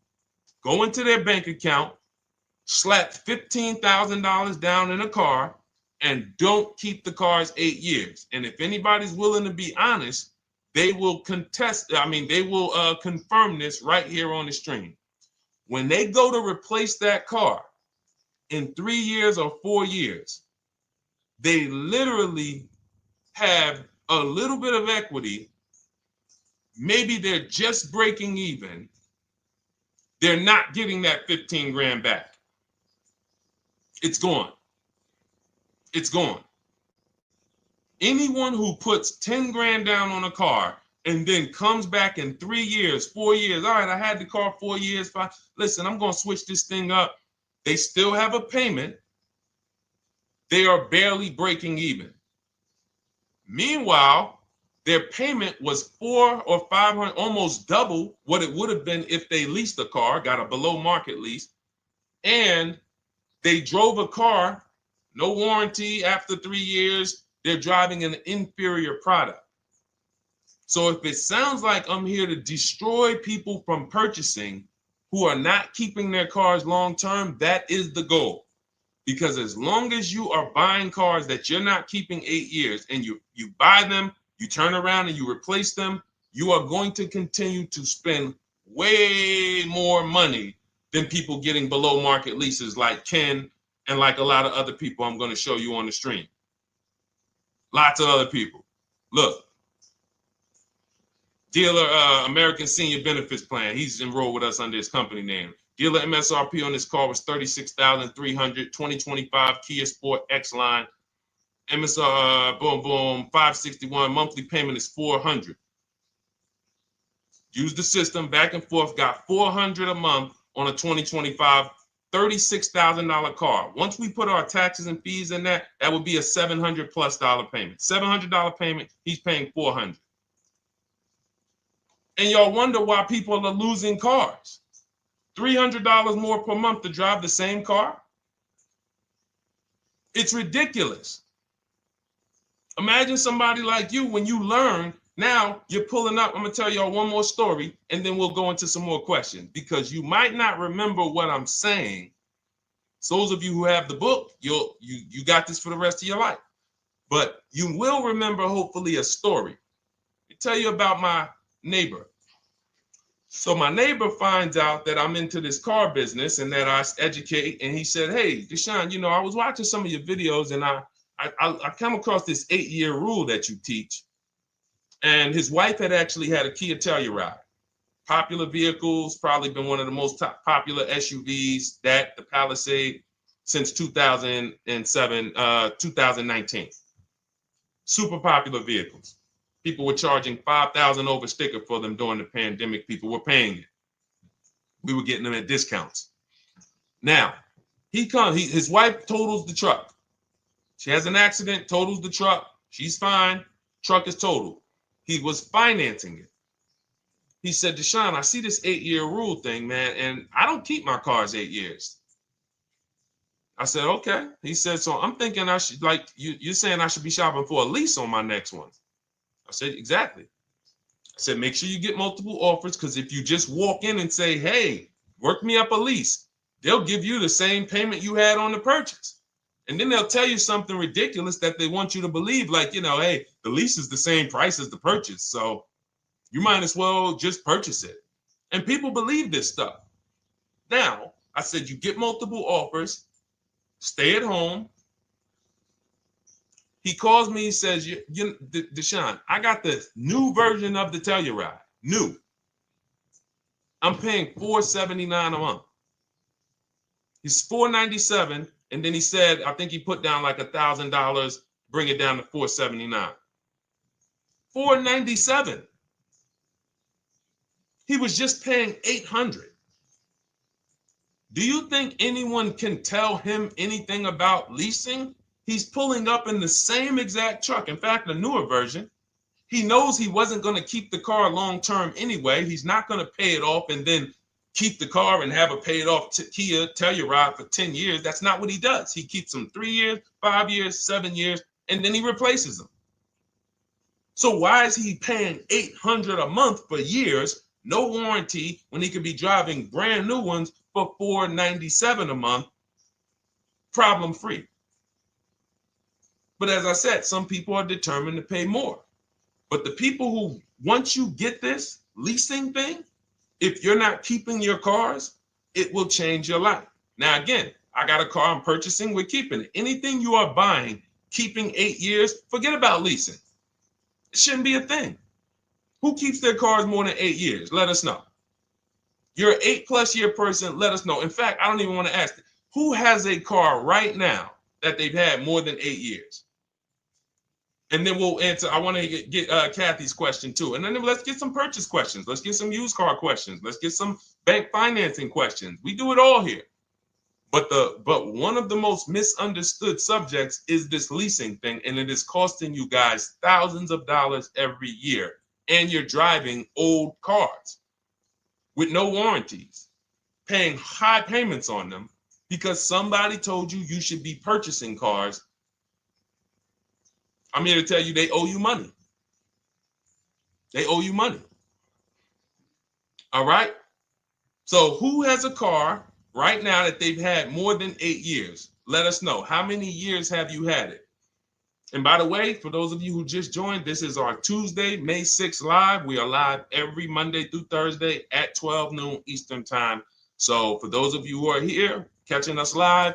go into their bank account, slap $15,000 down in a car, and don't keep the cars 8 years. And if anybody's willing to be honest, they will confirm this right here on the stream. When they go to replace that car in 3 years or 4 years, they literally have a little bit of equity. Maybe they're just breaking even. They're not getting that 15 grand back. It's gone. It's gone. Anyone who puts 10 grand down on a car and then comes back in 3 years, 4 years, all right, I had the car 4 years, 5, listen, I'm going to switch this thing up. They still have a payment. They are barely breaking even. Meanwhile, their payment was 400 or 500, almost double what it would have been if they leased a car, got a below market lease, and they drove a car, no warranty after 3 years, they're driving an inferior product. So if it sounds like I'm here to destroy people from purchasing who are not keeping their cars long-term, that is the goal. Because as long as you are buying cars that you're not keeping 8 years and you buy them, you turn around and you replace them, you are going to continue to spend way more money than people getting below market leases like Ken and like a lot of other people I'm going to show you on the stream. Lots of other people. Look, dealer American Senior Benefits Plan. He's enrolled with us under his company name. Dealer MSRP on this car was $36,300. 2025 Kia Sport X line. MSR, boom, boom, 561. Monthly payment is $400. Use the system back and forth. Got $400 a month on a 2025 $36,000 car. Once we put our taxes and fees in that would be a $700+ payment. $700 payment. He's paying $400. And y'all wonder why people are losing cars. $300 more per month to drive the same car? It's ridiculous. Imagine somebody like you, when you learn, now you're pulling up. I'm going to tell y'all one more story, and then we'll go into some more questions, because you might not remember what I'm saying. So those of you who have the book, you got this for the rest of your life. But you will remember, hopefully, a story. I'll tell you about my neighbor. So my neighbor finds out that I'm into this car business and that I educate. And he said, hey, Deshone, I was watching some of your videos and I come across this 8-year rule that you teach. And his wife had actually had a Kia Telluride. Popular vehicles, probably been one of the most popular SUVs, that the Palisade, since 2007, 2019. Super popular vehicles. People were charging $5,000 over sticker for them during the pandemic. People were paying it. We were getting them at discounts. Now, his wife totals the truck. She has an accident, totals the truck. She's fine. Truck is totaled. He was financing it. He said, Deshone, I see this 8-year rule thing, man, and I don't keep my cars 8 years. I said, okay. He said, so I'm thinking I should, like, you're saying I should be shopping for a lease on my next one. I said, exactly. I said, make sure you get multiple offers, because if you just walk in and say, hey, work me up a lease, they'll give you the same payment you had on the purchase. And then they'll tell you something ridiculous that they want you to believe, like, hey, the lease is the same price as the purchase, so you might as well just purchase it. And people believe this stuff. Now, I said, you get multiple offers, stay at home. He calls me, he says, Deshone, I got the new version of the Telluride, new. I'm paying $479 a month. He's $497, and then he said, I think he put down like $1,000, bring it down to $479. $497. He was just paying $800. Do you think anyone can tell him anything about leasing? He's pulling up in the same exact truck. In fact, the newer version. He knows he wasn't going to keep the car long term anyway. He's not going to pay it off and then keep the car and have a paid off Kia Telluride for 10 years. That's not what he does. He keeps them 3 years, 5 years, 7 years, and then he replaces them. So why is he paying $800 a month for years, no warranty, when he could be driving brand new ones for $497 a month, problem free? But as I said, some people are determined to pay more. But the people who, once you get this leasing thing, if you're not keeping your cars, it will change your life. Now, again, I got a car I'm purchasing, we're keeping it. Anything you are buying, keeping 8 years, forget about leasing. It shouldn't be a thing. Who keeps their cars more than 8 years? Let us know. You're an 8+ year person, let us know. In fact, I don't even want to ask, who has a car right now that they've had more than 8 years? And then we'll answer. I want to get Kathy's question too. And then let's get some purchase questions. Let's get some used car questions. Let's get some bank financing questions. We do it all here. But one of the most misunderstood subjects is this leasing thing, and it is costing you guys thousands of dollars every year. And you're driving old cars with no warranties, paying high payments on them because somebody told you you should be purchasing cars. I'm here to tell you they owe you money. They owe you money. All right? So who has a car right now that they've had more than 8 years? Let us know. How many years have you had it? And by the way, for those of you who just joined, this is our Tuesday, May 6th live. We are live every Monday through Thursday at 12 noon Eastern time. So for those of you who are here catching us live,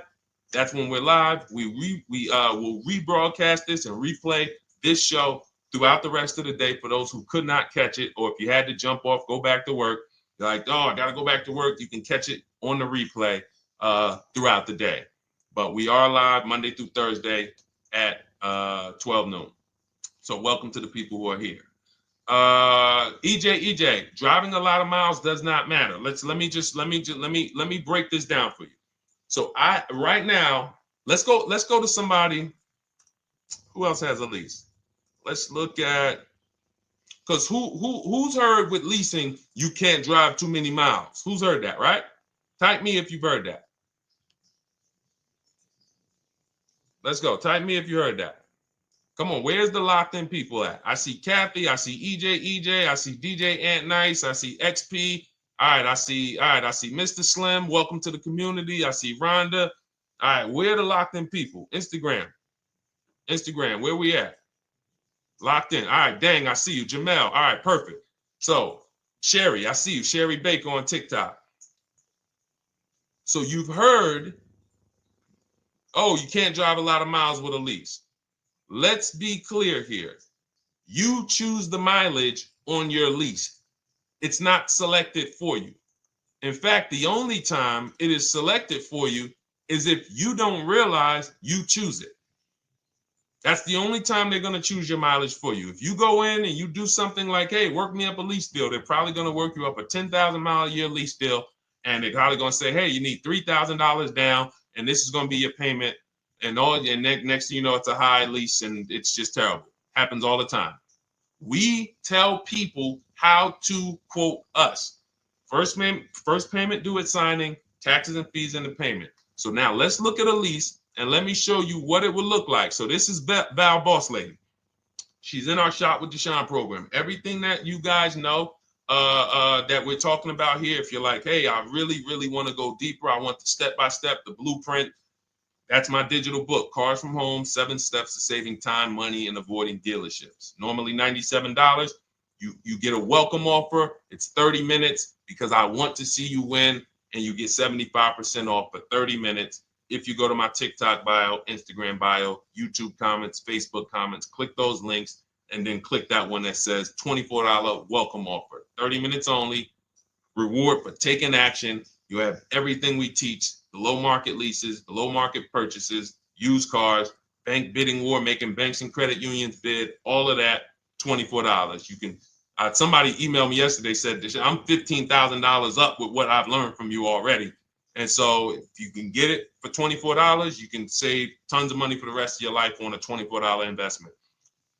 that's when we're live. We will rebroadcast this and replay this show throughout the rest of the day for those who could not catch it, or if you had to jump off, go back to work. You're like, oh, I got to go back to work. You can catch it on the replay throughout the day. But we are live Monday through Thursday at 12 noon. So welcome to the people who are here. EJ, driving a lot of miles does not matter. Let me break this down for you. So right now, let's go to somebody who else has a lease. Let's look at, because who's heard with leasing you can't drive too many miles? Who's heard that, right? Type me if you've heard that. Let's go. Type me if you heard that. Come on, where's the locked in people at? I see Kathy, I see EJ, I see DJ Ant Nice, I see XP. All right, I see Mr. Slim. Welcome to the community. I see Rhonda. All right, where are the locked in people? Instagram, where we at? Locked in. All right, dang, I see you. Jamel. All right, perfect. So, Sherry, I see you. Sherry Baker on TikTok. So you've heard, oh, you can't drive a lot of miles with a lease. Let's be clear here. You choose the mileage on your lease. It's not selected for you. In fact, the only time it is selected for you is if you don't realize you choose it. That's the only time they're going to choose your mileage for you. If you go in and you do something like, hey, work me up a lease deal, they're probably going to work you up a 10,000 mile a year lease deal. And they're probably going to say, hey, you need $3,000 down, and this is going to be your payment. And next thing you know, it's a high lease, and it's just terrible. Happens all the time. We tell people how to quote us. First payment due at signing, taxes and fees in the payment. So now let's look at a lease, and let me show you what it would look like. So this is Val Boss Lady. She's in our Shop with Deshone program. Everything that you guys know that we're talking about here, if you're like, hey, I really, really want to go deeper, I want the step-by-step, the blueprint, that's my digital book, Cars from Home, 7 Steps to Saving Time, Money, and Avoiding Dealerships. Normally $97. You get a welcome offer. It's 30 minutes because I want to see you win, and you get 75% off for 30 minutes. If you go to my TikTok bio, Instagram bio, YouTube comments, Facebook comments, click those links, and then click that one that says $24 welcome offer. 30 minutes only, reward for taking action. You have everything we teach, the low market leases, the low market purchases, used cars, bank bidding war, making banks and credit unions bid, all of that, $24. You can, somebody emailed me yesterday, said, I'm $15,000 up with what I've learned from you already. And so if you can get it for $24, you can save tons of money for the rest of your life on a $24 investment.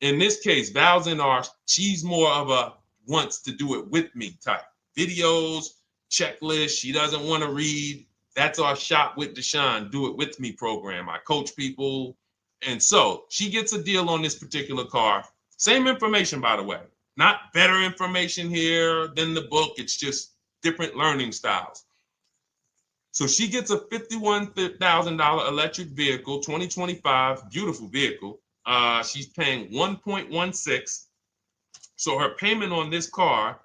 In this case, Val's in our, she's more of a wants to do it with me type. Videos, checklist, she doesn't want to read. That's our Shop with Deshone, do it with me program. I coach people. And so she gets a deal on this particular car. Same information, by the way. Not better information here than the book. It's just different learning styles. So she gets a $51,000 electric vehicle, 2025, beautiful vehicle. She's paying 1.16. So her payment on this car,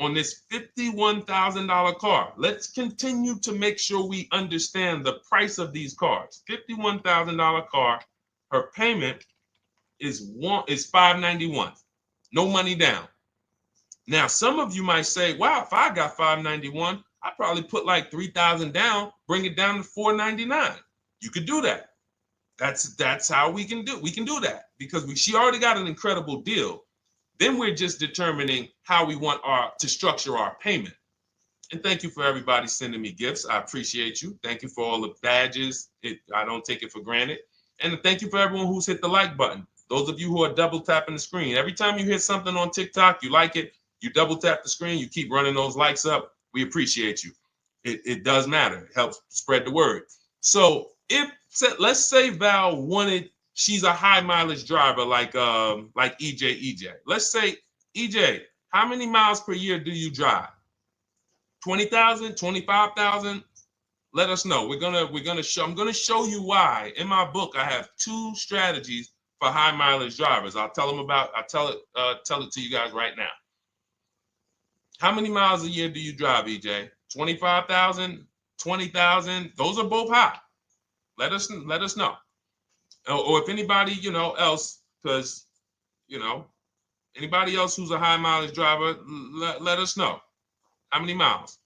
on this $51,000 car, let's continue to make sure we understand the price of these cars. $51,000 car, her payment is $591. No money down. Now, some of you might say, wow, if I got $591, I'd probably put like $3,000 down, bring it down to $499. You could do that. That's how we can do. We can do that because she already got an incredible deal. Then we're just determining how we want to structure our payment. And thank you for everybody sending me gifts. I appreciate you. Thank you for all the badges. I don't take it for granted. And thank you for everyone who's hit the like button. Those of you who are double tapping the screen. Every time you hit something on TikTok, you like it, you double tap the screen, you keep running those likes up. We appreciate you. It does matter. It helps spread the word. So let's say Val wanted, she's a high mileage driver like EJ. Let's say, EJ, how many miles per year do you drive? 20,000, 25,000? Let us know. I'm gonna show you why. In my book, I have 2 strategies for high mileage drivers. I'll tell it to you guys right now. How many miles a year do you drive, EJ? 25,000, 20,000? Those are both high. Let us know. Or if anybody, else, because, anybody else who's a high mileage driver, let us know. How many miles?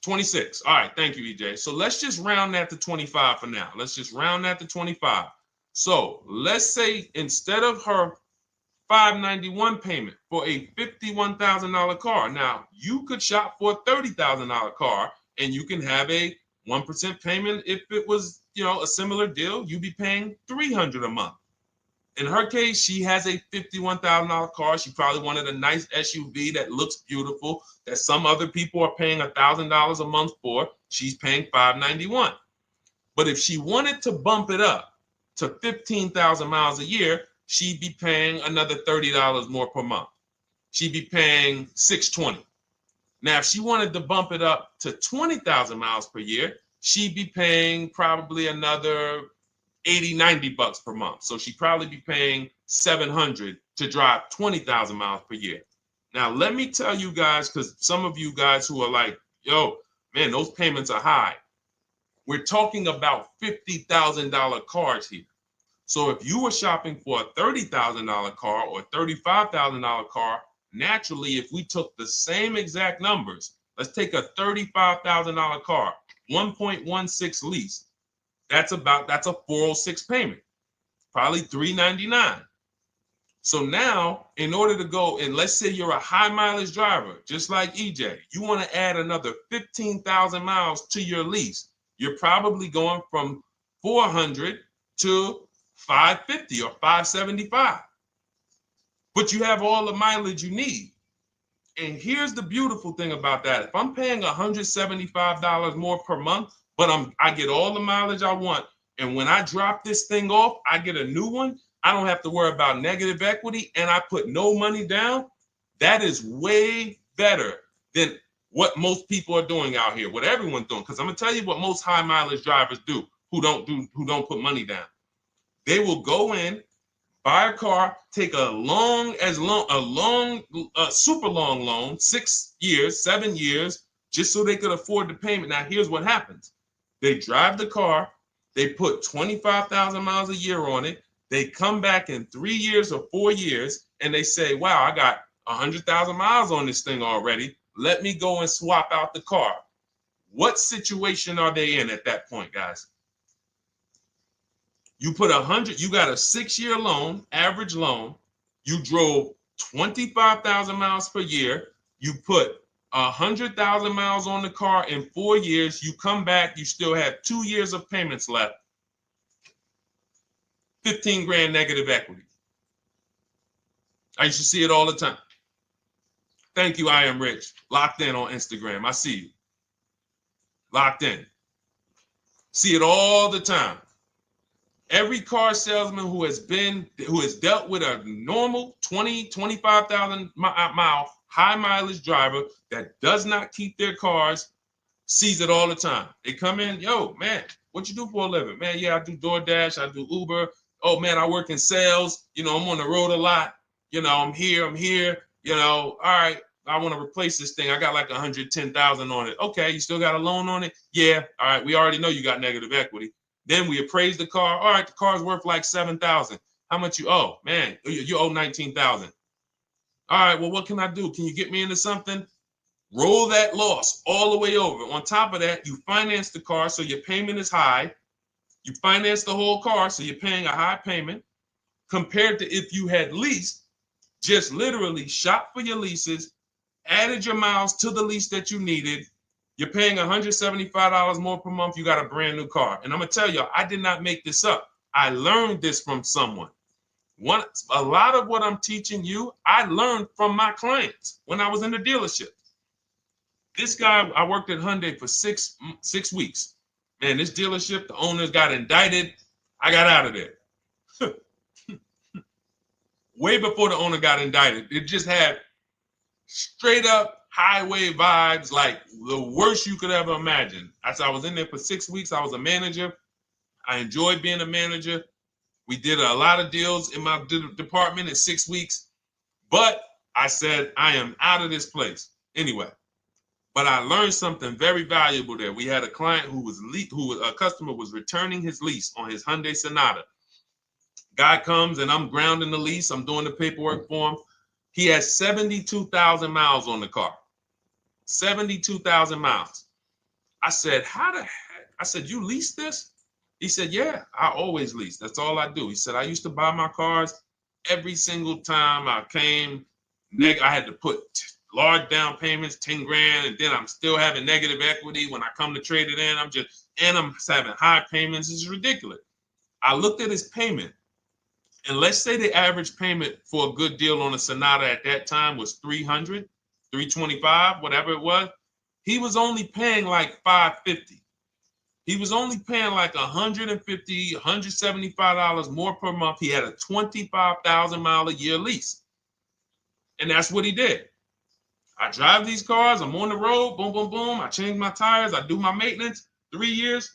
26. All right. Thank you, EJ. So let's just round that to 25 for now. Let's just round that to 25. So let's say instead of her $591 payment for a $51,000 car, now you could shop for a $30,000 car and you can have a 1% payment. If it was, a similar deal, you'd be paying $300 a month. In her case, she has a $51,000 car. She probably wanted a nice SUV that looks beautiful, that some other people are paying $1,000 a month for. She's paying $591. But if she wanted to bump it up to 15,000 miles a year, she'd be paying another $30 more per month. She'd be paying $620. Now, if she wanted to bump it up to 20,000 miles per year, she'd be paying probably another $80-90 per month. So she'd probably be paying $700 to drive 20,000 miles per year. Now, let me tell you guys, because some of you guys who are like, yo, man, those payments are high. We're talking about $50,000 cars here. So if you were shopping for a $30,000 car or $35,000 car, naturally, if we took the same exact numbers, let's take a $35,000 car, 1.16 lease. That's a 406 payment, probably $399. So now, in order to go, and let's say you're a high mileage driver, just like EJ, you want to add another 15,000 miles to your lease. You're probably going from 400 to 550 or 575. But you have all the mileage you need. And here's the beautiful thing about that. If I'm paying $175 more per month, but I get all the mileage I want, and when I drop this thing off, I get a new one, I don't have to worry about negative equity, and I put no money down. That is way better than what most people are doing out here, what everyone's doing. Because I'm gonna tell you what most high mileage drivers do who don't put money down. They will go in, buy a car, take a super long loan, 6 years, 7 years, just so they could afford the payment. Now, here's what happens. They drive the car, they put 25,000 miles a year on it. They come back in 3 years or 4 years, and they say, wow, I got 100,000 miles on this thing already. Let me go and swap out the car. What situation are they in at that point, guys? You put 100, you got a 6-year loan, average loan. You drove 25,000 miles per year. You put 100,000 miles on the car in 4 years. You come back, you still have 2 years of payments left. 15 grand negative equity. I used to see it all the time. Thank you, I am rich. Locked in on Instagram. I see you. Locked in. See it all the time. Every car salesman who has dealt with a normal 25,000 mile high mileage driver that does not keep their cars sees it all the time. They come in, yo, man, what you do for a living? Man, yeah, I do DoorDash, I do Uber. Oh man, I work in sales. You know, I'm on the road a lot. You know, I'm here. You know, all right, I want to replace this thing. I got like 110,000 on it. Okay, you still got a loan on it? Yeah. All right, we already know you got negative equity. Then we appraise the car. All right, the car's worth like 7,000. How much you owe? Man, you owe 19,000. All right, well, what can I do? Can you get me into something? Roll that loss all the way over. On top of that, you finance the car, so your payment is high. You finance the whole car, so you're paying a high payment compared to if you had leased, just literally shop for your leases, added your miles to the lease that you needed. You're paying $175 more per month. You got a brand new car. And I'm going to tell you, I did not make this up. I learned this from someone. A lot of what I'm teaching you, I learned from my clients when I was in the dealership. This guy, I worked at Hyundai for six weeks. Man, this dealership, the owners got indicted. I got out of there. Way before the owner got indicted. It just had straight up highway vibes, like the worst you could ever imagine. As I was in there for 6 weeks, I was a manager. I enjoyed being a manager. We did a lot of deals in my department in 6 weeks. But I said, I am out of this place. Anyway. But I learned something very valuable there. We had a client a customer was returning his lease on his Hyundai Sonata. Guy comes and I'm grounding the lease. I'm doing the paperwork for him. He has 72,000 miles on the car. 72,000 miles. I said, how the heck? I said, you lease this? He said, yeah, I always lease. That's all I do. He said, I used to buy my cars every single time I came. I had to put large down payments, 10 grand, and then I'm still having negative equity when I come to trade it in. I'm having high payments. It's ridiculous. I looked at his payment, and let's say the average payment for a good deal on a Sonata at that time was $300, $325, whatever it was. He was only paying like $550. He was only paying like $150, $175 more per month. He had a 25,000 mile a year lease. And that's what he did. I drive these cars. I'm on the road. Boom, boom, boom. I change my tires. I do my maintenance. 3 years.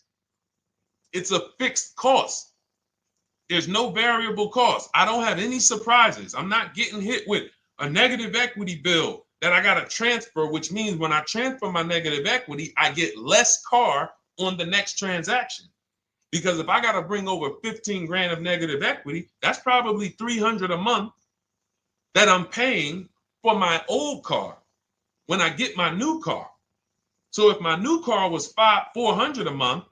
It's a fixed cost. There's no variable cost. I don't have any surprises. I'm not getting hit with a negative equity bill that I got to transfer, which means when I transfer my negative equity, I get less car on the next transaction. Because if I got to bring over 15 grand of negative equity, that's probably 300 a month that I'm paying for my old car when I get my new car. So if my new car was 400 a month,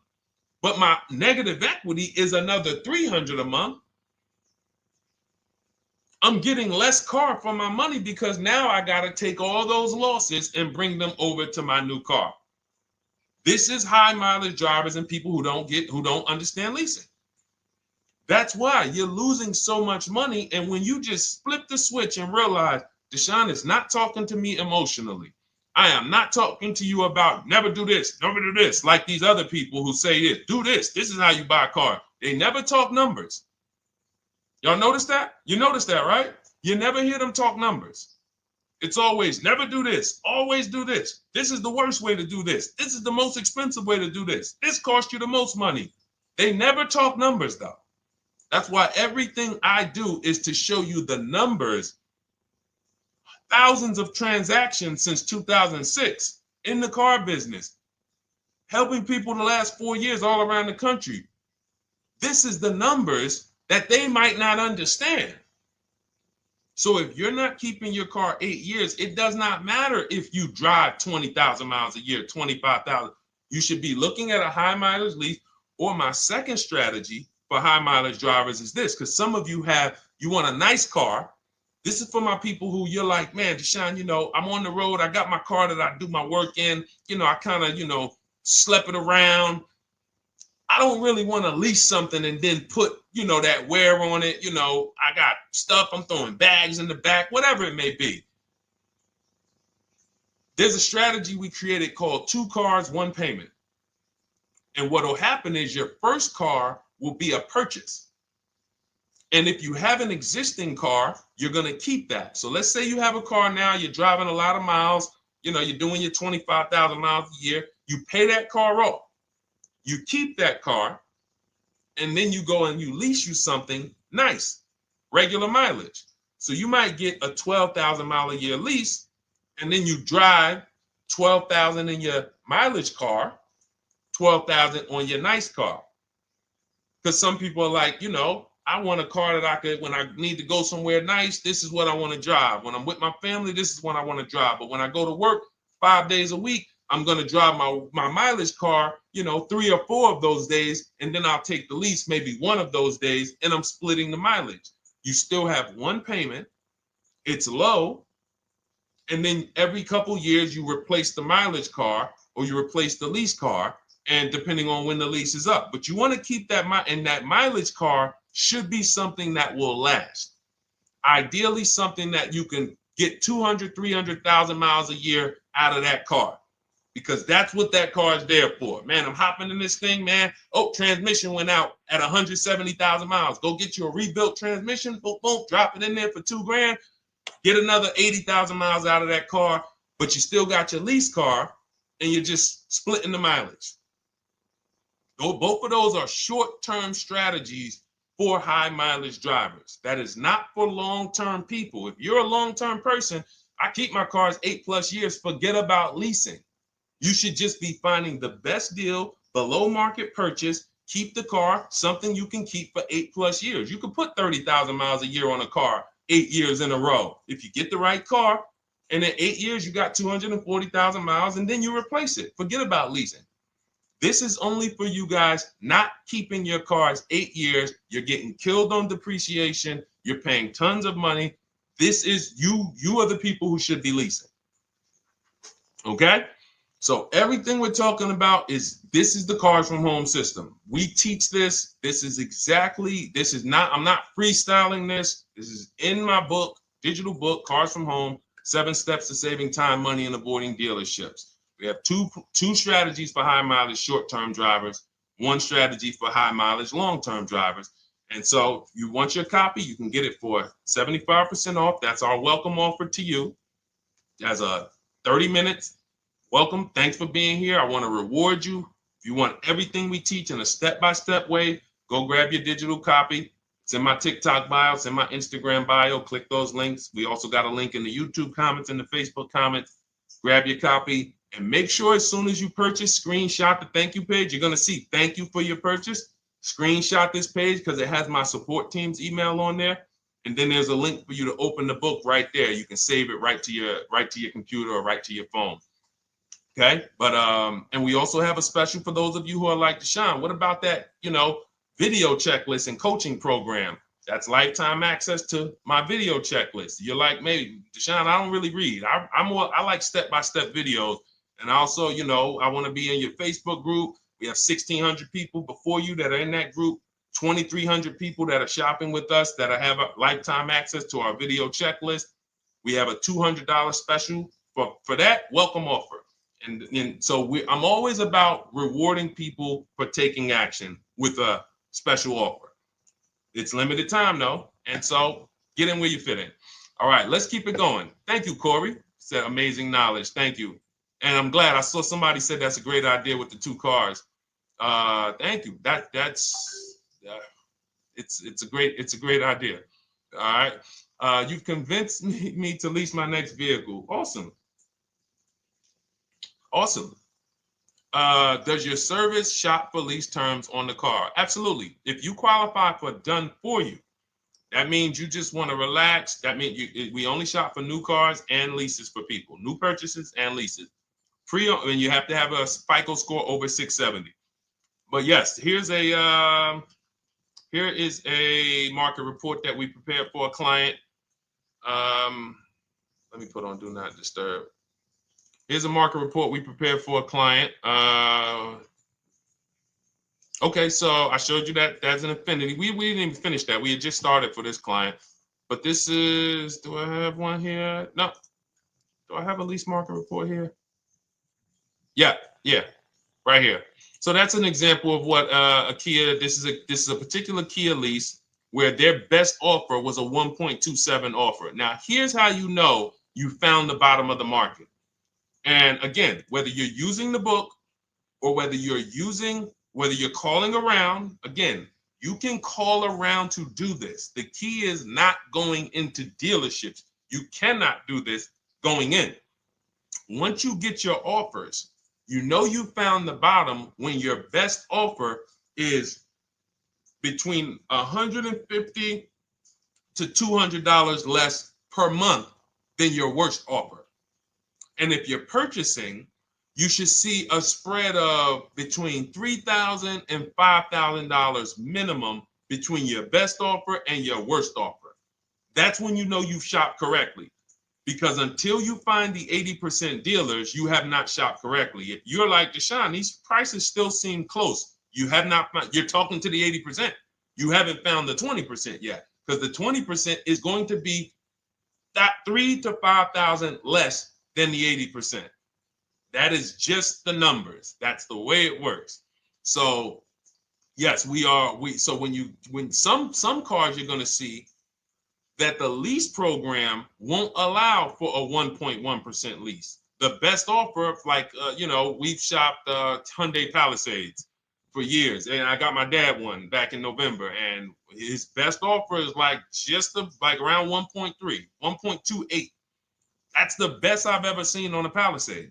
but my negative equity is another 300 a month, I'm getting less car for my money because now I got to take all those losses and bring them over to my new car. This is high mileage drivers and people who don't understand leasing. That's why you're losing so much money. And when you just flip the switch and realize Deshone is not talking to me emotionally, I am not talking to you about never do this, never do this, like these other people who say this, do this. This is how you buy a car. They never talk numbers. Y'all notice that? You notice that, right? You never hear them talk numbers. It's always never do this, always do this. This is the worst way to do this. This is the most expensive way to do this. This costs you the most money. They never talk numbers, though. That's why everything I do is to show you the numbers. Thousands of transactions since 2006 in the car business, helping people the last 4 years all around the country. This is the numbers that they might not understand. So if you're not keeping your car 8 years, it does not matter if you drive 20,000 miles a year, 25,000. You should be looking at a high mileage lease. Or my second strategy for high mileage drivers is this, because some of you want a nice car. This is for my people who you're like, man, Deshone, I'm on the road. I got my car that I do my work in. I kind of, slep it around. I don't really want to lease something and then put, that wear on it. I got stuff. I'm throwing bags in the back, whatever it may be. There's a strategy we created called 2 cars, 1 payment. And what will happen is your first car will be a purchase. And if you have an existing car, you're going to keep that. So let's say you have a car now, you're driving a lot of miles, you're doing your 25,000 miles a year. You pay that car off. You keep that car, and then you go and you lease you something nice, regular mileage. So you might get a 12,000 mile a year lease, and then you drive 12,000 in your mileage car, 12,000 on your nice car. Because some people are like, I want a car that I could, when I need to go somewhere nice, this is what I want to drive. When I'm with my family, this is what I want to drive. But when I go to work 5 days a week, I'm going to drive my mileage car, 3 or 4 of those days, and then I'll take the lease maybe 1 of those days, and I'm splitting the mileage. You still have 1 payment. It's low. And then every couple years, you replace the mileage car or you replace the lease car, and depending on when the lease is up. But you want to keep that, and that mileage car should be something that will last. Ideally, something that you can get 200, 300,000 miles a year out of that car. Because that's what that car is there for. Man, I'm hopping in this thing, man. Oh, transmission went out at 170,000 miles. Go get you a rebuilt transmission. Boom, boom, drop it in there for $2 grand. Get another 80,000 miles out of that car, but you still got your lease car, and you're just splitting the mileage. Both of those are short-term strategies for high mileage drivers. That is not for long-term people. If you're a long-term person, I keep my cars 8+ years. Forget about leasing. You should just be finding the best deal, below market purchase, keep the car, something you can keep for 8+ years. You can put 30,000 miles a year on a car 8 years in a row. If you get the right car, and in 8 years, you got 240,000 miles, and then you replace it. Forget about leasing. This is only for you guys not keeping your cars 8 years. You're getting killed on depreciation. You're paying tons of money. This is you are the people who should be leasing. Okay? So everything we're talking about this is the Cars from Home system. We teach this. I'm not freestyling this. This is in my book, digital book, Cars from Home, 7 Steps to Saving Time, Money, and Avoiding Dealerships. We have two strategies for high mileage short-term drivers, 1 strategy for high mileage long-term drivers. And so if you want your copy, you can get it for 75% off. That's our welcome offer to you. As a 30 minutes. Welcome. Thanks for being here. I want to reward you. If you want everything we teach in a step-by-step way, go grab your digital copy. It's in my TikTok bio. It's in my Instagram bio. Click those links. We also got a link in the YouTube comments and the Facebook comments. Grab your copy and make sure as soon as you purchase, screenshot the thank you page. You're going to see thank you for your purchase. screenshot this page because it has my support team's email on there. And then there's a link for you to open the book right there. You can save it right to your computer or right to your phone. Okay, but and we also have a special for those of you who are like Deshone. What about that, video checklist and coaching program? That's lifetime access to my video checklist. You're like, maybe Deshone, I don't really read. I like step-by-step videos. And also, I want to be in your Facebook group. We have 1,600 people before you that are in that group. 2,300 people that are shopping with us that have a lifetime access to our video checklist. We have a $200 special for that welcome offer. And so I'm always about rewarding people for taking action with a special offer. It's limited time though. And so get in where you fit in. All right, let's keep it going. Thank you, Corey. Said amazing knowledge. Thank you. And I'm glad I saw somebody said that's a great idea with the 2 cars. Thank you. It's a great idea. All right. You've convinced me to lease my next vehicle. Awesome. Awesome. Does your service shop for lease terms on the car? Absolutely. If you qualify for done for you, that means you just want to relax. That means we only shop for new cars and leases for people, new purchases and leases. And you have to have a FICO score over 670. But yes, here is a market report that we prepared for a client. Let me put on Do Not Disturb. Here's a market report we prepared for a client. Okay, so I showed you that that's an affinity. We didn't even finish that. We had just started for this client. But this is, do I have one here? No. Do I have a lease market report here? Yeah, right here. So that's an example of what a Kia, this is a particular Kia lease where their best offer was a 1.27 offer. Now, here's how you know you found the bottom of the market. And again, whether you're using the book or whether you're calling around, again, you can call around to do this. The key is not going into dealerships. You cannot do this going in. Once you get your offers, you know you found the bottom when your best offer is between $150 to $200 less per month than your worst offer. And if you're purchasing, you should see a spread of between $3,000 and $5,000 minimum between your best offer and your worst offer. That's when you know you've shopped correctly. Because until you find the 80% dealers, you have not shopped correctly. If you're like Deshone, these prices still seem close. You have not found, you're talking to the 80%. You haven't found the 20% yet. Because the 20% is going to be that $3,000 to $5,000 less than the 80%. That is just the numbers. That's the way it works. So yes, so when some cars you're going to see that the lease program won't allow for a 1.1% lease. The best offer, like, we've shopped Hyundai Palisades for years. And I got my dad one back in November. And his best offer is like around 1.3, 1.28. That's the best I've ever seen on a Palisade.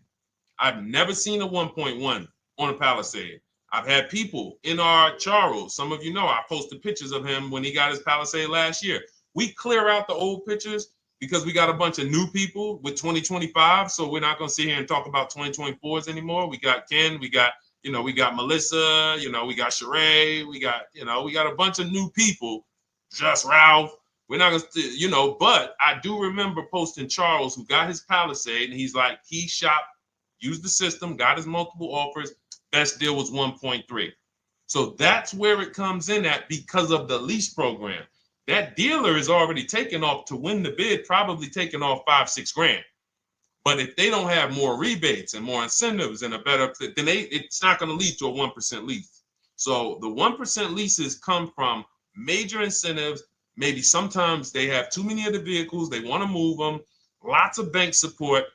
I've never seen a 1.1 on a Palisade. I've had people in our Charles. Some of you know I posted pictures of him when he got his Palisade last year. We clear out the old pictures because we got a bunch of new people with 2025. So we're not going to sit here and talk about 2024s anymore. We got Ken, we got Melissa, we got Sheree, we got a bunch of new people, just Ralph. We're not going to, but I do remember posting Charles who got his Palisade and he's like, he shopped, used the system, got his multiple offers. Best deal was 1.3. So that's where it comes in at because of the lease program. That dealer is already taken off to win the bid, probably taking off $5-6 grand. But if they don't have more rebates and more incentives and a better, then it's not going to lead to a 1% lease. So the 1% leases come from major incentives. Maybe sometimes they have too many of the vehicles. They want to move them. Lots of bank support.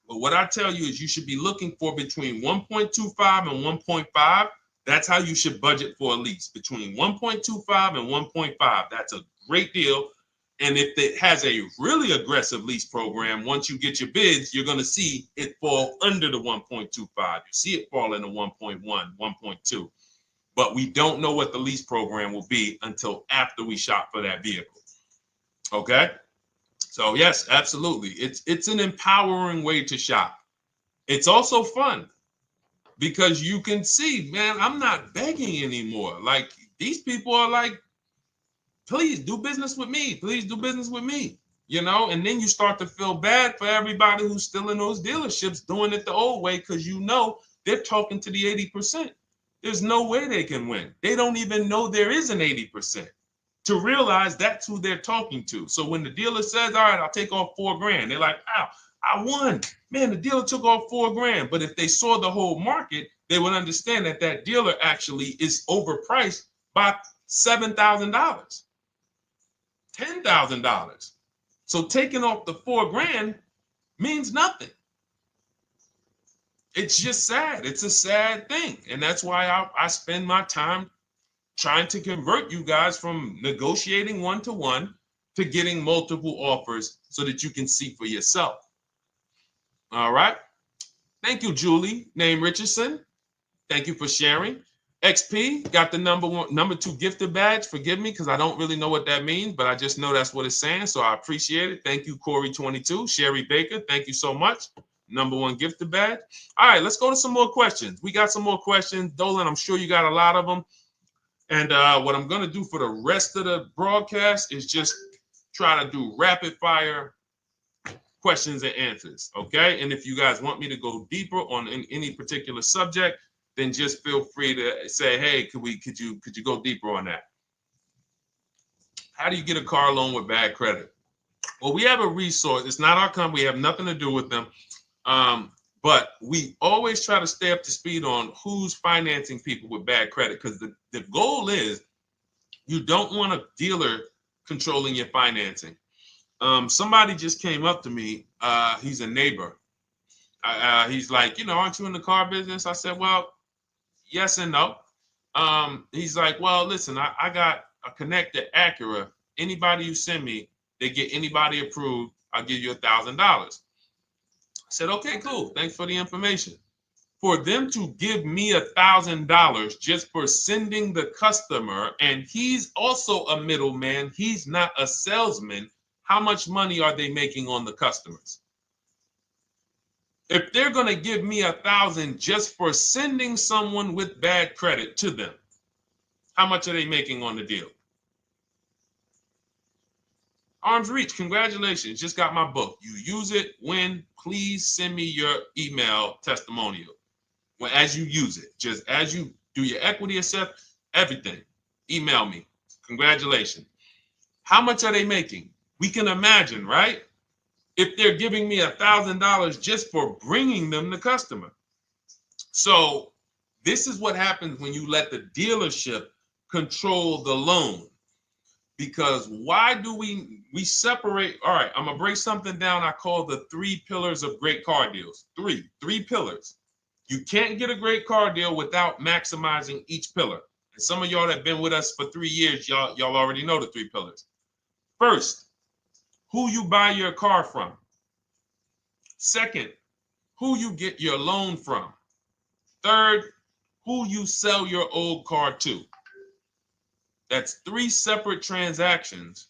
But what I tell you is you should be looking for between 1.25 and 1.5. That's how you should budget for a lease, between 1.25 and 1.5. That's a great deal. And if it has a really aggressive lease program, once you get your bids, you're going to see it fall under the 1.25. You see it fall into 1.1, 1.2. but we don't know what the lease program will be until after we shop for that vehicle. Okay? So yes, absolutely. It's an empowering way to shop. It's also fun because you can see, man, I'm not begging anymore. Like these people are like, please do business with me. Please do business with me. And then you start to feel bad for everybody who's still in those dealerships doing it the old way because they're talking to the 80%. There's no way they can win. They don't even know there is an 80% to realize that's who they're talking to. So when the dealer says, all right, I'll take off $4,000, they're like, wow, I won. Man, the dealer took off $4,000. But if they saw the whole market, they would understand that that dealer actually is overpriced by $7,000, $10,000. So taking off the $4,000 means nothing. It's just sad. It's a sad thing. And that's why I spend my time trying to convert you guys from negotiating one-to-one to getting multiple offers so that you can see for yourself. All right. Thank you, Julie, name Richardson. Thank you for sharing. XP got the number 2 gifted badge. Forgive me because I don't really know what that means, but I just know that's what it's saying. So I appreciate it. Thank you, Corey22. Sherry Baker, thank you so much. Number 1 gifted badge. All right, let's go to some more questions. We got some more questions. Dolan, I'm sure you got a lot of them. And what I'm going to do for the rest of the broadcast is just try to do rapid fire questions and answers. Okay. And if you guys want me to go deeper on any particular subject, then just feel free to say, hey, could you go deeper on that? How do you get a car loan with bad credit? Well, we have a resource. It's not our company. We have nothing to do with them. But we always try to stay up to speed on who's financing people with bad credit, because the goal is you don't want a dealer controlling your financing. Somebody just came up to me. He's a neighbor. He's like, aren't you in the car business? I said, well, yes and no. He's like, well, listen, I got a connect to Acura. Anybody you send me, they get anybody approved, I'll give you $1,000. I said, okay, cool. Thanks for the information. For them to give me $1,000 just for sending the customer, and he's also a middleman, he's not a salesman, how much money are they making on the customers? If they're going to give me $1,000 just for sending someone with bad credit to them, how much are they making on the deal? Arms Reach, congratulations. Just got my book. You use it when, please send me your email testimonial. Well, as you use it, just as you do your equity assess, everything, email me. Congratulations. How much are they making? We can imagine, right? If they're giving me $1,000 just for bringing them the customer. So this is what happens when you let the dealership control the loan. Because why do we separate? All right, I'm going to break something down I call the 3 pillars of great car deals. Three pillars. You can't get a great car deal without maximizing each pillar. And some of y'all that have been with us for 3 years, y'all already know the 3 pillars. First, who you buy your car from. Second, who you get your loan from. Third, who you sell your old car to. That's 3 separate transactions.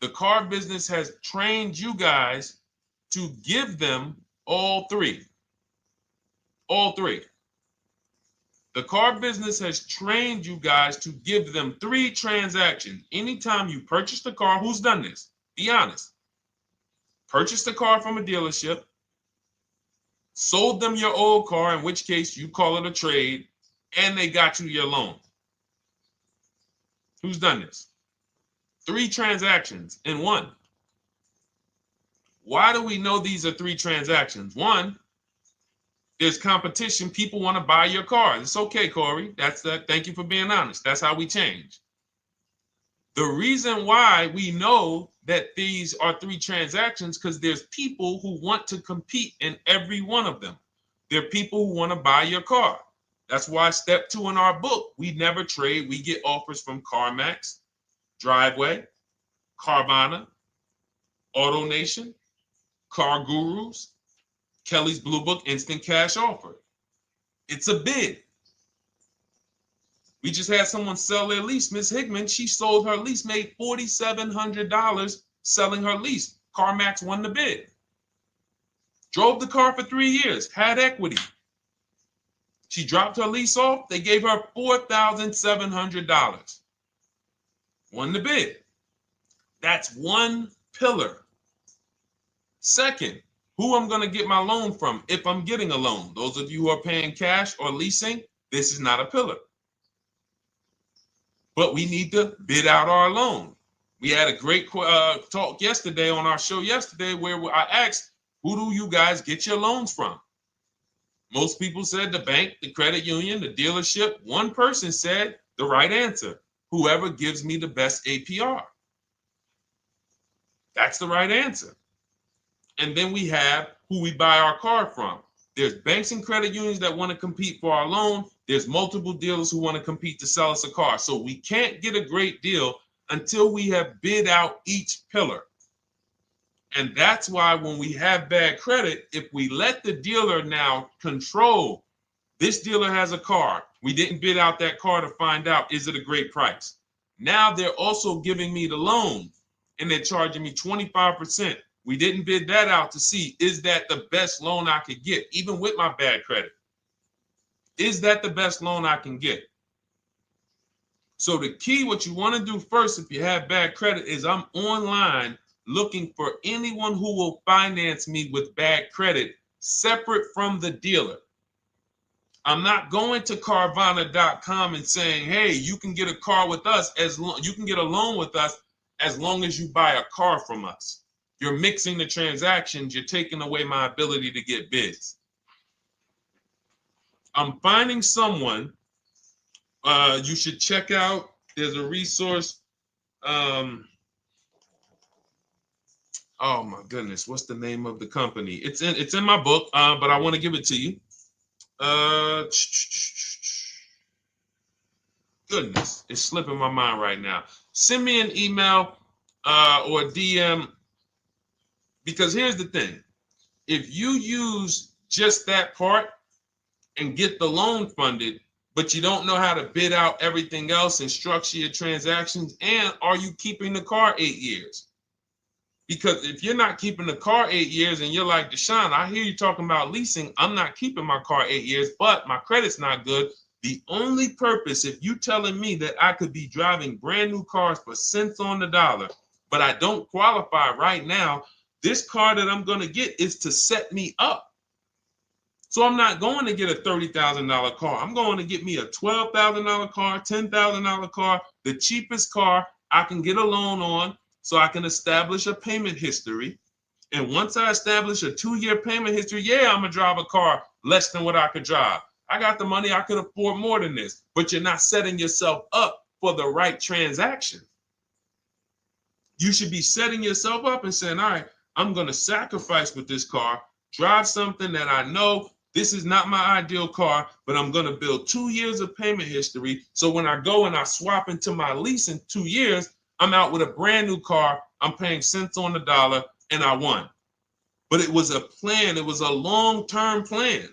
The car business has trained you guys to give them all 3. All 3. The car business has trained you guys to give them 3 transactions. Anytime you purchase the car, who's done this? Be honest. Purchased the car from a dealership, sold them your old car, in which case you call it a trade, and they got you your loan. Who's done this? 3 transactions in one. Why do we know these are 3 transactions? One, there's competition. People want to buy your car. It's okay, Corey. That's that. Thank you for being honest. That's how we change. The reason why we know that these are 3 transactions because there's people who want to compete in every one of them. There are people who want to buy your car. That's why step 2 in our book, we never trade. We get offers from CarMax, Driveway, Carvana, AutoNation, Car Gurus, Kelly's Blue Book Instant Cash Offer. It's a bid. We just had someone sell their lease. Miss Hickman, she sold her lease, made $4,700 selling her lease. CarMax won the bid. Drove the car for 3 years, had equity. She dropped her lease off. They gave her $4,700. Won the bid. That's one pillar. Second, who I'm going to get my loan from if I'm getting a loan. Those of you who are paying cash or leasing, this is not a pillar. But we need to bid out our loan. We had a great talk yesterday on our show yesterday where I asked, who do you guys get your loans from? Most people said the bank, the credit union, the dealership. One person said the right answer, whoever gives me the best APR. That's the right answer. And then we have who we buy our car from. There's banks and credit unions that want to compete for our loan. There's multiple dealers who want to compete to sell us a car. So we can't get a great deal until we have bid out each pillar. And that's why when we have bad credit, if we let the dealer now control, this dealer has a car. We didn't bid out that car to find out, is it a great price? Now they're also giving me the loan and they're charging me 25%. We didn't bid that out to see, is that the best loan I could get, even with my bad credit? Is that the best loan I can get? So the key, what you want to do first, if you have bad credit, is I'm online looking for anyone who will finance me with bad credit separate from the dealer. I'm not going to Carvana.com and saying, hey, you can get a car with us you can get a loan with us as long as you buy a car from us. You're mixing the transactions. You're taking away my ability to get bids. I'm finding someone you should check out. There's a resource. Oh my goodness, what's the name of the company? It's in my book, but I want to give it to you. Goodness, it's slipping my mind right now. Send me an email or a DM, because here's the thing. If you use just that part and get the loan funded, but you don't know how to bid out everything else and structure your transactions, and are you keeping the car 8 years? Because if you're not keeping the car 8 years and you're like, Deshone, I hear you talking about leasing. I'm not keeping my car 8 years, but my credit's not good. The only purpose, if you telling me that I could be driving brand new cars for cents on the dollar, but I don't qualify right now, this car that I'm going to get is to set me up. So I'm not going to get a $30,000 car. I'm going to get me a $12,000 car, $10,000 car, the cheapest car I can get a loan on, so I can establish a payment history. And once I establish a 2-year payment history, yeah, I'm going to drive a car less than what I could drive. I got the money. I could afford more than this. But you're not setting yourself up for the right transaction. You should be setting yourself up and saying, all right, I'm going to sacrifice with this car, drive something that I know this is not my ideal car, but I'm going to build 2 years of payment history. So when I go and I swap into my lease in 2 years, I'm out with a brand new car. I'm paying cents on the dollar, and I won. But it was a plan. It was a long-term plan.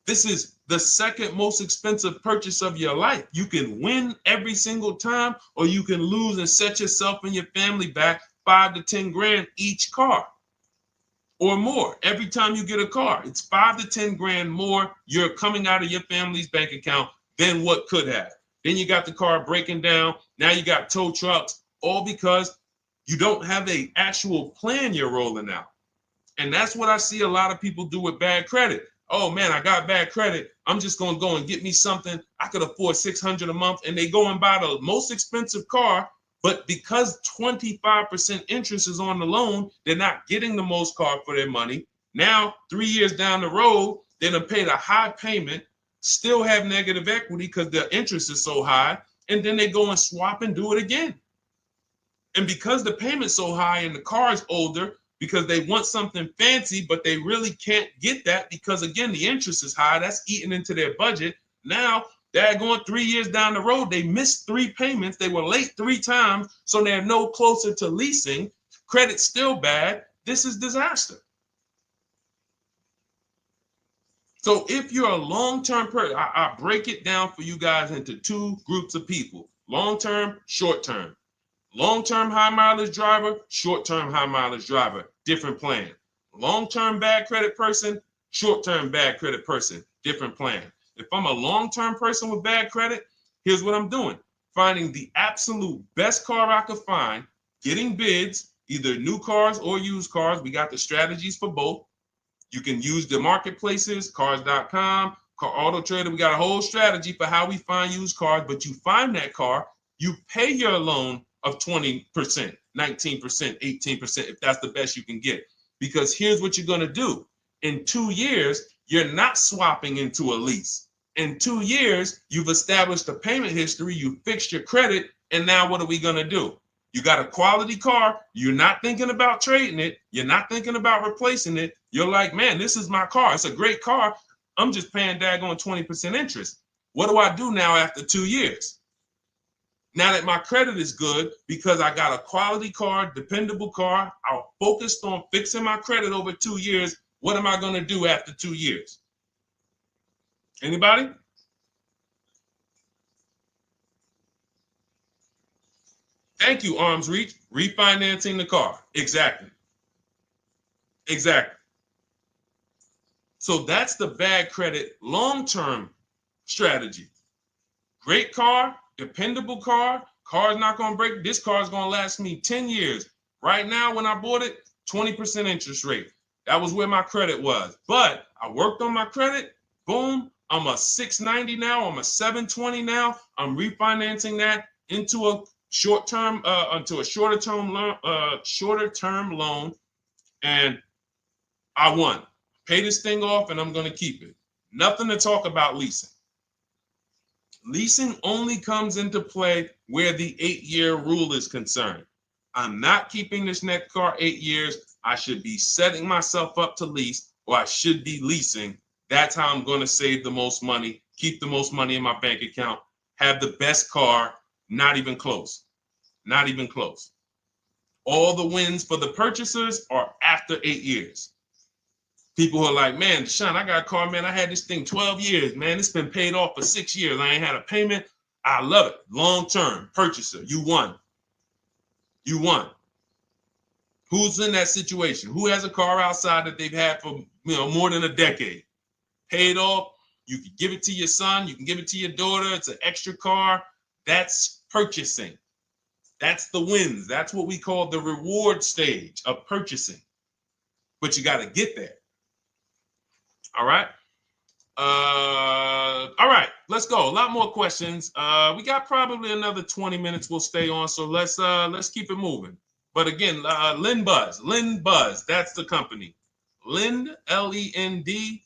This is the second most expensive purchase of your life. You can win every single time, or you can lose and set yourself and your family back 5 to 10 grand each car or more. Every time you get a car, it's 5 to 10 grand more you're coming out of your family's bank account than what could have. Then you got the car breaking down. Now you got tow trucks, all because you don't have an actual plan you're rolling out. And that's what I see a lot of people do with bad credit. Oh man, I got bad credit. I'm just going to go and get me something. I could afford $600 a month. And they go and buy the most expensive car. But because 25% interest is on the loan, they're not getting the most car for their money. Now, 3 years down the road, they're going to pay the high payment, still have negative equity because the interest is so high. And then they go and swap and do it again. And because the payment's so high and the car is older, because they want something fancy, but they really can't get that because, again, the interest is high. That's eating into their budget. Now they're going 3 years down the road. They missed 3 payments. They were late 3 times, so they're no closer to leasing. Credit's still bad. This is disaster. So if you're a long-term person, I break it down for you guys into two groups of people: long-term, short-term. Long-term high mileage driver, short-term high mileage driver, different plan. Long-term bad credit person, short-term bad credit person, different plan. If I'm a long-term person with bad credit, here's what I'm doing: finding the absolute best car I could find, getting bids, either new cars or used cars. We got the strategies for both. You can use the marketplaces, cars.com, Car Auto Trader. We got a whole strategy for how we find used cars, but you find that car, you pay your loan of 20%, 19%, 18%, if that's the best you can get. Because here's what you're going to do. In 2 years, you're not swapping into a lease. In 2 years, you've established a payment history, you fixed your credit, and now what are we going to do? You got a quality car. You're not thinking about trading it. You're not thinking about replacing it. You're like, man, this is my car. It's a great car. I'm just paying daggone 20% interest. What do I do now after 2 years? Now that my credit is good because I got a quality car, dependable car, I'm focused on fixing my credit over 2 years. What am I going to do after 2 years? Anybody? Thank you, Arms Reach. Refinancing the car. Exactly. Exactly. So that's the bad credit long-term strategy. Great car, dependable car, car's not going to break. This car is going to last me 10 years. Right now, when I bought it, 20% interest rate. That was where my credit was. But I worked on my credit. Boom. I'm a 690 now. I'm a 720 now. I'm refinancing that into a short-term, into a shorter-term loan, and I won. Pay this thing off, and I'm going to keep it. Nothing to talk about leasing. Leasing only comes into play where the 8-year rule is concerned. I'm not keeping this next car 8 years. I should be setting myself up to lease, or I should be leasing. That's how I'm going to save the most money, keep the most money in my bank account, have the best car. Not even close. Not even close. All the wins for the purchasers are after 8 years. People who are like, man, Deshone, I got a car, man. I had this thing 12 years, man. It's been paid off for 6 years. I ain't had a payment. I love it. Long-term purchaser. You won. You won. Who's in that situation? Who has a car outside that they've had for more than a decade? Paid off. You can give it to your son. You can give it to your daughter. It's an extra car. That's purchasing. That's the wins. That's what we call the reward stage of purchasing. But you got to get there. All right. All right, let's go. A lot more questions. We got probably another 20 minutes we'll stay on, so let's keep it moving. But again, Lend Buzz, that's the company. Lend, Lendbuzz.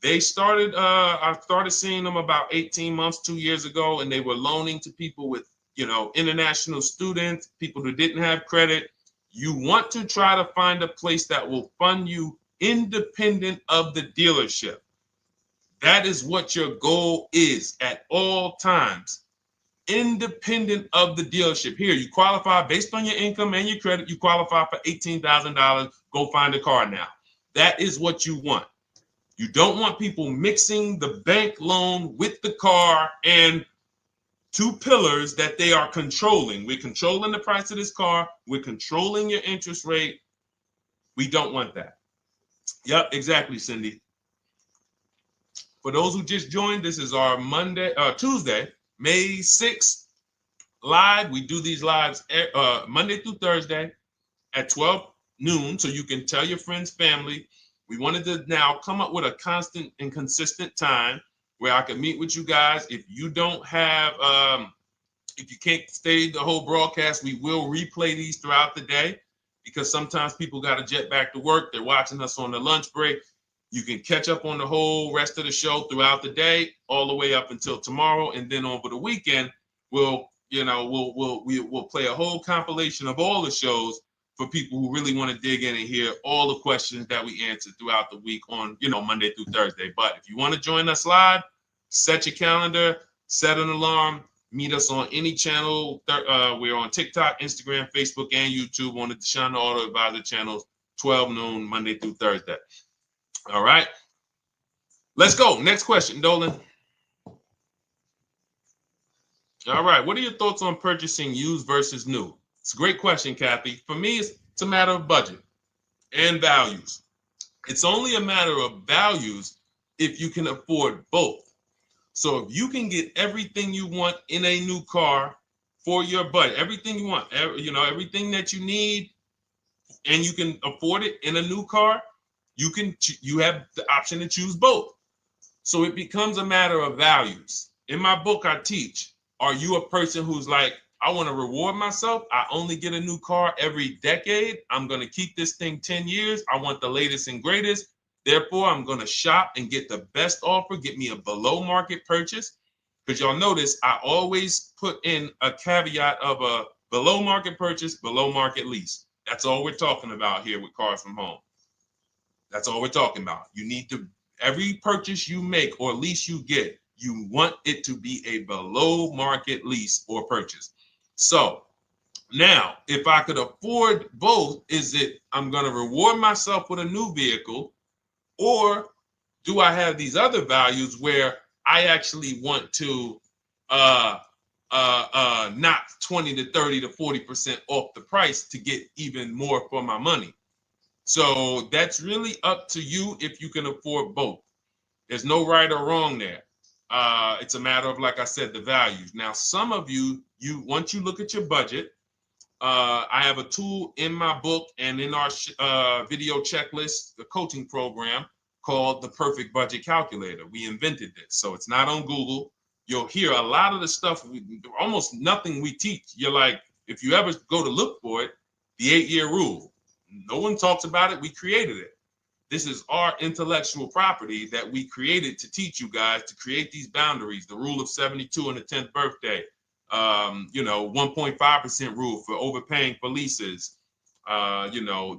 They started, I started seeing them about 18 months, 2 years ago, and they were loaning to people with, international students, people who didn't have credit. You want to try to find a place that will fund you independent of the dealership. That is what your goal is at all times. Independent of the dealership. Here, you qualify based on your income and your credit. You qualify for $18,000. Go find a car now. That is what you want. You don't want people mixing the bank loan with the car and two pillars that they are controlling. We're controlling the price of this car. We're controlling your interest rate. We don't want that. Yep, exactly, Cindy. For those who just joined, this is our Tuesday, May 6th live. We do these lives Monday through Thursday at 12 noon, so you can tell your friends, family. We wanted to now come up with a constant and consistent time where I can meet with you guys. If you don't have, if you can't stay the whole broadcast, we will replay these throughout the day because sometimes people got to jet back to work. They're watching us on the lunch break. You can catch up on the whole rest of the show throughout the day, all the way up until tomorrow, and then over the weekend, we'll play a whole compilation of all the shows for people who really want to dig in and hear all the questions that we answered throughout the week on, Monday through Thursday. But if you want to join us live, set your calendar, set an alarm, meet us on any channel. We're on TikTok, Instagram, Facebook, and YouTube on the Deshone the Auto Advisor channels, 12 noon, Monday through Thursday. All right. Let's go. Next question, Dolan. All right. What are your thoughts on purchasing used versus new? It's a great question, Kathy. For me, it's a matter of budget and values. It's only a matter of values if you can afford both. So if you can get everything you want in a new car for your budget, everything you want, everything that you need, and you can afford it in a new car, you have the option to choose both. So it becomes a matter of values. In my book, I teach, are you a person who's like, I want to reward myself. I only get a new car every decade. I'm going to keep this thing 10 years. I want the latest and greatest. Therefore, I'm going to shop and get the best offer, get me a below market purchase. Because y'all notice I always put in a caveat of a below market purchase, below market lease. That's all we're talking about here with Cars from Home. That's all we're talking about. You need to, every purchase you make or lease you get, you want it to be a below market lease or purchase. So now, if I could afford both, is it I'm going to reward myself with a new vehicle, or do I have these other values where I actually want to knock 20 to 30 to 40% off the price to get even more for my money? So that's really up to you if you can afford both. There's no right or wrong there. It's a matter of, like I said, the values. Now, some of you once you look at your budget, I have a tool in my book and in our video checklist, the coaching program called the Perfect Budget Calculator. We invented this. So it's not on Google. You'll hear a lot of the stuff, almost nothing we teach. You're like, if you ever go to look for it, the 8-year rule. No one talks about it. We created it. This is our intellectual property that we created to teach you guys to create these boundaries, the rule of 72 and the 10th birthday, 1.5% rule for overpaying for leases.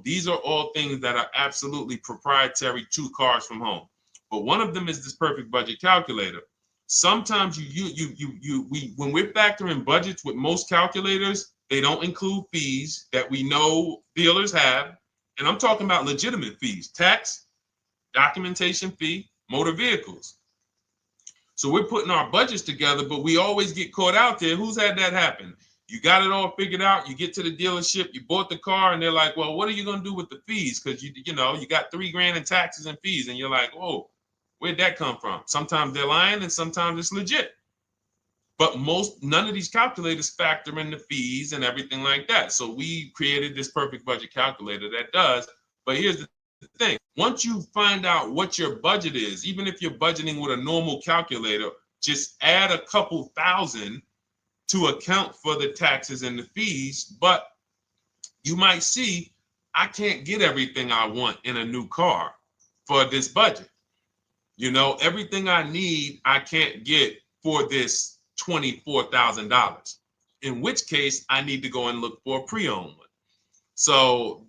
These are all things that are absolutely proprietary to Cars from Home. But one of them is this Perfect Budget Calculator. Sometimes when we're factoring budgets with most calculators, they don't include fees that we know dealers have. And I'm talking about legitimate fees, tax, documentation fee, motor vehicles. So we're putting our budgets together, but we always get caught out there. Who's had that happen? You got it all figured out. You get to the dealership, you bought the car, and they're like, well, what are you going to do with the fees? Because you got $3,000 in taxes and fees. And you're like, whoa, where'd that come from? Sometimes they're lying and sometimes it's legit. But none of these calculators factor in the fees and everything like that. So we created this Perfect Budget Calculator that does. But here's the thing. Once you find out what your budget is, even if you're budgeting with a normal calculator, just add a couple thousand to account for the taxes and the fees. But you might see, I can't get everything I want in a new car for this budget. Everything I need, I can't get for this $24,000, in which case I need to go and look for a pre-owned one. So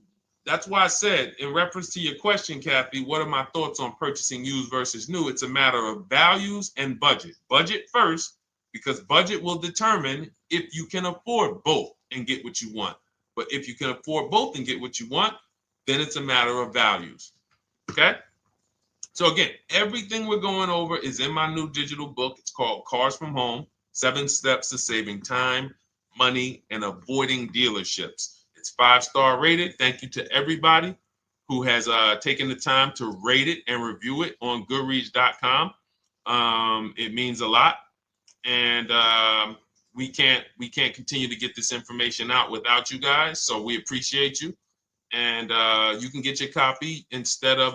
that's why I said, in reference to your question, Kathy, what are my thoughts on purchasing used versus new? It's a matter of values and budget. Budget first, because budget will determine if you can afford both and get what you want. But if you can afford both and get what you want, then it's a matter of values. Okay? So again, everything we're going over is in my new digital book. It's called Cars from Home, 7 Steps to Saving Time, Money, and Avoiding Dealerships. It's 5-star rated. Thank you to everybody who has taken the time to rate it and review it on Goodreads.com. It means a lot. And we can't continue to get this information out without you guys. So we appreciate you. And you can get your copy instead of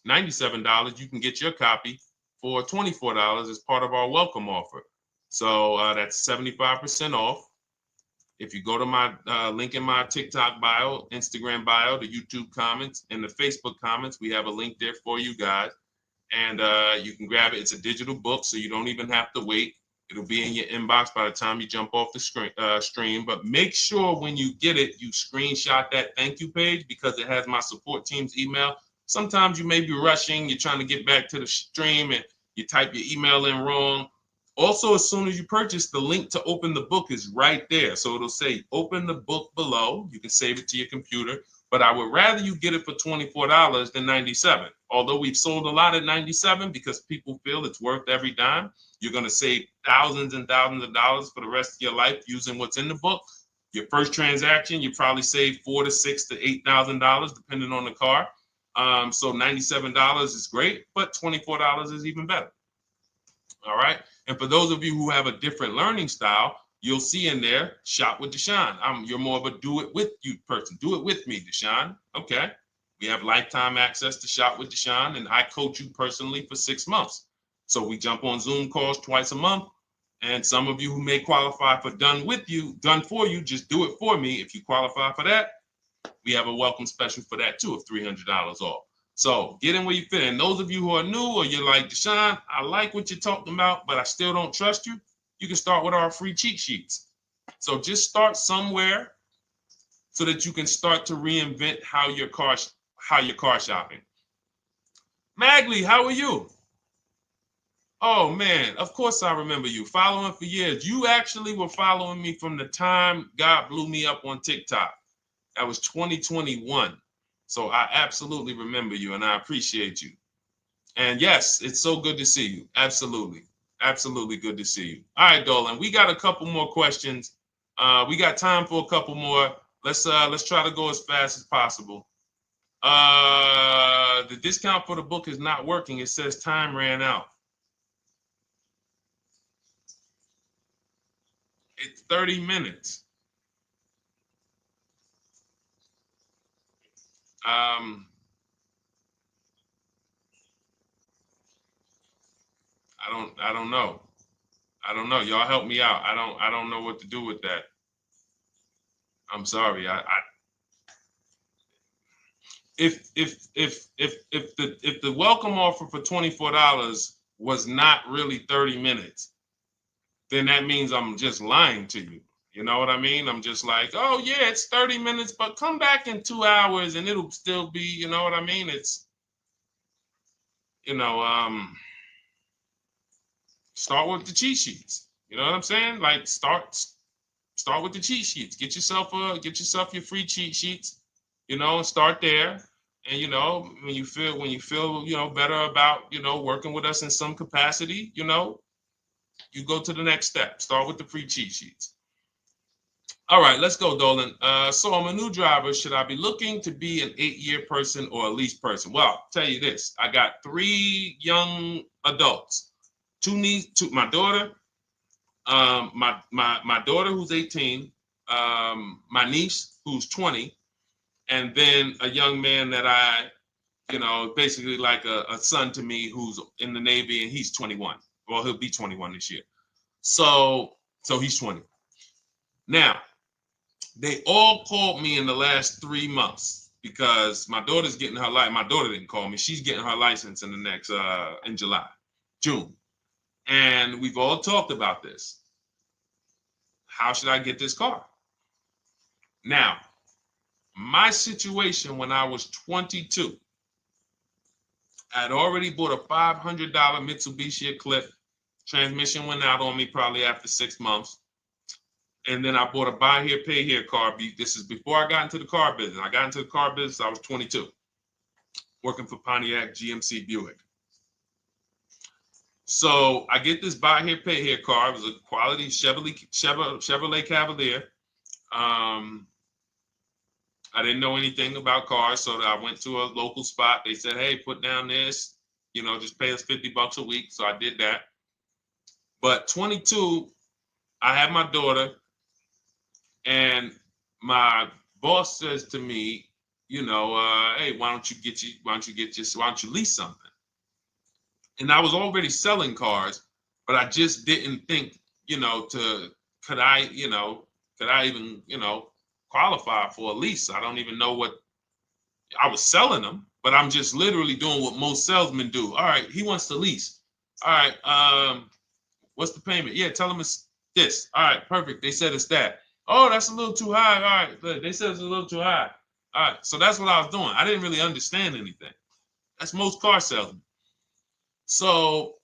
$97, you can get your copy for $24 as part of our welcome offer. So that's 75% off. If you go to my link in my TikTok bio, Instagram bio, the YouTube comments, and the Facebook comments, we have a link there for you guys. And you can grab it. It's a digital book, so you don't even have to wait. It'll be in your inbox by the time you jump off the stream. But make sure when you get it, you screenshot that thank you page, because it has my support team's email. Sometimes you may be rushing, you're trying to get back to the stream and you type your email in wrong. Also, as soon as you purchase, the link to open the book is right there. So it'll say open the book below. You can save it to your computer. but I would rather you get it for $24 than $97. Although we've sold a lot at $97 because people feel it's worth every dime. You're going to save thousands and thousands of dollars for the rest of your life using what's in the book. Your first transaction, you probably save $4,000 to $6,000 to $8,000 depending on the car. So $97 is great, but $24 is even better. All right. And for those of you who have a different learning style, you'll see in there, shop with Deshone. You're more of a do it with you person. Do it with me, Deshone. Okay. We have lifetime access to shop with Deshone, and I coach you personally for 6 months. So we jump on Zoom calls twice a month. And some of you who may qualify for done for you, just do it for me. If you qualify for that, we have a welcome special for that too of $300 off. So get in where you fit. And those of you who are new or you're like, Deshone, I like what you're talking about, but I still don't trust you. You can start with our free cheat sheets. So just start somewhere so that you can start to reinvent how you're car shopping. Magley, how are you? Oh man, of course I remember you. Following for years. You actually were following me from the time God blew me up on TikTok. That was 2021. So I absolutely remember you and I appreciate you. And yes, it's so good to see you. Absolutely. Absolutely good to see you. All right, Dolan, we got a couple more questions. We got time for a couple more. Let's try to go as fast as possible. The discount for the book is not working. It says time ran out. It's 30 minutes. I don't know. I don't know. Y'all help me out. I don't know what to do with that. I'm sorry. If the welcome offer for $24 was not really 30 minutes, then that means I'm just lying to you. You know what I mean? I'm just like, oh yeah, it's 30 minutes, but come back in 2 hours and it'll still be, you know what I mean? It's, start with the cheat sheets. You know what I'm saying? Like start with the cheat sheets. Get yourself your free cheat sheets, and start there. And when you feel better about working with us in some capacity, you go to the next step. Start with the free cheat sheets. All right, let's go, Dolan. So I'm a new driver. Should I be looking to be an 8-year person or a lease person? Well, I'll tell you this. I got 3 young adults. 2 my daughter, my daughter who's 18, my niece who's 20, and then a young man that I, basically like a son to me who's in the Navy and he's 21. Well, he'll be 21 this year. So he's 20. Now, they all called me in the last 3 months because my daughter's getting her license. My daughter didn't call me. She's getting her license in the next, in June. And we've all talked about this. How should I get this car? Now, my situation when I was 22, I'd already bought a $500 Mitsubishi Eclipse. Transmission went out on me probably after 6 months. And then I bought a buy here, pay here car. This is before I got into the car business. I got into the car business, I was 22, working for Pontiac GMC Buick. So I get this buy here, pay here car. It was a quality Chevrolet Cavalier. I didn't know anything about cars, so I went to a local spot. They said, hey, put down this, just pay us $50 a week. So I did that. But 22, I had my daughter, and my boss says to me, hey, why don't you lease something? And I was already selling cars, but I just didn't think, could I even, qualify for a lease? I don't even know what I was selling them, but I'm just literally doing what most salesmen do. All right, he wants to lease. All right, what's the payment? Yeah, tell him it's this. All right, perfect. They said it's that. Oh, that's a little too high. All right, they said it's a little too high. All right, so that's what I was doing. I didn't really understand anything. That's most car salesmen. So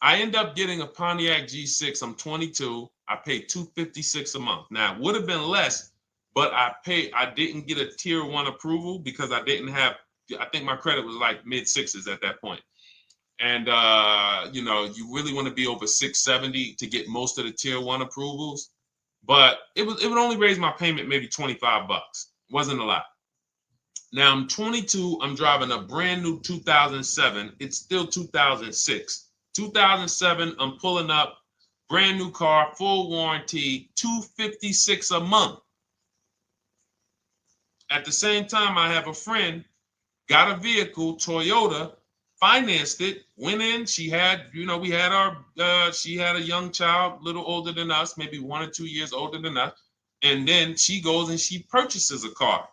I end up getting a Pontiac G6. I'm 22. I paid $256 a month. Now, it would have been less, but I didn't get a tier 1 approval because I didn't have, I think my credit was like mid sixes at that point. And you know, you really want to be over 670 to get most of the tier 1 approvals. But it would only raise my payment maybe 25 bucks. Wasn't a lot. Now I'm 22. I'm driving a brand new 2007. It's still 2006. 2007. I'm pulling up, brand new car, full warranty, $256 a month. At the same time, I have a friend, got a vehicle, Toyota, financed it, went in. She had, you know, we had our, she had a young child, a little older than us, maybe 1 or 2 years older than us. And then she goes and she purchases a car.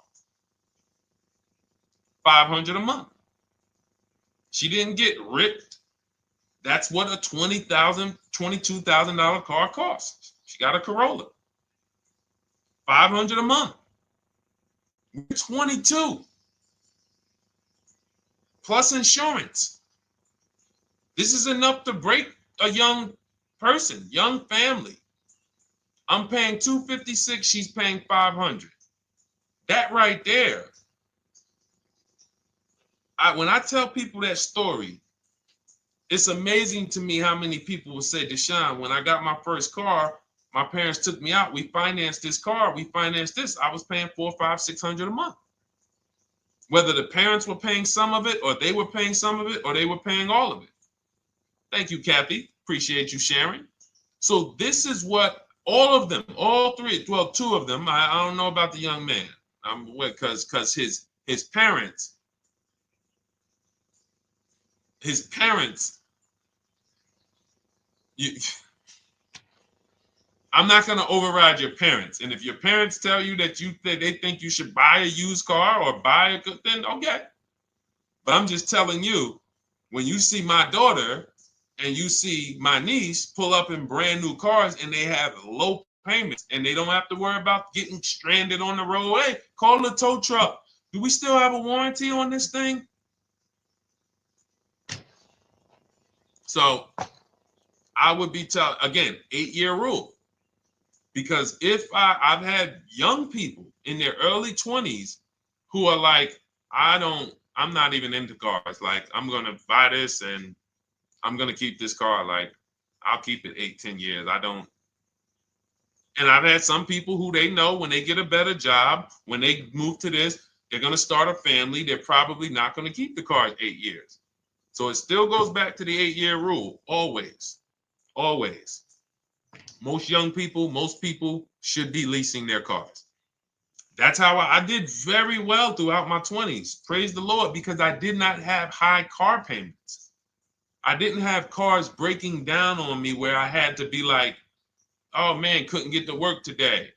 $500 a month. She didn't get ripped. That's what a $20,000, $22,000 car costs. She got a Corolla. $500 a month. We're 22. Plus insurance. This is enough to break a young person, young family. I'm paying $256. She's paying $500. That right there. When I tell people that story, it's amazing to me how many people will say, Deshone, when I got my first car, my parents took me out. We financed this car. We financed this. I was paying $400, $500, $600 a month. Whether the parents were paying some of it, or they were paying some of it, or they were paying all of it. Thank you, Kathy. Appreciate you sharing. So this is what all of them, all three, well, 2 of them. I don't know about the young man. Because his parents. I'm not going to override your parents. And if your parents tell you that they think you should buy a used car or buy a good, then okay. But I'm just telling you, when you see my daughter and you see my niece pull up in brand new cars and they have low payments and they don't have to worry about getting stranded on the road, hey, call the tow truck. Do we still have a warranty on this thing? So I would be telling, again, 8-year rule. Because if I've had young people in their early 20s who are like, I'm not even into cars. Like, I'm going to buy this and I'm going to keep this car. Like, I'll keep it 8, 10 years. I don't. And I've had some people who they know when they get a better job, when they move to this, they're going to start a family. They're probably not going to keep the car 8 years. So it still goes back to the 8-year rule. Always. Always. Most young people, most people should be leasing their cars. That's how I did very well throughout my 20s. Praise the Lord, because I did not have high car payments. I didn't have cars breaking down on me where I had to be like, oh man, couldn't get to work today.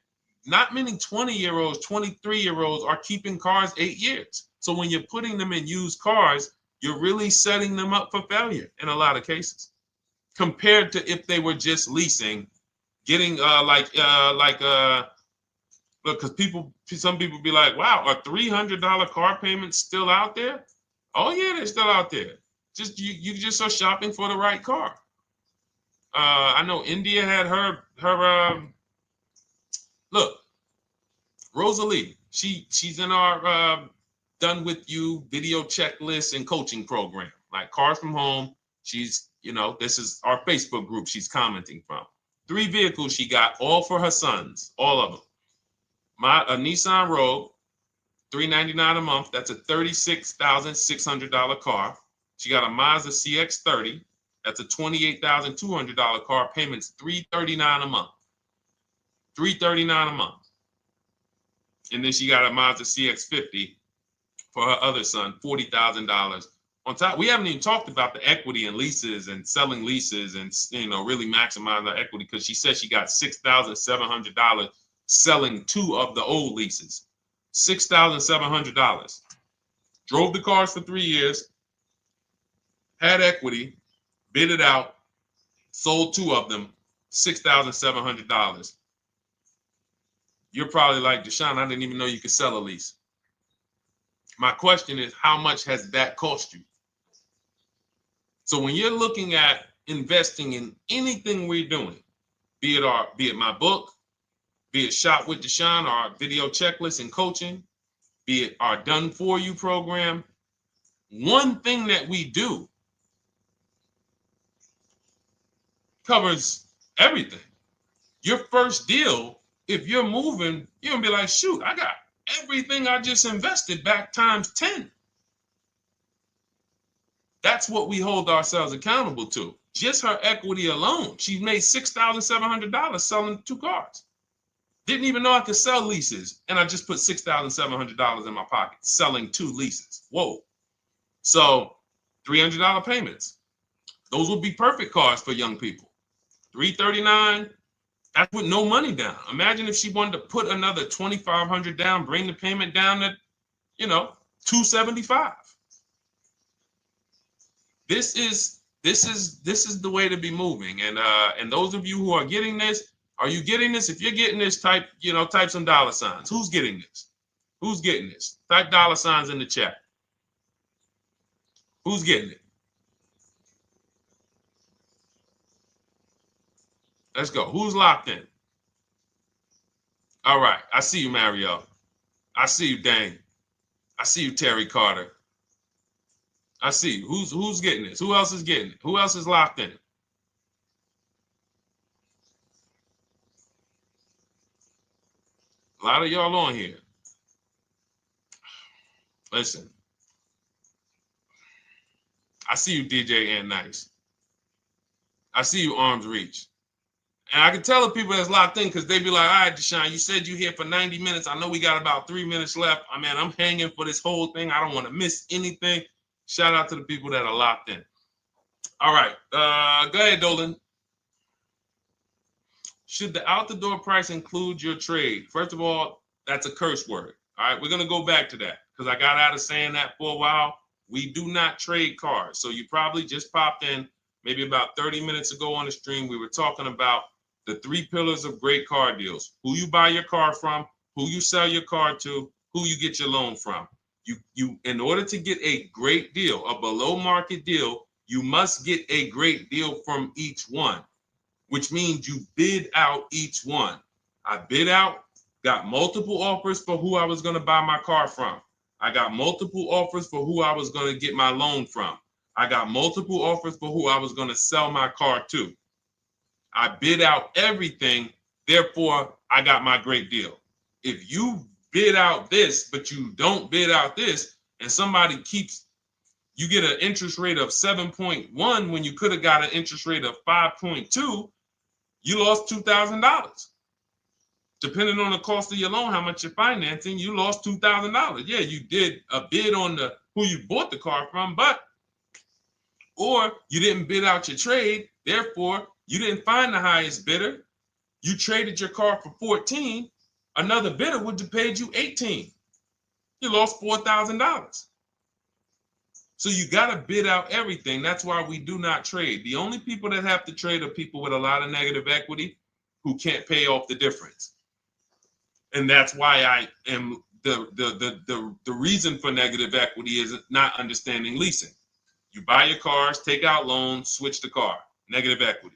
Not many 20-year-olds, 23-year-olds are keeping cars 8 years. So when you're putting them in used cars, you're really setting them up for failure in a lot of cases, compared to if they were just leasing, getting look, because some people be like, wow, are $300 car payments still out there? Oh yeah, they're still out there. Just you just are shopping for the right car. I know India had her look, Rosalie, she's in our Done With You video checklist and coaching program, like Cars from Home. She's, you know, this is our Facebook group she's commenting from. 3 vehicles she got, all for her sons, all of them. A Nissan Rogue, $399 a month. That's a $36,600 car. She got a Mazda CX-30. That's a $28,200 car. Payments $339 a month. $339 a month. And then she got a Mazda CX-50 for her other son, $40,000. On top, we haven't even talked about the equity and leases and selling leases and, you know, really maximizing the equity, because she said she got $6,700 selling 2 of the old leases. $6,700. Drove the cars for 3 years, had equity, bid it out, sold 2 of them, $6,700. You're probably like, Deshone, I didn't even know you could sell a lease. My question is, how much has that cost you? So when you're looking at investing in anything we're doing, be it my book, be it Shop with Deshone, our video checklist and coaching, be it our Done For You program. One thing that we do covers everything. Your first deal, if you're moving, you're gonna be like, shoot, I got everything I just invested back times 10. That's what we hold ourselves accountable to. Just her equity alone, she made $6,700 selling 2 cars. Didn't even know I could sell leases, and I just put $6,700 in my pocket selling 2 leases. Whoa. So $300 payments. Those would be perfect cars for young people. $339, that's with no money down. Imagine if she wanted to put another $2,500 down, bring the payment down to, $275. This is the way to be moving. And those of you who are getting this, are you getting this? If you're getting this, type some dollar signs. Who's getting this? Who's getting this? Type dollar signs in the chat. Who's getting it? Let's go. Who's locked in? All right. I see you, Mario. I see you, Dane. I see you, Terry Carter. I see you. Who's getting this? Who else is getting it? Who else is locked in? A lot of y'all on here. Listen. I see you, DJ and Nice. I see you, Arms Reach. And I can tell the people that's locked in because they be like, all right, Deshone, you said you're here for 90 minutes. I know we got about 3 minutes left. I mean, I'm hanging for this whole thing. I don't want to miss anything. Shout out to the people that are locked in. All right. Go ahead, Dolan. Should the out-the-door price include your trade? First of all, that's a curse word. All right, we're going to go back to that because I got out of saying that for a while. We do not trade cars. So you probably just popped in maybe about 30 minutes ago on the stream. We were talking about the 3 pillars of great car deals: who you buy your car from, who you sell your car to, who you get your loan from. You in order to get a great deal, a below market deal, you must get a great deal from each one, which means you bid out each one. I bid out, got multiple offers for who I was going to buy my car from. I got multiple offers for who I was going to get my loan from. I got multiple offers for who I was going to sell my car to. I bid out everything, therefore I got my great deal. If you bid out this, but you don't bid out this, and somebody you get an interest rate of 7.1 when you could have got an interest rate of 5.2, you lost $2,000. Depending on the cost of your loan, how much you're financing, you lost $2,000. Yeah, you did a bid on who you bought the car from, or you didn't bid out your trade, therefore you didn't find the highest bidder. You traded your car for 14. Another bidder would have paid you 18. You lost $4,000. So you got to bid out everything. That's why we do not trade. The only people that have to trade are people with a lot of negative equity who can't pay off the difference. And that's why I am the reason for negative equity is not understanding leasing. You buy your cars, take out loans, switch the car. Negative equity.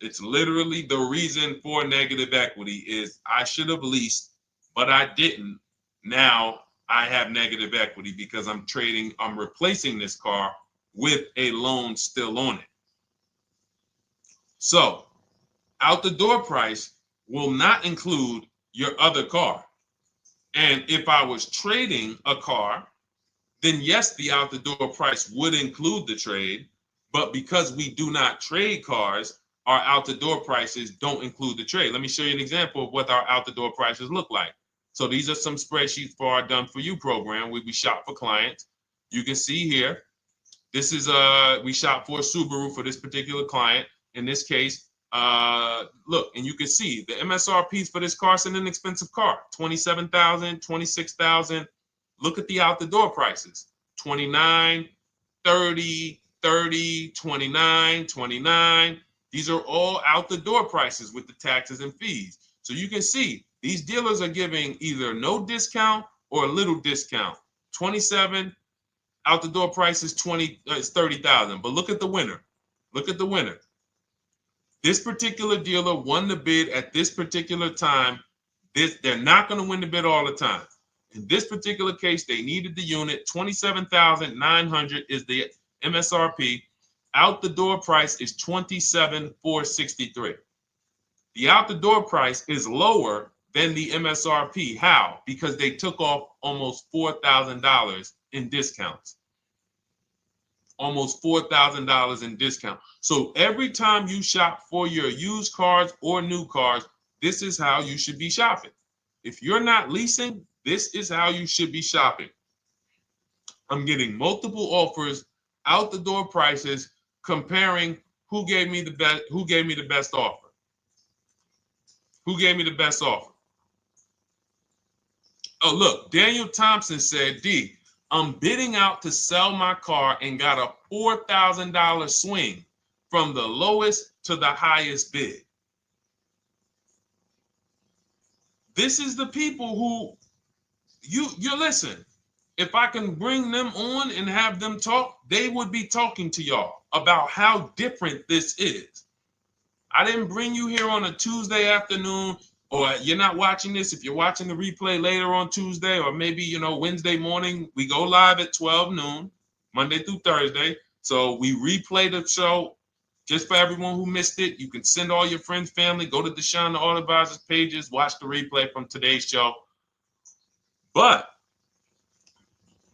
It's literally the reason for negative equity is I should have leased, but I didn't. Now I have negative equity because I'm replacing this car with a loan still on it. So out the door price will not include your other car. And if I was trading a car, then yes, the out the door price would include the trade. But because we do not trade cars, our out the door prices don't include the trade. Let me show you an example of what our out the door prices look like. So these are some spreadsheets for our Done For You program where we shop for clients. You can see here, this is we shop for a Subaru for this particular client. In this case, look, and you can see the MSRPs for this car is an inexpensive car, $27,000, $26,000. Look at the out the door prices, 29, 30, 30, 29, 29. These are all out the door prices with the taxes and fees. So you can see these dealers are giving either no discount or a little discount. 27 out the door price is 30,000. But look at the winner. Look at the winner. This particular dealer won the bid at this particular time They're not going to win the bid all the time. In this particular case, they needed the unit. $27,900 is the MSRP. Out the door price is $27,463. The out the door price is lower than the MSRP. How? Because they took off almost $4,000 in discounts. Almost $4,000 in discount. So every time you shop for your used cars or new cars, this is how you should be shopping. If you're not leasing, this is how you should be shopping. I'm getting multiple offers, out the door prices, comparing who gave me the best offer. Who gave me the best offer? Oh, look, Daniel Thompson said, D, I'm bidding out to sell my car and got a $4,000 swing from the lowest to the highest bid. This is the people who you listen. If I can bring them on and have them talk, they would be talking to y'all about how different this is. I didn't bring you here on a Tuesday afternoon, or you're not watching this. If you're watching the replay later on Tuesday, or maybe, Wednesday morning, we go live at 12 noon, Monday through Thursday. So we replay the show just for everyone who missed it. You can send all your friends, family, go to Deshone the Auto Advisor's pages, watch the replay from today's show. But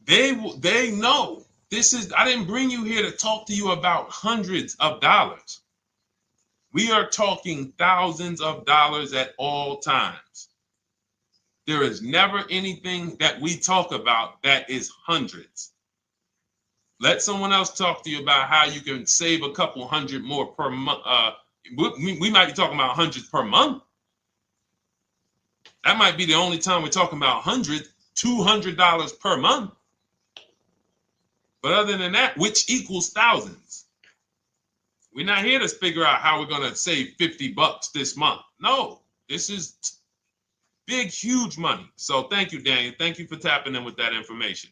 they know this is, I didn't bring you here to talk to you about hundreds of dollars. We are talking thousands of dollars at all times. There is never anything that we talk about that is hundreds. Let someone else talk to you about how you can save a couple hundred more per month. We might be talking about hundreds per month. That might be the only time we're talking about hundreds, $200 per month. But other than that, which equals thousands. We're not here to figure out how we're going to save $50 this month. No, this is big, huge money. So thank you, Daniel. Thank you for tapping in with that information.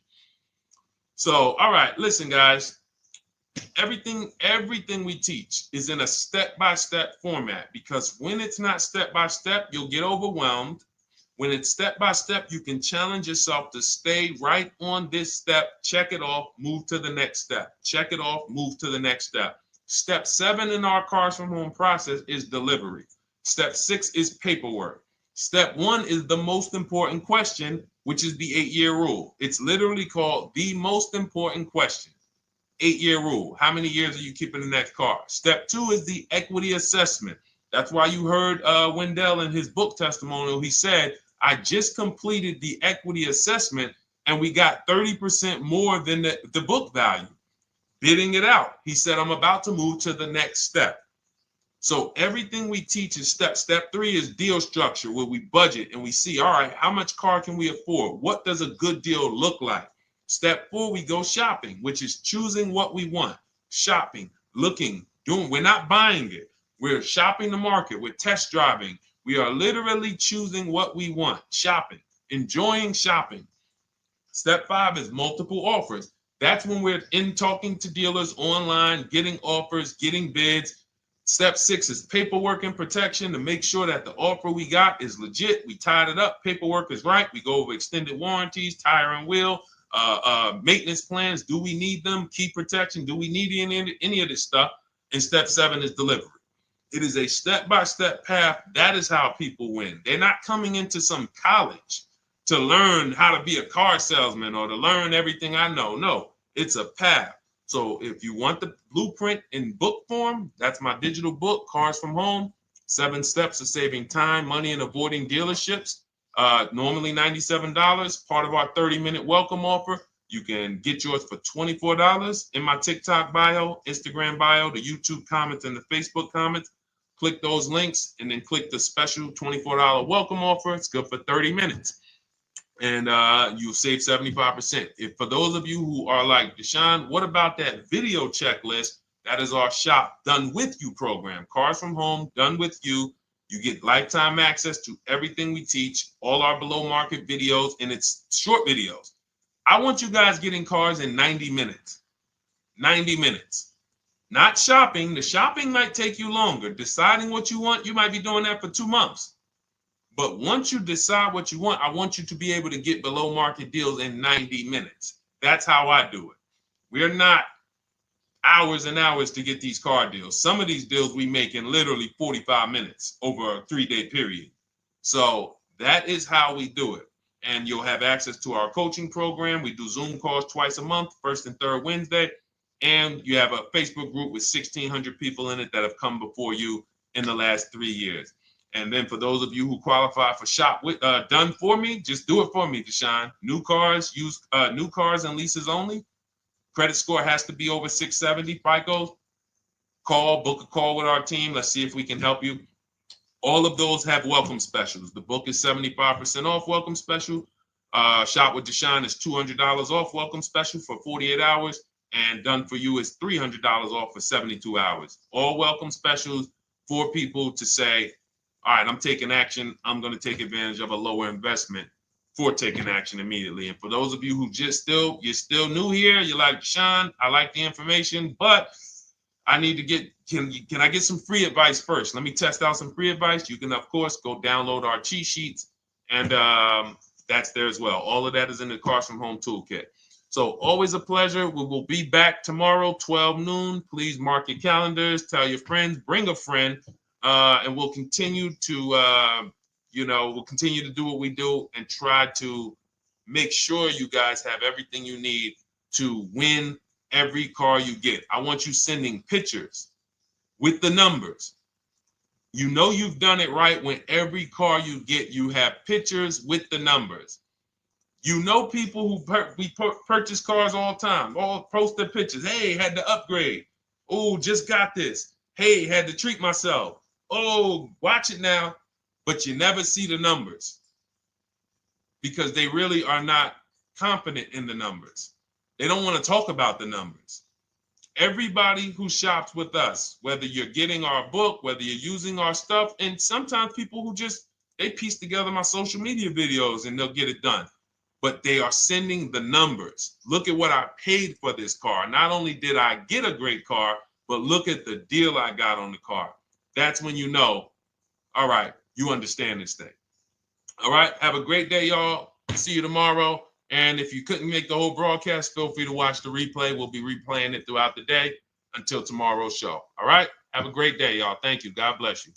So, all right, listen, guys. Everything we teach is in a step-by-step format, because when it's not step-by-step, you'll get overwhelmed. When it's step-by-step, you can challenge yourself to stay right on this step, check it off, move to the next step. Check it off, move to the next step. Step 7 in our Cars from Home process is delivery. Step 6 is paperwork. Step 1 is the most important question, which is the 8-year rule. It's literally called the most important question. 8-year rule. How many years are you keeping the next car? Step 2 is the equity assessment. That's why you heard Wendell in his book testimonial. He said, I just completed the equity assessment and we got 30% more than the book value. Bidding it out. He said, I'm about to move to the next step. So everything we teach is step. Step 3 is deal structure, where we budget and we see, all right, how much car can we afford? What does a good deal look like? Step 4, we go shopping, which is choosing what we want. Shopping, looking, doing. We're not buying it. We're shopping the market. We're test driving. We are literally choosing what we want. Shopping, enjoying shopping. Step 5 is multiple offers. That's when we're in talking to dealers online, getting offers, getting bids. Step 6 is paperwork and protection to make sure that the offer we got is legit. We tied it up. Paperwork is right. We go over extended warranties, tire and wheel, maintenance plans. Do we need them? Key protection. Do we need any of this stuff? And step 7 is delivery. It is a step-by-step path. That is how people win. They're not coming into some college to learn how to be a car salesman or to learn everything I know. No, it's a path. So if you want the blueprint in book form, that's my digital book, Cars from Home, 7 Steps of Saving Time, Money, and Avoiding Dealerships. Normally $97, part of our 30-minute welcome offer. You can get yours for $24 in my TikTok bio, Instagram bio, the YouTube comments, and the Facebook comments. Click those links and then click the special $24 welcome offer. It's good for 30 minutes. And you'll save 75%. If for those of you who are like, Deshone, what about that video checklist? That is our Shop Done With You program. Cars from Home, done with you. You get lifetime access to everything we teach, all our below market videos, and it's short videos. I want you guys getting cars in 90 minutes. 90 minutes. Not shopping. The shopping might take you longer. Deciding what you want, you might be doing that for 2 months. But once you decide what you want, I want you to be able to get below market deals in 90 minutes. That's how I do it. We're not hours and hours to get these car deals. Some of these deals we make in literally 45 minutes over a 3-day period. So that is how we do it. And you'll have access to our coaching program. We do Zoom calls twice a month, first and third Wednesday. And you have a Facebook group with 1,600 people in it that have come before you in the last 3 years. And then for those of you who qualify for shop with done for me, just do it for me, Deshone. New cars, new cars and leases only. Credit score has to be over 670 FICO. Book a call with our team. Let's see if we can help you. All of those have welcome specials. The book is 75% off welcome special. Shop with Deshone is $200 off welcome special for 48 hours. And done for you is $300 off for 72 hours. All welcome specials for people to say, all right, I'm taking action. I'm going to take advantage of a lower investment for taking action immediately. And for those of you who you're still new here, you're like, Deshone, I like the information, but I need to get, can I get some free advice first? Let me test out some free advice. You can, of course, go download our cheat sheets, and that's there as well. All of that is in the Cars from Home Toolkit. So always a pleasure. We will be back tomorrow, 12 noon. Please mark your calendars, tell your friends, bring a friend, and we'll continue to, we'll continue to do what we do and try to make sure you guys have everything you need to win every car you get. I want you sending pictures with the numbers. You know you've done it right when every car you get, you have pictures with the numbers. You know people who purchase cars all the time, all post their pictures. Hey, had to upgrade. Oh, just got this. Hey, had to treat myself. Oh, watch it now. But you never see the numbers because they really are not confident in the numbers. They don't want to talk about the numbers. Everybody who shops with us, whether you're getting our book, whether you're using our stuff, and sometimes people who they piece together my social media videos and they'll get it done. But they are sending the numbers. Look at what I paid for this car. Not only did I get a great car, but look at the deal I got on the car. That's when you know, all right, you understand this thing. All right, have a great day, y'all. See you tomorrow. And if you couldn't make the whole broadcast, feel free to watch the replay. We'll be replaying it throughout the day until tomorrow's show. All right, have a great day, y'all. Thank you. God bless you.